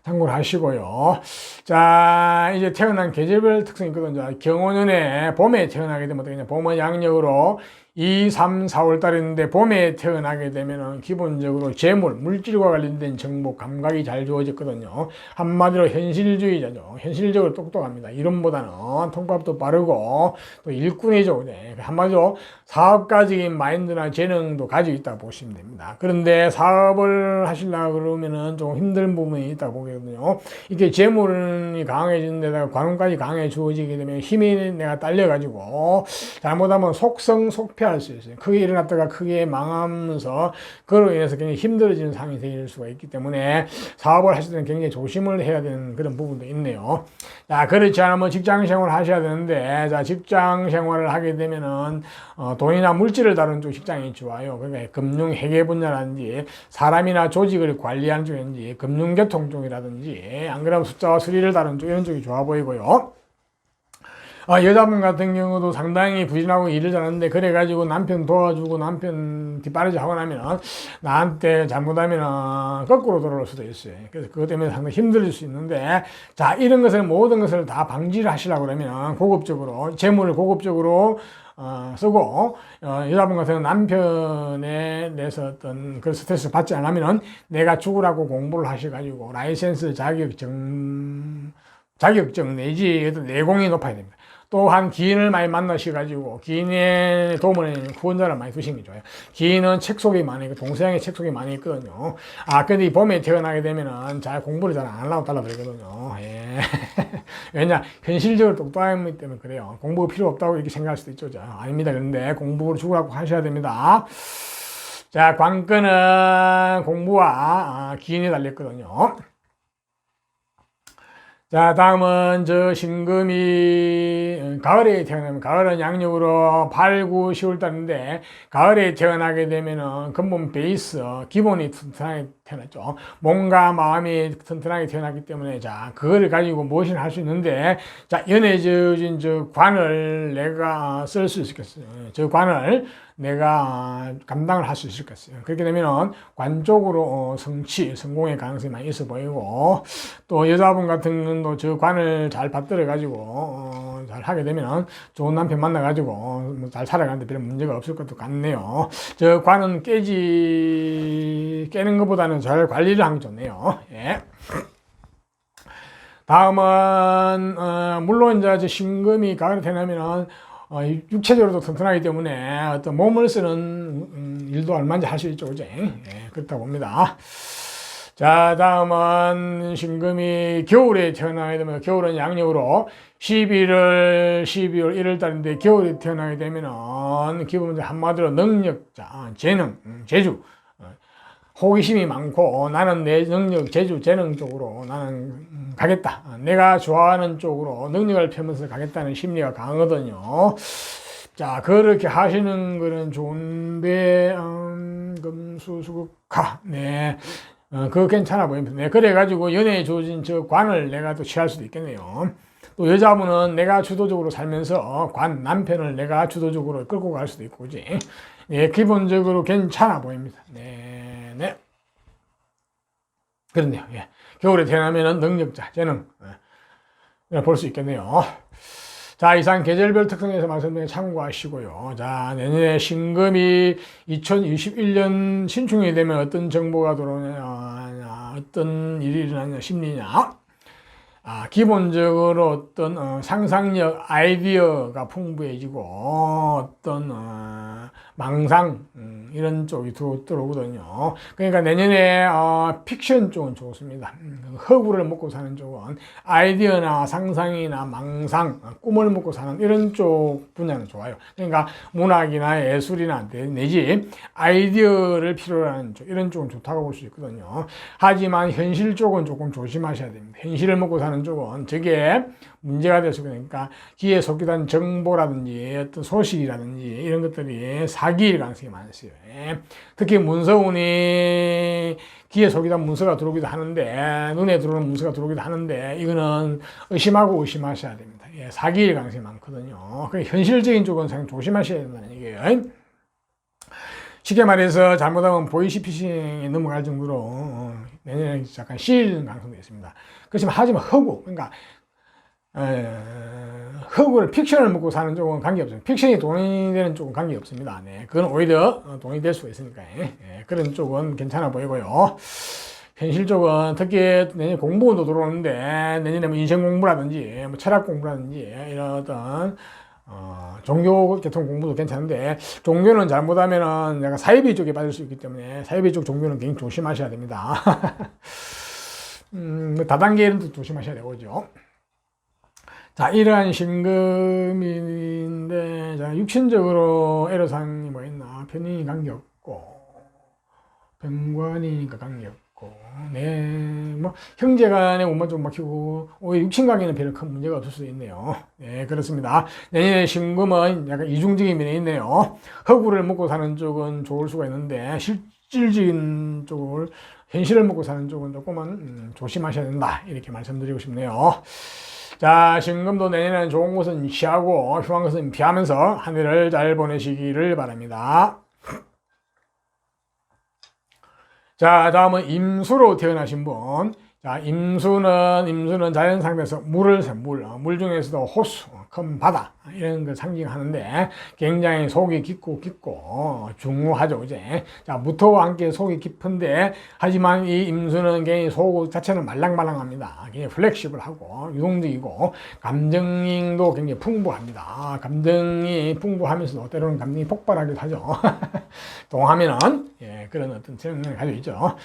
참고를 하시고요. 자, 이제 태어난 계절별 특성이 있거든요. 경호년에 봄에 태어나게 되면 어떻게 되냐. 봄은 양력으로 2, 3, 4월 달인데 봄에 태어나게 되면은 기본적으로 재물, 물질과 관련된 정보, 감각이 잘 주어졌거든요. 한마디로 현실주의자죠. 현실적으로 똑똑합니다. 이론보다는 통밥도 빠르고 또 일꾼이죠. 네. 한마디로 사업가적인 마인드나 재능도 가지고 있다고 보시면 됩니다. 그런데 사업을 하시려고 그러면은 좀 힘든 부분이 있다고 보거든요. 이게 재물이 강해지는 데다가 관운까지 강해 주어지게 되면 힘이 내가 딸려가지고 잘못하면 속패할 수 있어요. 크게 일어났다가 크게 망하면서 그로 인해서 굉장히 힘들어지는 상황이 될 수가 있기 때문에 사업을 하실 때는 굉장히 조심을 해야 되는 그런 부분도 있네요. 자, 그렇지 않으면 직장 생활을 하셔야 되는데, 자, 직장 생활을 하게 되면은 돈이나 물질을 다루는 쪽 직장이 좋아요. 그러니까 금융 회계 분야라든지 사람이나 조직을 관리하는 쪽인지 금융계통 쪽이라든지 안 그러면 숫자와 수리를 다루는 쪽 이런 쪽이 좋아 보이고요. 여자분 같은 경우도 상당히 부진하고 일을 잘하는데, 그래가지고 남편 도와주고 남편 뒷바라지 하고 나면 나한테 잘못하면 거꾸로 돌아올 수도 있어요. 그래서 그것 때문에 상당히 힘들 수 있는데, 자, 이런 것을 모든 것을 다 방지를 하시려고 그러면 고급적으로, 재물을 고급적으로 쓰고, 여자분 같은 경우는 남편에 대해서 어떤 그 스트레스 받지 않으면 내가 죽으라고 공부를 하셔가지고 라이센스 자격증 내지 어떤 내공이 높아야 됩니다. 또한 기인을 많이 만나셔가지고 기인의 도움을 후원자를 많이 두시는 게 좋아요. 기인은 책 속이 많이 있고 동서양의 책 속이 많이 있거든요. 근데 이 봄에 태어나게 되면은 잘 공부를 잘 안 하려고 달라들거든요. 예. 왜냐 현실적으로 똑똑하기 때문에 그래요. 공부 필요 없다고 이렇게 생각할 수도 있죠. 아닙니다. 그런데 공부를 죽으라고 하셔야 됩니다. 자, 관건은 공부와 기인이 달렸거든요. 자, 다음은 신금이 가을에 태어나면, 가을은 양력으로 8, 9, 10월 달인데 가을에 태어나게 되면은 근본 베이스 기본이 튼튼하게 태어났죠. 몸과 마음이 튼튼하게 태어났기 때문에 자, 그거를 가지고 무엇이나 할 수 있는데 자, 연에 지어진 관을 내가 쓸 수 있겠어요. 저 관을 내가 감당을 할 수 있을 것같아요. 그렇게 되면은 관 쪽으로 성공의 가능성이 많이 있어 보이고, 또 여자분 같은 경우도 저 관을 잘 받들어 가지고 잘 하게 되면은 좋은 남편 만나 가지고 잘 살아가는데 별 문제가 없을 것도 같네요. 저 관은 깨는 것보다는 잘 관리를 하는 게 좋네요. 예. 다음은 물론 이제 신금이 가을에 태어나면은 육체적으로도 튼튼하기 때문에 어떤 몸을 쓰는 일도 얼마든지 할 수 있죠. 그죠? 예, 그렇다고 봅니다. 자, 다음은 신금이 겨울에 태어나게 되면, 겨울은 양력으로 11월 1월 달인데 겨울에 태어나게 되면은 기본적으로 한마디로 능력자, 재능, 재주, 호기심이 많고 나는 내 능력, 재주, 재능 쪽으로 나는 가겠다. 내가 좋아하는 쪽으로 능력을 펴면서 가겠다는 심리가 강하거든요. 자, 그렇게 하시는 거는 좋은데, 금수수극화. 네. 그거 괜찮아 보입니다. 네. 그래가지고 연애에 주어진 저 관을 내가 또 취할 수도 있겠네요. 또 여자분은 내가 주도적으로 살면서 남편을 내가 주도적으로 끌고 갈 수도 있고, 그지? 네. 기본적으로 괜찮아 보입니다. 네. 네. 그렇네요. 예. 겨울에 태어나면은 능력자, 재능, 볼 수 있겠네요. 자, 이상 계절별 특성에서 말씀드린 참고하시고요. 자, 내년에 신금이 2021년 신축이 되면 어떤 정보가 들어오냐, 어떤 일이 일어나냐, 심리냐. 기본적으로 어떤 상상력, 아이디어가 풍부해지고 어떤 망상 이런 쪽이 들어오거든요. 그러니까 내년에 픽션 쪽은 좋습니다. 허구를 먹고 사는 쪽은 아이디어나 상상이나 망상, 꿈을 먹고 사는 이런 쪽 분야는 좋아요. 그러니까 문학이나 예술이나 내지 아이디어를 필요로 하는 쪽, 이런 쪽은 좋다고 볼 수 있거든요. 하지만 현실 쪽은 조금 조심하셔야 됩니다. 현실을 먹고 사는 쪽은 저게 문제가 될 수 있으니까 귀에 속이던 정보라든지 어떤 소식이라든지 이런 것들이 사기일 가능성이 많으세요. 특히 문서운이 귀에 속이던 문서가 들어오기도 하는데, 눈에 들어오는 문서가 들어오기도 하는데, 이거는 의심하고 의심하셔야 됩니다. 사기일 가능성이 많거든요. 현실적인 쪽은 상당히 조심하셔야 된다는 얘기예요. 쉽게 말해서 잘못하면 보이시피싱에 넘어갈 정도로 내년에 약간 실 가능성도 있습니다. 그렇지만 하지만 허구, 그러니까 허구를 픽션을 먹고 사는 쪽은 관계없습니다. 픽션이 돈이 되는 쪽은 관계없습니다. 네, 그건 오히려 돈이 될 수가 있으니까 그런 쪽은 괜찮아 보이고요. 현실 쪽은 특히 내년 공무원도 들어오는데 내년에 뭐 인생 공부라든지 뭐 철학 공부라든지 이런 어떤 종교 계통 공부도 괜찮은데 종교는 잘못하면은 약간 사이비 쪽에 빠질 수 있기 때문에 사이비 쪽 종교는 굉장히 조심하셔야 됩니다. 다단계는 조심하셔야 되고죠. 자, 이러한 신금인데, 자, 육신적으로 애로사항이 뭐 있나? 편인이 관계없고, 병관이니까 관계없고, 네, 뭐, 형제간에 못만 좀 막히고, 오히려 육신관계는 별로 큰 문제가 없을 수도 있네요. 네, 그렇습니다. 내년에 신금은 약간 이중적인 면이 있네요. 허구를 먹고 사는 쪽은 좋을 수가 있는데, 실질적인 쪽을, 현실을 먹고 사는 쪽은 조금은 조심하셔야 된다. 이렇게 말씀드리고 싶네요. 자, 신금도 내년에는 좋은 것은 취하고 흉한 것은 피하면서 한 해를 잘 보내시기를 바랍니다. 자, 다음은 임수로 태어나신 분. 자, 임수는 자연 상태에서 물 중에서도 호수, 큰 바다 이런 걸 상징하는데 굉장히 속이 깊고 중후하죠, 이제. 자, 무토와 함께 속이 깊은데 하지만 이 임수는 굉장히 속 자체는 말랑말랑합니다. 굉장히 플렉시블하고 유동적이고 감정도 굉장히 풍부합니다. 감정이 풍부하면서도 때로는 감정이 폭발하기도 하죠. 동하면은 그런 어떤 측면을 가지고 있죠.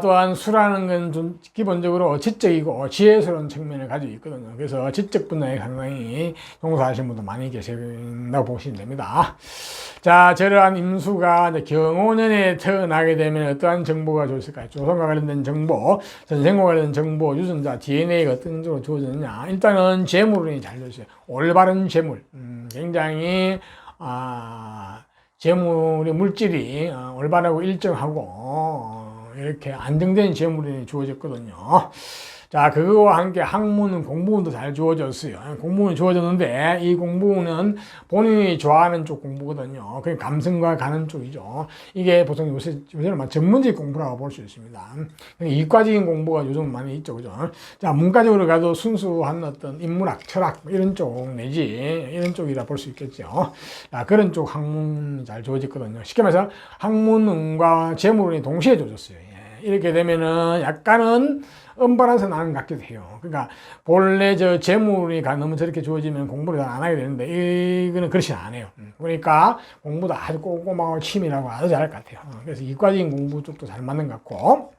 또한 수라는 건 좀 기본적으로 지적이고 지혜스러운 측면을 가지고 있거든요. 그래서 지적 분야에 상당히 종사하시는 분도 많이 계신다고 보시면 됩니다. 자, 저러한 임수가 경호년에 태어나게 되면 어떠한 정보가 좋을까요? 조선과 관련된 정보, 전생과 관련된 정보, 유전자, DNA가 어떤 쪽으로 주어지느냐. 일단은 재물운이 잘 되어있어요. 올바른 재물. 굉장히, 재물의 물질이 올바르고 일정하고, 이렇게 안정된 재물이 주어졌거든요. 자, 그거와 함께 학문은 공부운도 잘 주어졌어요. 공부운이 주어졌는데 이 공부운은 본인이 좋아하는 쪽 공부거든요. 그게 감성과 가는 쪽이죠. 이게 보통 요새는 전문직 공부라고 볼 수 있습니다. 이과적인 공부가 요즘 많이 있죠, 그죠? 자, 문과적으로 가도 순수한 어떤 인문학, 철학 이런 쪽 내지 이런 쪽이라 볼 수 있겠죠. 자, 그런 쪽 학문이 잘 주어졌거든요. 쉽게 말해서 학문운과 재물운이 동시에 주어졌어요. 이렇게 되면은 약간은 언밸런스 나는 것 같기도 해요. 그러니까 본래 저 재물이 너무 저렇게 주어지면 공부를 잘 안 하게 되는데 이거는 그렇지 않아요. 그러니까 공부도 아주 꼼꼼하고 치밀하고 아주 잘할 것 같아요. 그래서 이과적인 공부 쪽도 잘 맞는 것 같고.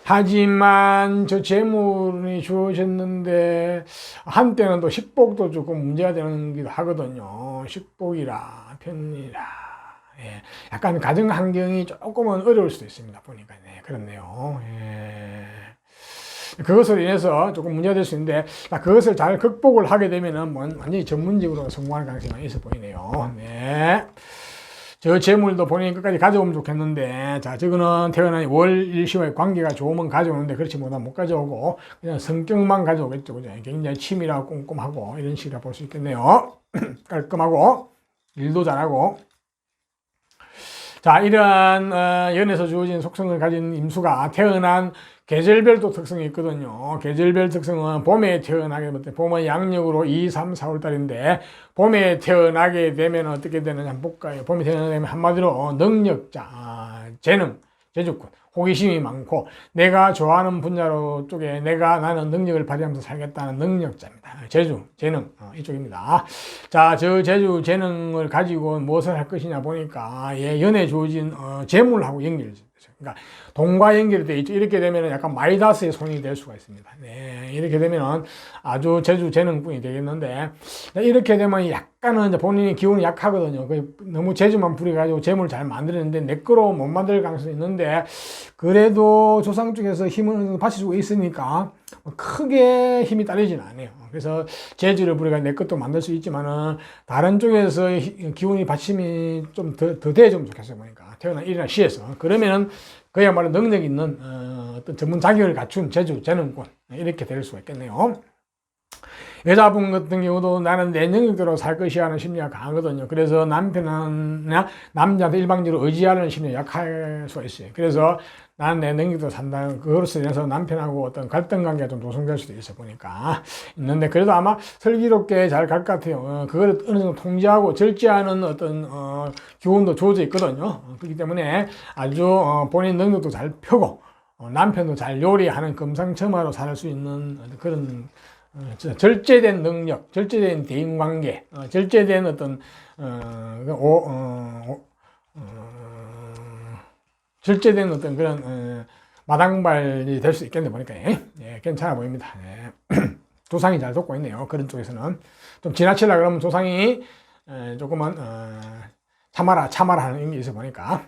하지만 저 재물이 주어졌는데 한때는 또 식복도 조금 문제가 되기도 하거든요. 식복이라 편이라. 약간 가정 환경이 조금은 어려울 수도 있습니다. 보니까 그렇네요. 그것으로 인해서 조금 문제가 될 수 있는데 그것을 잘 극복을 하게 되면은 완전히 전문직으로 성공할 가능성이 있어 보이네요. 저 재물도 본인이 끝까지 가져오면 좋겠는데, 자, 저거는 태어난 월 일시와의 관계가 좋으면 가져오는데 그렇지 못하면 못 가져오고 그냥 성격만 가져오겠죠. 그죠? 굉장히 치밀하고 꼼꼼하고 이런 식이라 볼 수 있겠네요. 깔끔하고 일도 잘하고. 자, 이러한 연에서 주어진 속성을 가진 임수가 태어난 계절별도 특성이 있거든요. 계절별 특성은 봄에 태어나게 되면 봄은 양력으로 2, 3, 4월 달인데 봄에 태어나게 되면 어떻게 되느냐 한번 볼까요? 봄에 태어나게 되면 한마디로 능력자, 재능, 재주꾼, 호기심이 많고 내가 좋아하는 분야로 쪽에 나는 능력을 발휘하면서 살겠다는 능력자입니다. 재주, 재능 이쪽입니다. 자, 저 재주, 재능을 가지고 무엇을 할 것이냐 보니까 연에 주어진 재물하고 연결되죠. 그러니까 돈과 연결이 되어 있죠. 이렇게 되면 약간 마이다스의 손이 될 수가 있습니다. 이렇게 되면 아주 재주, 재능뿐이 되겠는데 이렇게 되면 약간은 이제 본인이 기운이 약하거든요. 너무 재주만 부려가지고 재물을 잘 만드는데 내 거로 못 만들 가능성이 있는데 그래도 조상 쪽에서 힘을 받쳐주고 있으니까 크게 힘이 딸리지는 않아요. 그래서 재주를 부려가지고 내 것도 만들 수 있지만은 다른 쪽에서 기운이 받침이 좀 더 돼주면 좋겠어요. 보니까 태어난 일이나 시에서 그러면은 그야말로 능력 있는 어떤 전문 자격을 갖춘 재주, 재능꾼 이렇게 될 수가 있겠네요. 여자분 같은 경우도 나는 내 능력대로 살 것이야 하는 심리가 강하거든요. 그래서 남편이나 남자한테 일방적으로 의지하는 심리가 약할 수가 있어요. 그래서 나는 내 능력대로 산다는 그것으로 인해서 남편하고 어떤 갈등 관계가 좀 조성될 수도 있어 보니까 있는데 그래도 아마 슬기롭게 잘 갈 것 같아요. 그거를 어느 정도 통제하고 절제하는 어떤 기운도 주어져 있거든요. 그렇기 때문에 아주 본인 능력도 잘 펴고 남편도 잘 요리하는 금상첨화로 살 수 있는 그런 절제된 능력, 절제된 대인관계, 절제된 어떤 절제된 어떤 그런 마당발이 될 수 있겠네 보니까 괜찮아 보입니다. 조상이 잘 돕고 있네요. 그런 쪽에서는 좀 지나치려 그러면 조상이 조금은 참아라 하는 게 있어 보니까.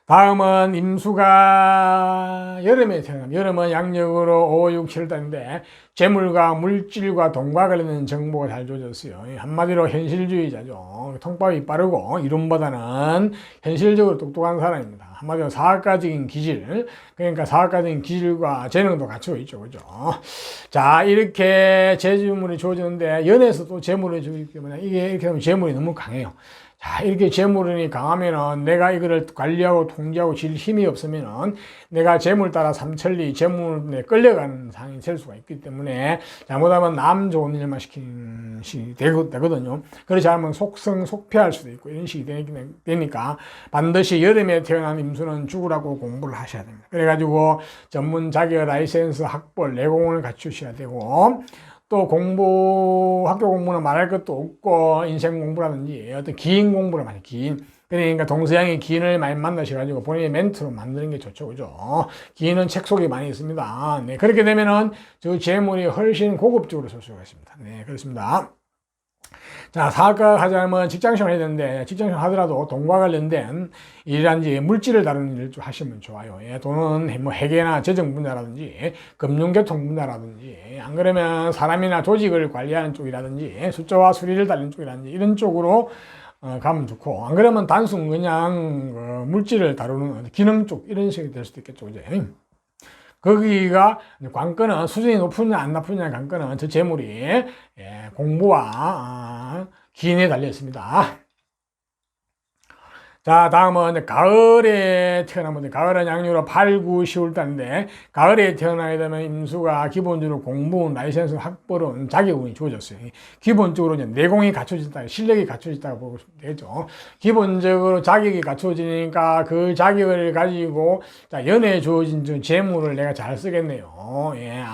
다음은 임수가 여름에 태어납니다. 여름은 양력으로 5, 6, 7달인데 재물과 물질과 돈과 관련된 정보가 잘 주어졌어요. 한마디로 현실주의자죠. 통밥이 빠르고 이름보다는 현실적으로 똑똑한 사람입니다. 한마디로 사학가적인 기질, 그러니까 사학가적인 기질과 재능도 갖추고 있죠. 그죠? 자, 이렇게 재물이 주어지는데 연에서 또 재물이 주어지기 때문에 이게 이렇게 되면 재물이 너무 강해요. 자, 이렇게 재물운이 강하면은 내가 이거를 관리하고 통제하고 질 힘이 없으면은 내가 재물 따라 삼천리 재물에 끌려가는 상황이 될 수가 있기 때문에 잘못하면 남 좋은 일만 시키는 식이 되거든요. 그렇지 않으면 속성, 속패할 수도 있고 이런 식이 되니까 반드시 여름에 태어난 임수는 죽으라고 공부를 하셔야 됩니다. 그래가지고 전문 자격 라이센스 학벌 내공을 갖추셔야 되고 또 학교 공부는 말할 것도 없고, 인생 공부라든지, 어떤 기인 공부를 많이, 기인. 그러니까 동서양의 기인을 많이 만나셔가지고 본인의 멘트로 만드는 게 좋죠. 그죠? 기인은 책 속에 많이 있습니다. 네. 그렇게 되면은 저 재물이 훨씬 고급적으로 쓸 수가 있습니다. 네. 그렇습니다. 자, 사학과 하자면 직장생활 해야 되는데, 직장생활 하더라도 돈과 관련된 일이란지 물질을 다루는 일을 좀 하시면 좋아요. 예, 돈은 뭐 회계나 재정 분야라든지, 금융교통 분야라든지, 안 그러면 사람이나 조직을 관리하는 쪽이라든지, 숫자와 수리를 다루는 쪽이라든지, 이런 쪽으로 가면 좋고, 안 그러면 단순 그냥 물질을 다루는 기능 쪽, 이런 식이 될 수도 있겠죠. 이제. 거기가 관건은 수준이 높으냐 안 높으냐 관건은 저 재물이 공부와 기인에 달려 있습니다. 자, 다음은 가을에 태어나면 가을은 양력으로 8, 9, 10월 달인데 가을에 태어나게 되면 임수가 기본적으로 공부운, 라이센스, 학벌은 자격운이 주어졌어요. 기본적으로 이제 내공이 갖춰졌다, 실력이 갖춰졌다고 보고 되겠죠. 기본적으로 자격이 갖춰지니까 그 자격을 가지고 자, 연애에 주어진 재물을 내가 잘 쓰겠네요. 예,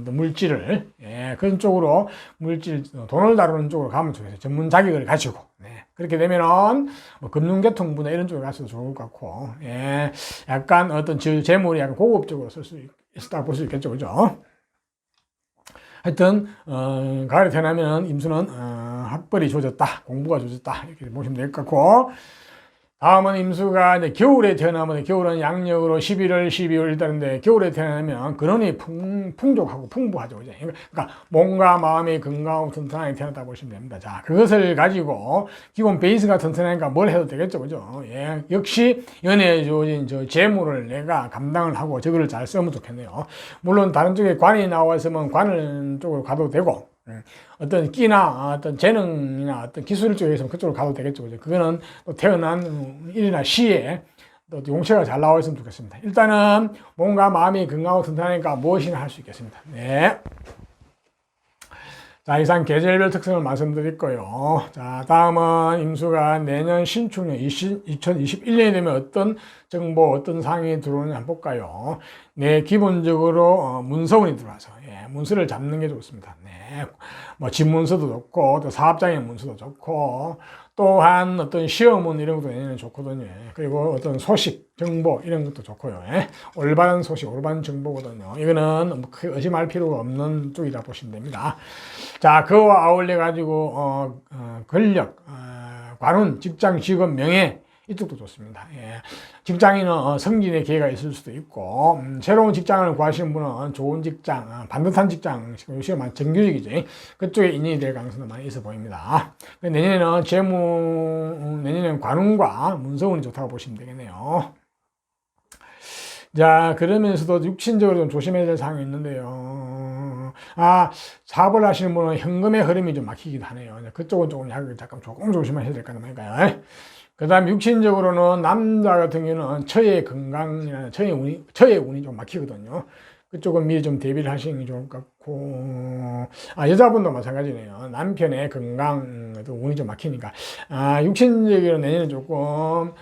물질을 그런 쪽으로 물질, 돈을 다루는 쪽으로 가면 좋겠어요. 전문 자격을 가지고. 네. 그렇게 되면은 뭐 금융교통 분야 이런 쪽에 가서 좋을 것 같고, 약간 어떤 재물이 약간 고급적으로 쓸 수 있다고 볼 수 있겠죠, 그죠? 하여튼 가을에 태어나면 임수는 학벌이 좋아졌다, 공부가 좋아졌다 이렇게 보시면 될 것 같고. 다음은 임수가 이제 겨울에 태어나면, 겨울은 양력으로 11월, 12월 일달인데 겨울에 태어나면 근원이 풍족하고 풍부하죠. 그러니까 몸과 마음이 건강하고 튼튼하게 태어났다 보시면 됩니다. 자, 그것을 가지고 기본 베이스가 튼튼하니까 뭘 해도 되겠죠. 그죠? 예. 역시 연애에 주어진 저 재물을 내가 감당을 하고 저거를 잘 쓰면 좋겠네요. 물론 다른 쪽에 관이 나와 있으면 관 쪽으로 가도 되고, 어떤 끼나 어떤 재능이나 어떤 기술 쪽에서 그쪽으로 가도 되겠죠. 그거는 또 태어난 일이나 시에 또 용체가 잘 나와 있으면 좋겠습니다. 일단은 몸과 마음이 건강하고 튼튼하니까 무엇이나 할 수 있겠습니다. 네. 자, 이상 계절별 특성을 말씀드릴 거예요. 자, 다음은 임수가 내년 신축년 2021년이 되면 어떤 정보, 어떤 상이 들어오는지 한번 볼까요? 네, 기본적으로 문서운이 들어와서 문서를 잡는 게 좋습니다. 네, 뭐 집문서도 좋고 또 사업장의 문서도 좋고 또한 어떤 시험은 이런 것도 내년에 좋거든요. 그리고 어떤 소식, 정보 이런 것도 좋고요. 올바른 소식, 올바른 정보거든요. 이거는 크게 의심할 필요가 없는 쪽이라 보시면 됩니다. 자, 그와 아울러 가지고 권력, 관운, 직장, 직업, 명예 이쪽도 좋습니다. 직장인은 승진의 기회가 있을 수도 있고, 새로운 직장을 구하시는 분은 좋은 직장, 반듯한 직장, 요즘은 정규직이죠. 그쪽에 인연이 될 가능성도 많이 있어 보입니다. 내년에는 내년에는 관운과 문서운이 좋다고 보시면 되겠네요. 자, 그러면서도 육신적으로 좀 조심해야 될 사항이 있는데요. 사업을 하시는 분은 현금의 흐름이 좀 막히기도 하네요. 그쪽은 조금 조심하셔야 될 것 같아요. 그 다음에 육신적으로는 남자 같은 경우는 처의 건강이나 처의 운이 좀 막히거든요. 그쪽은 미리 좀 대비를 하시는 게 좋을 것 같고, 여자분도 마찬가지네요. 남편의 건강, 운이 좀 막히니까. 육신적으로 내년에 조금,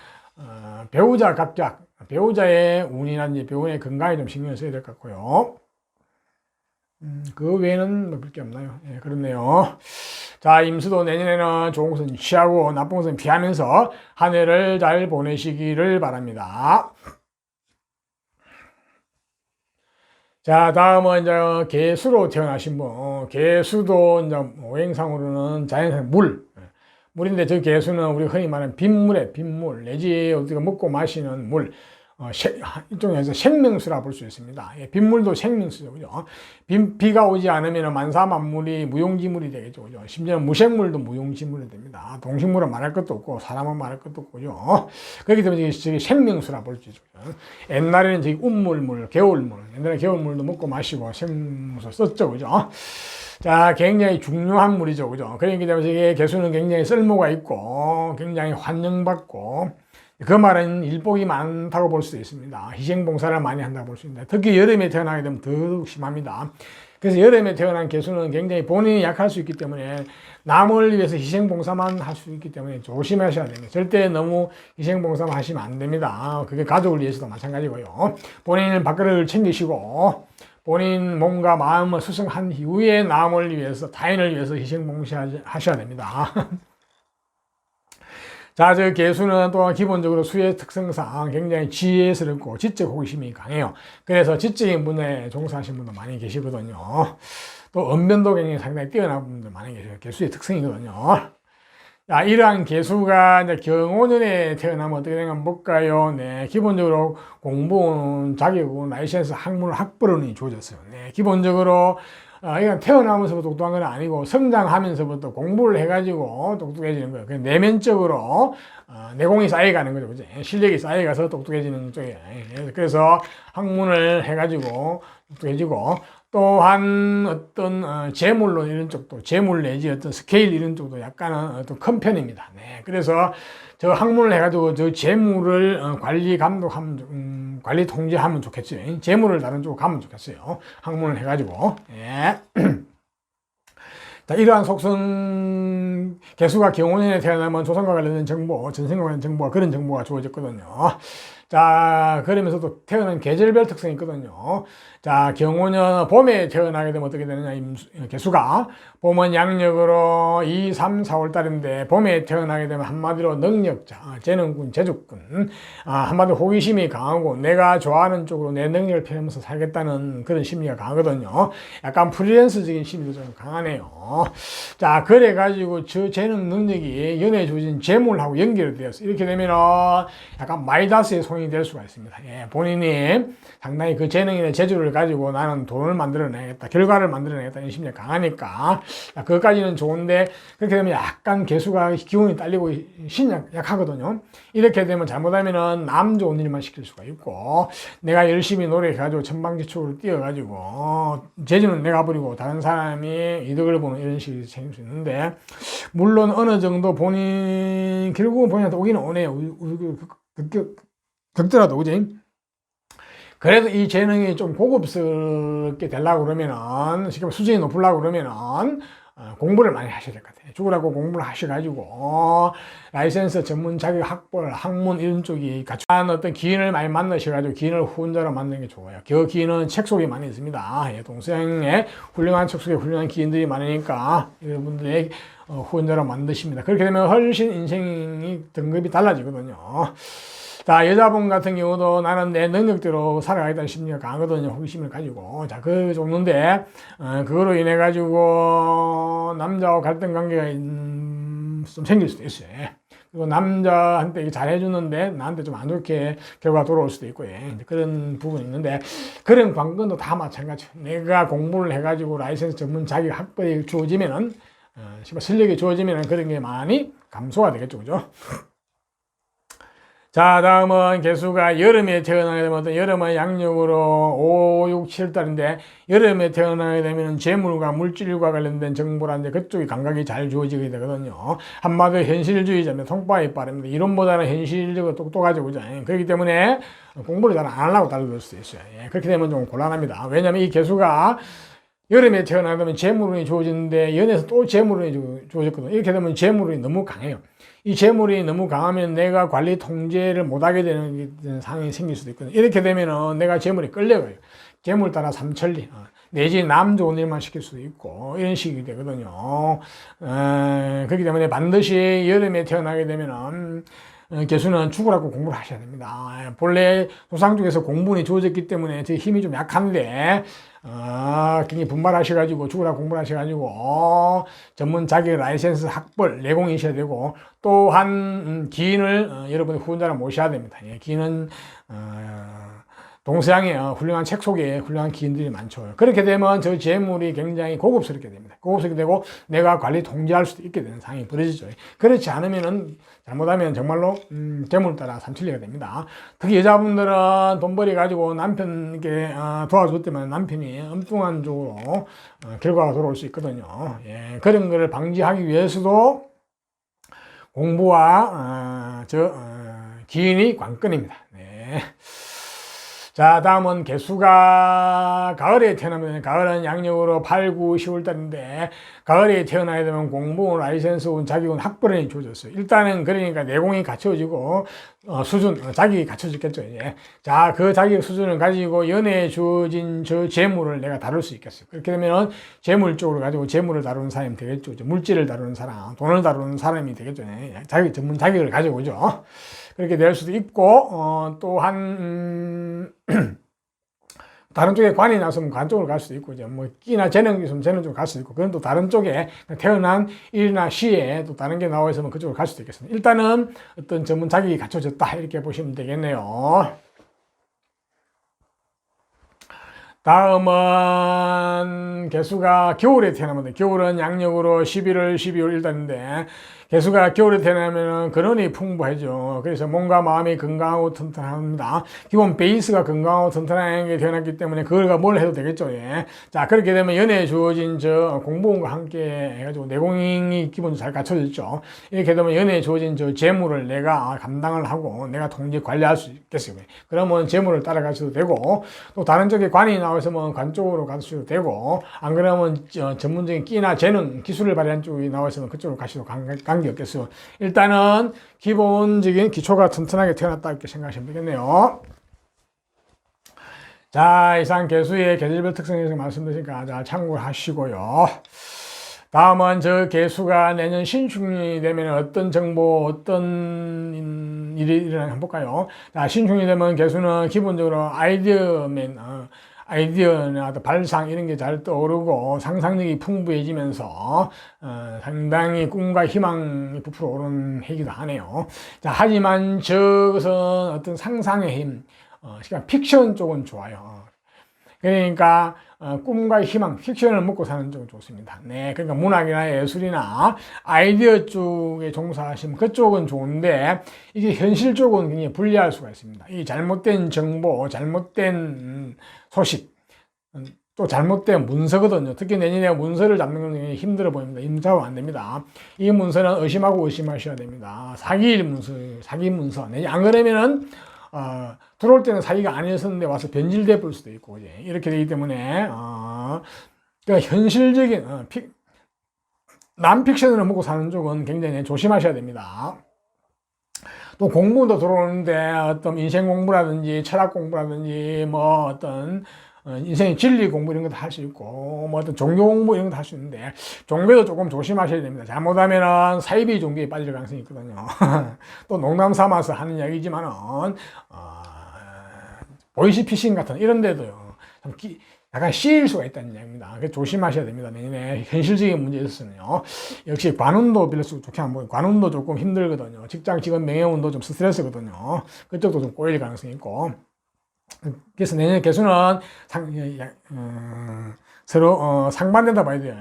배우자 갑작, 배우자의 운이라든지 배우의 건강에 좀 신경을 써야 될 것 같고요. 그 외에는 뭐 볼 게 없나요? 그렇네요. 자, 임수도 내년에는 좋은 것은 취하고 나쁜 것은 피하면서 한 해를 잘 보내시기를 바랍니다. 자, 다음은 이제 개수로 태어나신 분. 개수도 이제 오행상으로는 자연상 물인데 저 개수는 우리 흔히 말하는 빗물에 빗물 내지 어디가 먹고 마시는 물. 일종에서 생명수라 볼 수 있습니다. 예, 빗물도 생명수죠. 그죠? 비가 오지 않으면 만사만물이 무용지물이 되겠죠. 그죠? 심지어는 무생물도 무용지물이 됩니다. 동식물은 말할 것도 없고, 사람은 말할 것도 없고, 그죠? 그렇기 때문에 저기 생명수라 볼 수 있죠. 그죠? 옛날에는 저기 운물물, 개울물, 옛날에 개울물도 먹고 마시고 생명수 썼죠. 그죠? 자, 굉장히 중요한 물이죠. 그죠? 그러니까 이게 개수는 굉장히 쓸모가 있고, 굉장히 환영받고, 그 말은 일복이 많다고 볼 수 있습니다. 희생봉사를 많이 한다고 볼 수 있습니다. 특히 여름에 태어나게 되면 더욱 심합니다. 그래서 여름에 태어난 개수는 굉장히 본인이 약할 수 있기 때문에 남을 위해서 희생봉사만 할 수 있기 때문에 조심하셔야 됩니다. 절대 너무 희생봉사만 하시면 안 됩니다. 그게 가족을 위해서도 마찬가지고요. 본인은 밥그릇을 챙기시고 본인 몸과 마음을 수성한 이후에 남을 위해서, 타인을 위해서 희생봉사하셔야 됩니다. 자, 저 개수는 또한 기본적으로 수의 특성상 굉장히 지혜스럽고 지적 호기심이 강해요. 그래서 지적인 분야에 종사하시는 분도 많이 계시거든요. 또 언변도 굉장히 상당히 뛰어난 분들 많이 계세요. 개수의 특성이거든요. 자, 이러한 개수가 이제 경호년에 태어나면 어떻게 되는 건 볼까요? 네, 기본적으로 공부원, 자격은, 라이센스, 학문, 학벌운이 주어졌어요. 네, 기본적으로 이건 태어나면서부터 똑똑한 건 아니고 성장하면서부터 공부를 해가지고 똑똑해지는 거예요. 그냥 내면적으로 내공이 쌓여가는 거죠. 그죠? 실력이 쌓여가서 똑똑해지는 쪽이에요. 그래서 학문을 해가지고 똑똑해지고 또한 어떤 재물론 이런 쪽도 재물 내지 어떤 스케일 이런 쪽도 약간은 어떤 큰 편입니다. 네, 그래서 저 학문을 해가지고 저 재물을 관리 감독하면 관리 통제하면 좋겠죠. 재물을 다른 쪽으로 가면 좋겠어요. 학문을 해가지고. 예. 자, 이러한 속성 개수가 경호년에 태어나면 조상과 관련된 정보, 전생과 관련된 정보가 그런 정보가 주어졌거든요. 자, 그러면서도 태어난 계절별 특성이 있거든요. 자, 경호년 봄에 태어나게 되면 어떻게 되느냐, 개수가. 봄은 양력으로 2, 3, 4월 달인데, 봄에 태어나게 되면 한마디로 능력자, 재능군, 재주군, 한마디로 호기심이 강하고, 내가 좋아하는 쪽으로 내 능력을 펴면서 살겠다는 그런 심리가 강하거든요. 약간 프리랜서적인 심리도 좀 강하네요. 자, 그래가지고 저 재능 능력이 연애에 주어진 재물하고 연결되었어. 이렇게 되면은 약간 마이다스의 손이 될 수가 있습니다. 예, 본인이 상당히 그 재능이나 재주를 가지고 나는 돈을 만들어내겠다, 결과를 만들어내겠다, 이런 심리가 강하니까, 그것까지는 좋은데, 그렇게 되면 약간 개수가 기운이 딸리고 신약 약하거든요. 이렇게 되면 잘못하면은 남 좋은 일만 시킬 수가 있고, 내가 열심히 노력해가지고 천방지축으로 뛰어가지고, 재주는 내가 부리고 다른 사람이 이득을 보는 이런 식이 생길 수 있는데, 물론 어느 정도 결국은 본인한테 오기는 오네요. 극더라도, 그지? 그래도 이 재능이 좀 고급스럽게 되려고 그러면은, 쉽게 수준이 높으려고 그러면은, 공부를 많이 하셔야 될 것 같아요. 죽으라고 공부를 하셔가지고, 라이센스 전문 자격 학벌, 학문 이런 쪽이 갖춘 어떤 기인을 많이 만나셔가지고 기인을 후원자로 만드는 게 좋아요. 그 기인은 책 속에 많이 있습니다. 예, 동생에 훌륭한 책 속에 훌륭한 기인들이 많으니까 여러분들의 후원자로 만드십니다. 그렇게 되면 훨씬 인생이 등급이 달라지거든요. 자, 여자분 같은 경우도 나는 내 능력대로 살아가겠다는 심리가 강하거든요. 호기심을 가지고. 자, 그 정도인데, 그거로 인해가지고, 남자와 갈등 관계가 좀 생길 수도 있어요. 그리고 남자한테 잘해주는데, 나한테 좀 안 좋게 결과가 돌아올 수도 있고, 예. 그런 부분이 있는데, 그런 관건도 다 마찬가지예요. 내가 공부를 해가지고 라이센스 전문 자격 학벌이 주어지면은, 실력이 주어지면은 그런 게 많이 감소가 되겠죠. 그죠? 자, 다음은 개수가 여름에 태어나게 되면 여름은 양력으로 5, 6, 7달인데 여름에 태어나게 되면 재물과 물질과 관련된 정보라는데 그쪽이 감각이 잘 주어지게 되거든요. 한마디로 현실주의자면 통과에 빠릅니다. 이론보다는 현실적으로 똑똑하죠. 그죠? 그렇기 때문에 공부를 잘 안 하려고 달려들 수도 있어요. 예, 그렇게 되면 좀 곤란합니다. 왜냐하면 이 개수가 여름에 태어나게 되면 재물운이 주어지는데 연에서 또 재물운이 주어졌거든요. 이렇게 되면 재물운이 너무 강해요. 이 재물이 너무 강하면 내가 관리 통제를 못하게 되는 상황이 생길 수도 있거든요. 이렇게 되면은 내가 재물이 끌려가요. 재물 따라 삼천리. 내지 남 좋은 일만 시킬 수도 있고, 이런 식이 되거든요. 그렇기 때문에 반드시 여름에 태어나게 되면은, 개수는 죽으라고 공부를 하셔야 됩니다. 본래 조상 쪽에서 공분이 주어졌기 때문에 제 힘이 좀 약한데, 굉장히 분발하셔가지고 죽으라 공부하셔가지고 전문 자격 라이센스 학벌 내공이셔야 되고 또한 기인을 여러분이 후원자로 모셔야 됩니다. 예, 기인은 동서양에 훌륭한 책 속에 훌륭한 기인들이 많죠. 그렇게 되면 저 재물이 굉장히 고급스럽게 됩니다. 고급스럽게 되고 내가 관리 통제할 수도 있게 되는 상황이 벌어지죠. 그렇지 않으면은 잘못하면 정말로 재물 따라 삼칠리가 됩니다. 특히 여자분들은 돈벌이 가지고 남편에게 도와줬더만 남편이 엉뚱한 쪽으로 결과가 돌아올 수 있거든요. 예, 그런 것을 방지하기 위해서도 공부와 기인이 관건입니다. 네. 자, 다음은 개수가 가을에 태어나면, 가을은 양력으로 8, 9, 10월 달인데, 가을에 태어나야 되면 공부운, 라이센스운, 자격은 학벌이 주어졌어요. 일단은 그러니까 내공이 갖춰지고, 수준, 자격이 갖춰졌겠죠, 이제. 자, 그 자격 수준을 가지고 연애에 주어진 저 재물을 내가 다룰 수 있겠어요. 그렇게 되면은 재물 쪽으로 가지고 재물을 다루는 사람이 되겠죠. 물질을 다루는 사람, 돈을 다루는 사람이 되겠죠. 전문 자격을 가지고 오죠. 그렇게 될 수도 있고, 또한, 다른 쪽에 관이 나서면 관 쪽으로 갈 수도 있고, 이제 뭐, 끼나 재능이 있으면 재능 쪽으로 갈 수도 있고, 그건 또 다른 쪽에 태어난 일이나 시에 또 다른 게 나와 있으면 그쪽으로 갈 수도 있겠습니다. 일단은 어떤 전문 자격이 갖춰졌다, 이렇게 보시면 되겠네요. 다음은 개수가 겨울에 태어나면 돼. 겨울은 양력으로 11월, 12월 일단인데 개수가 겨울에 태어나면 근원이 풍부하죠. 그래서 몸과 마음이 건강하고 튼튼합니다. 기본 베이스가 건강하고 튼튼한 게 태어났기 때문에 그걸 뭘 해도 되겠죠. 예. 자, 그렇게 되면 연애에 주어진 저 공부원과 함께 해가지고 내공이 기본적으로 잘 갖춰졌죠. 이렇게 되면 연애에 주어진 저 재물을 내가 감당을 하고 내가 통제 관리할 수 있겠어요. 그러면 재물을 따라가셔도 되고 또 다른 쪽에 관이 나와있으면 관 쪽으로 가셔도 되고 안 그러면 전문적인 끼나 재능, 기술을 발휘한 쪽이 나와있으면 그쪽으로 가셔도 관계없겠어요. 일단은 기본적인 기초가 튼튼하게 태어났다 이렇게 생각하시면 되겠네요. 자, 이상 개수의 계절별 특성에 대해서 말씀드리니까 잘 참고하시고요. 다음은 저 개수가 내년 신축이 되면 어떤 정보, 어떤 일이 일어나는지 한번 볼까요? 자, 신축이 되면 개수는 기본적으로 아이디어나 발상 이런 게 잘 떠오르고 상상력이 풍부해지면서 상당히 꿈과 희망이 부풀어 오르는 해기도 하네요. 자, 하지만 저것은 어떤 상상의 힘, 픽션 쪽은 좋아요. 그러니까 꿈과 희망, 픽션을 먹고 사는 쪽은 좋습니다. 네, 그러니까 문학이나 예술이나 아이디어 쪽에 종사하시면 그쪽은 좋은데 이게 현실 쪽은 굉장히 불리할 수가 있습니다. 이 잘못된 정보, 잘못된 소식, 또 잘못된 문서거든요. 특히 내년에 문서를 잡는 건 굉장히 힘들어 보입니다. 임자고 안 됩니다. 이 문서는 의심하고 의심하셔야 됩니다. 사기 문서. 안 그러면은 들어올 때는 사기가 아니었었는데 와서 변질돼 볼 수도 있고, 이제 이렇게 되기 때문에, 그러니까 현실적인, 남픽션으로 먹고 사는 쪽은 굉장히 조심하셔야 됩니다. 또 공부도 들어오는데 어떤 인생 공부라든지 철학 공부라든지 뭐 어떤 인생의 진리 공부 이런 것도 할 수 있고 뭐 어떤 종교 공부 이런 것도 할 수 있는데 종교도 조금 조심하셔야 됩니다. 잘못하면은 사이비 종교에 빠질 가능성이 있거든요. 또 농담 삼아서 하는 이야기지만은 보이시피싱 같은 이런 데도요. 약간 씌일 수가 있다는 이야기입니다. 조심하셔야 됩니다. 내년에 현실적인 문제에 있어서는요. 역시 관운도 별로 좋게 안 보여요. 관운도 조금 힘들거든요. 직장 직원 명예운도 좀 스트레스거든요. 그쪽도 좀 꼬일 가능성이 있고. 그래서 내년 개수는 서로 상반된다 봐야 돼요.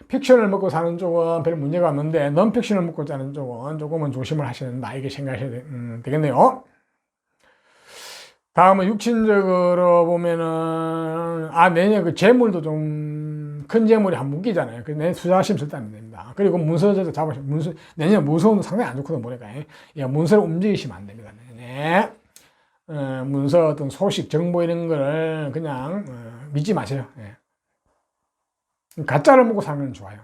픽션을 먹고 사는 쪽은 별 문제가 없는데 넌픽션을 먹고 사는 쪽은 조금은 조심을 하셔야 된다. 이게 생각하셔야 되겠네요. 다음은 육친적으로 보면은 내년 그 재물도 좀 큰 재물이 한 묶이잖아요. 그래서 내년 투자하시면 절대 안 됩니다. 그리고 문서도 잡으시면 내년 문서는 상당히 안 좋거든 보니까 문서를 움직이시면 안 됩니다. 네. 문서 어떤 소식, 정보 이런 거를 그냥 믿지 마세요. 가짜를 먹고 사는 건 좋아요.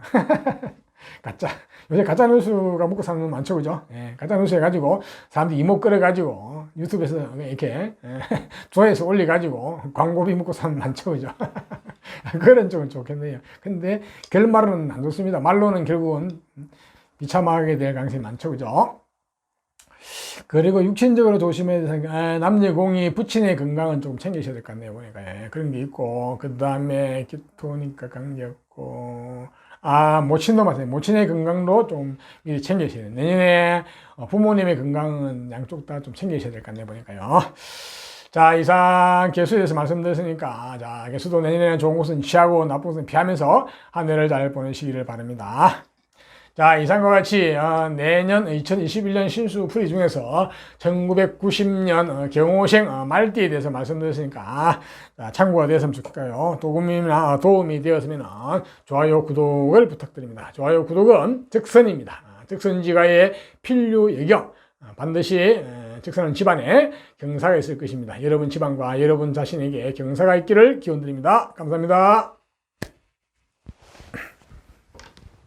요새 가짜 뉴스가 먹고 사는 건 많죠, 그죠? 가짜 뉴스 해가지고 사람들이 이목 끌어가지고 유튜브에서 이렇게 조회해서 올려가지고 광고비 먹고 사는 건 많죠, 그죠? 그런 쪽은 좋겠네요. 근데 결말은 안 좋습니다. 말로는 결국은 비참하게 될 가능성이 많죠, 그죠? 그리고 육신적으로 조심해야 되는 남녀공이 부친의 건강은 좀 챙기셔야 될 것 같네요. 보니까 그런 게 있고 그 다음에 기토니까 관계없고 모친도 마찬가지. 모친의 건강도 좀 미리 챙기셔야 돼요. 내년에 부모님의 건강은 양쪽 다 좀 챙기셔야 될 것 같네요. 보니까요. 자, 이상 개수에 대해서 말씀드렸으니까, 자, 개수도 내년에는 좋은 곳은 취하고 나쁜 곳은 피하면서 한 해를 잘 보내시기를 바랍니다. 자, 이상과 같이 내년 2021년 신수 풀이 중에서 1990년 경호생 말띠에 대해서 말씀드렸으니까 참고가 되었으면 좋겠고요. 도움이 되었으면 좋아요, 구독을 부탁드립니다. 좋아요, 구독은 즉선입니다. 즉선지가의 필요 여경. 반드시 즉선은 집안에 경사가 있을 것입니다. 여러분 집안과 여러분 자신에게 경사가 있기를 기원드립니다. 감사합니다.